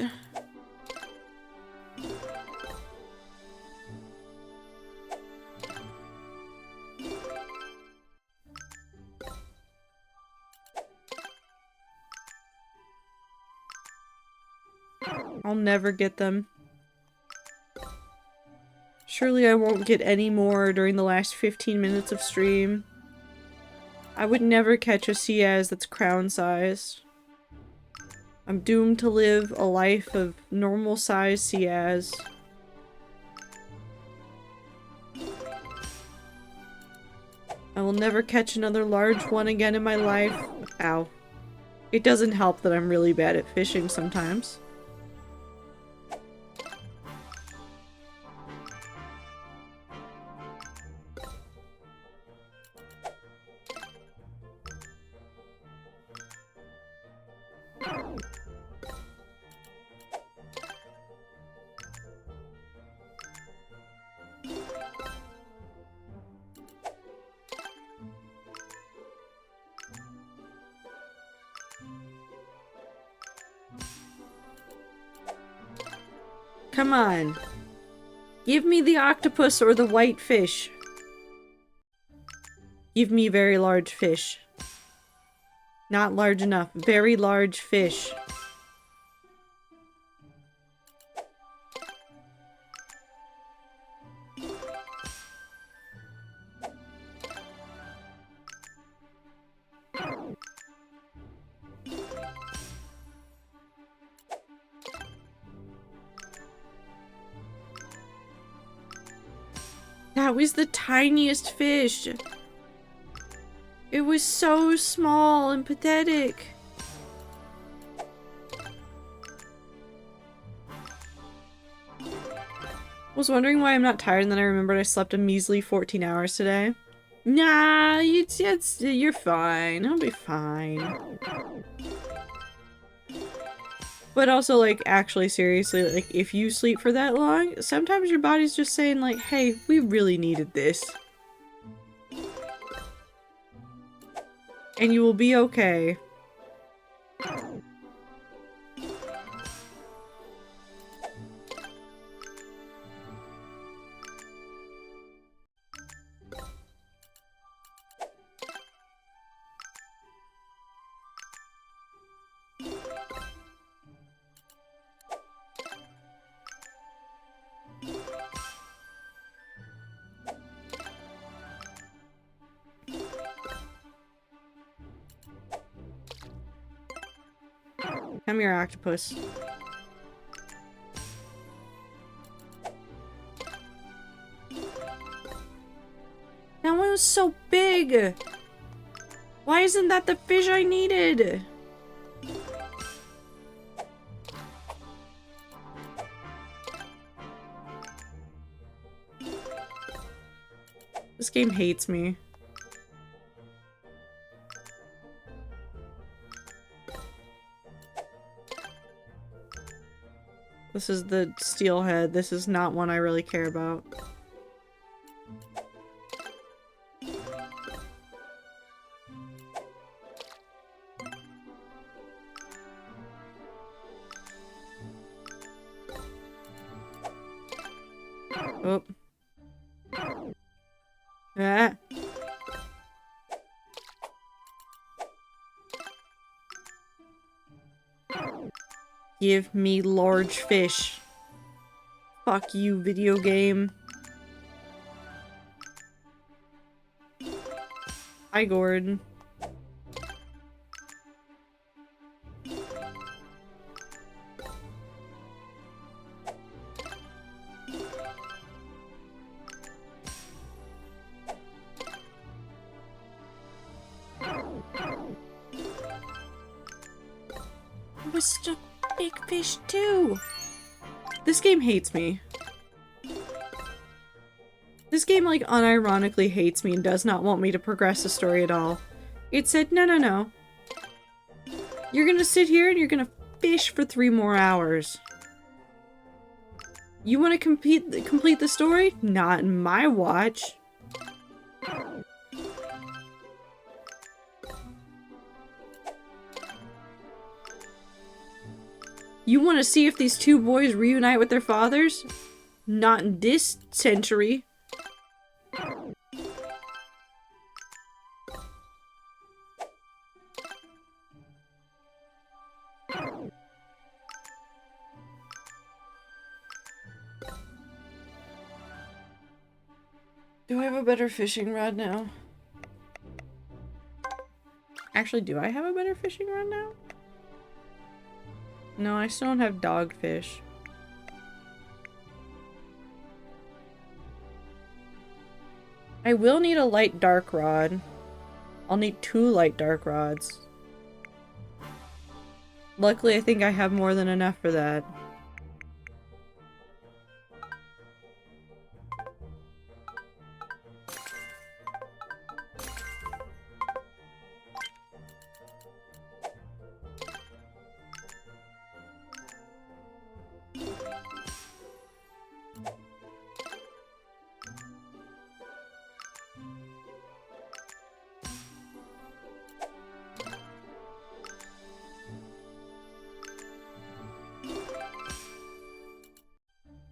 I'll never get them. Surely I won't get any more during the last 15 minutes of stream. I would never catch a CS that's crown-sized. I'm doomed to live a life of normal-sized CS. I will never catch another large one again in my life. Ow. It doesn't help that I'm really bad at fishing sometimes. Come on. Give me the octopus or the white fish. Give me very large fish. Not large enough. Very large fish. That was the tiniest fish. It was so small and pathetic. Was wondering why I'm not tired, and then I remembered I slept a measly 14 hours today. Nah, you're fine. I'll be fine. But also, like, actually, seriously, like, if you sleep for that long, sometimes your body's just saying, like, hey, we really needed this. And you will be okay. Come here, octopus. That one was so big! Why isn't that the fish I needed? This game hates me. This is the steelhead. This is not one I really care about. Oh. Ah. Give me large fish. Fuck you, video game. Hi, Gordon. It was such a big fish too. This game hates me. This game, like, unironically hates me and does not want me to progress the story at all. It said, no, no, no. You're gonna sit here and you're gonna fish for 3 more hours. You want to complete the story? Not in my watch. You want to see if these 2 boys reunite with their fathers? Not in this century. Do I have a better fishing rod now? Actually, do I have a better fishing rod now? No, I still don't have dogfish. I will need a light dark rod. I'll need 2 light dark rods. Luckily, I think I have more than enough for that.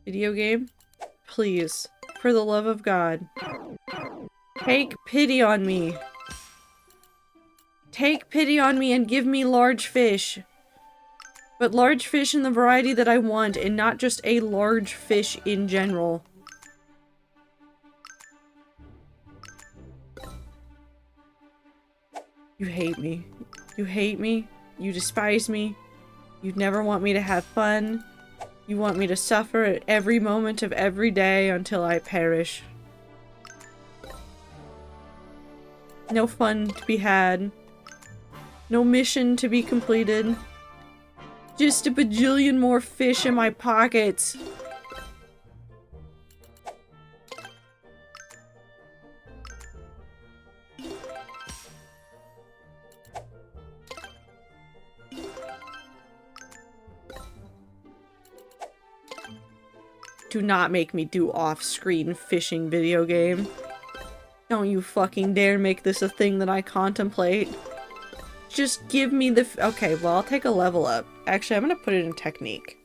Video game? please. For the love of God. Take pity on me. Take pity on me and give me large fish. But large fish in the variety that I want, and not just a large fish in general. You hate me. You hate me. You despise me. You never want me to have fun. You want me to suffer at every moment of every day until I perish. No fun to be had. No mission to be completed. Just a bajillion more fish in my pockets. Do not make me do off-screen fishing video game. Don't you fucking dare make this a thing that I contemplate. Just give me the okay, well, I'll take a level up. Actually, I'm gonna put it in technique.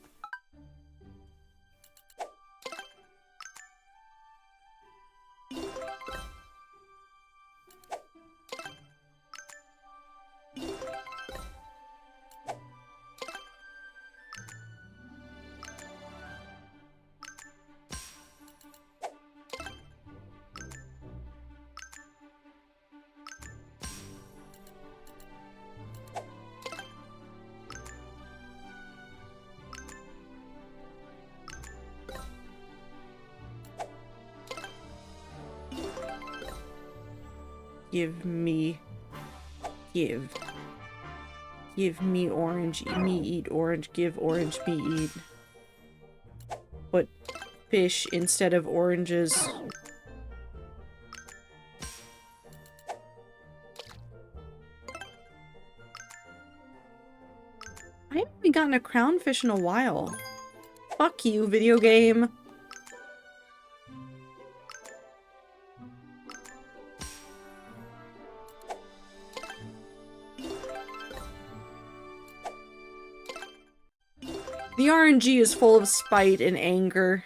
Give me orange, me eat orange, give orange, me eat. But fish instead of oranges. I haven't even gotten a crownfish in a while. Fuck you, video game. The RNG is full of spite and anger.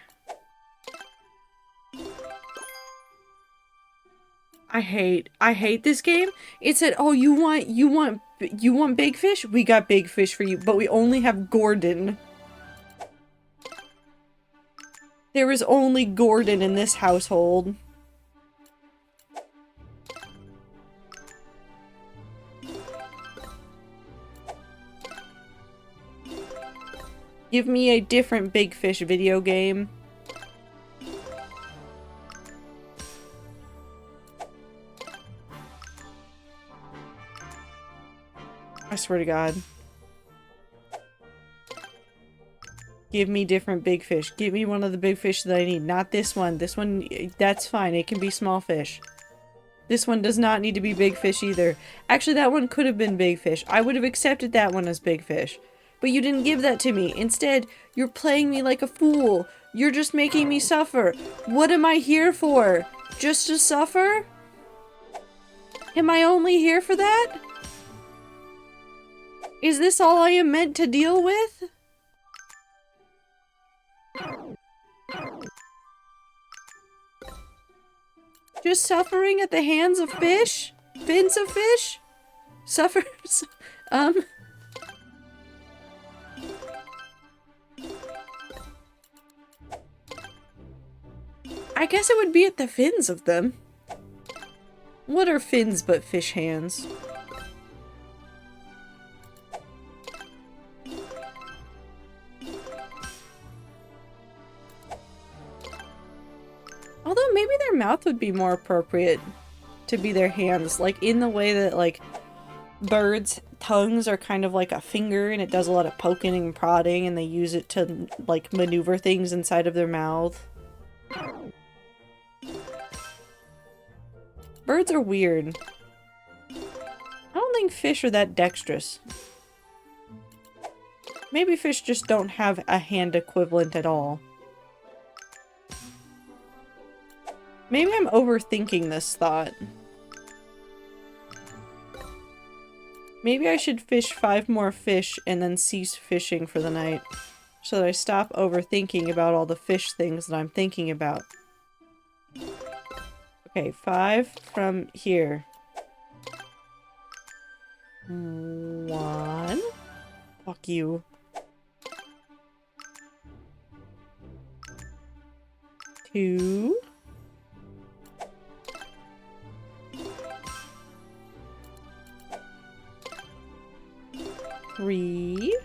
I hate this game. It said, "Oh, you want big fish? We got big fish for you, but we only have Gordon." There is only Gordon in this household. Give me a different big fish video game. I swear to God. Give me different big fish. Give me one of the big fish that I need. Not this one. This one, that's fine. It can be small fish. This one does not need to be big fish either. Actually, that one could have been big fish. I would have accepted that one as big fish. But you didn't give that to me. Instead, you're playing me like a fool. You're just making me suffer. What am I here for? Just to suffer? Am I only here for that? Is this all I am meant to deal with? Just suffering at the hands of fish? Fins of fish? Suffers? I guess it would be at the fins of them. What are fins but fish hands? Although maybe their mouth would be more appropriate to be their hands, like in the way that like birds' tongues are kind of like a finger and it does a lot of poking and prodding and they use it to like maneuver things inside of their mouth. Birds are weird. I don't think fish are that dexterous. Maybe fish just don't have a hand equivalent at all. Maybe I'm overthinking this thought. Maybe I should fish 5 more fish and then cease fishing for the night. so that I stop overthinking about all the fish things that I'm thinking about. Okay, 5 from here. 1. Fuck you. 2. 3.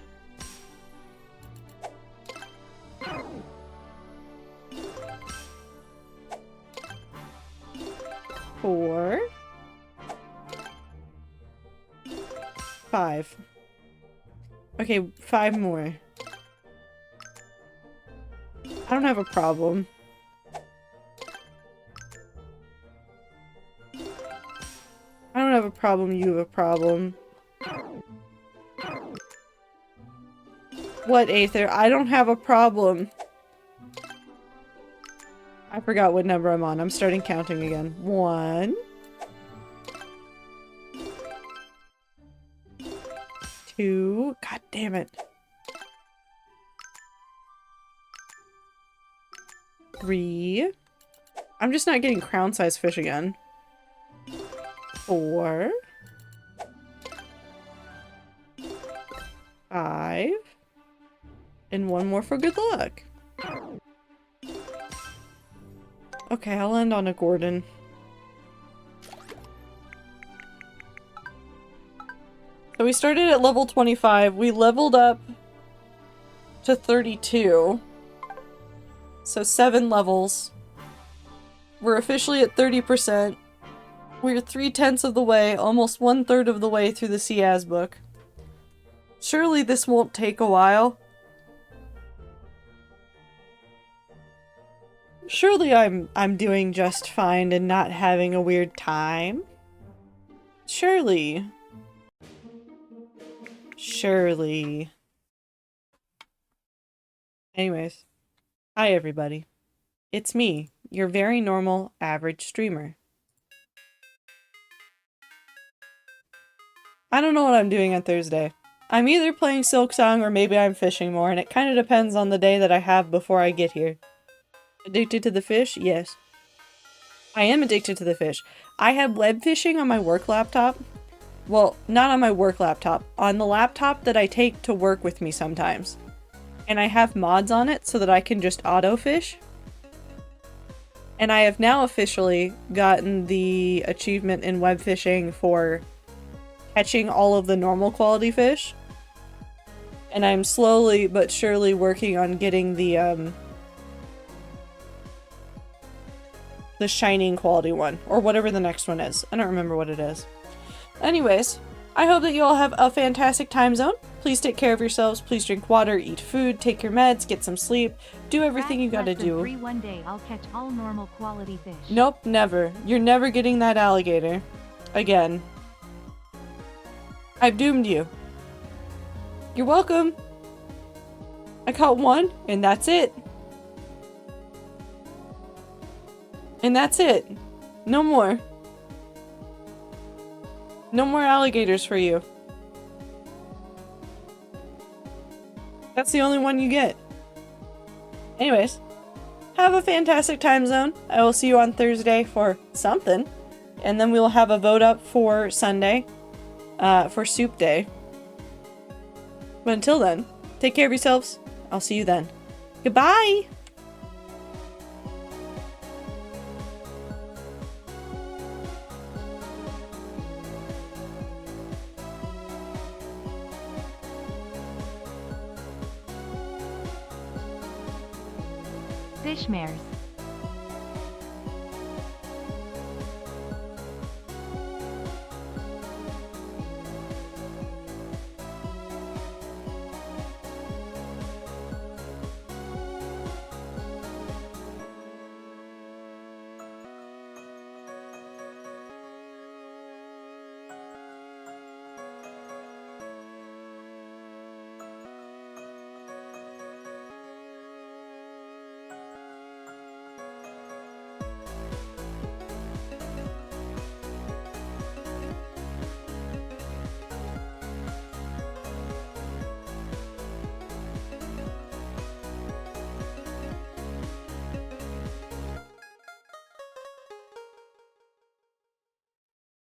4. 5. Okay, 5 more. I don't have a problem. I don't have a problem, you have a problem. What, Aether? I don't have a problem. I forgot what number I'm on. I'm starting counting again. 1. 2. God damn it. 3. I'm just not getting crown-sized fish again. 4. 5. And 1 more for good luck. Okay, I'll end on a Gordon. So we started at level 25. We leveled up to 32. So 7 levels. We're officially at 30%. We're 3/10 of the way, almost 1/3 of the way through the Ciaz book. Surely this won't take a while. Surely I'm doing just fine and not having a weird time. Surely. Surely. Anyways. Hi everybody. It's me, your very normal, average streamer. I don't know what I'm doing on Thursday. I'm either playing Silksong or maybe I'm fishing more, and it kind of depends on the day that I have before I get here. Addicted to the fish? Yes. I am addicted to the fish. I have web fishing on my work laptop. Well, not on my work laptop. On the laptop that I take to work with me sometimes. And I have mods on it so that I can just auto-fish. And I have now officially gotten the achievement in web fishing for catching all of the normal quality fish. And I'm slowly but surely working on getting the shining quality one, or whatever the next one is. I don't remember what it is. Anyways, I hope that you all have a fantastic time zone. Please take care of yourselves. Please drink water, eat food, take your meds, get some sleep, do everything you gotta do. One day I'll catch all normal quality fish. Nope, never. You're never getting that alligator. Again. I've doomed you. You're welcome. I caught 1, and that's it. And that's it. No more. No more alligators for you. That's the only one you get. Anyways, have a fantastic time zone. I will see you on Thursday for something. And then we'll have a vote up for Sunday for Soup Day. But until then, take care of yourselves. I'll see you then. Goodbye! Fishmares.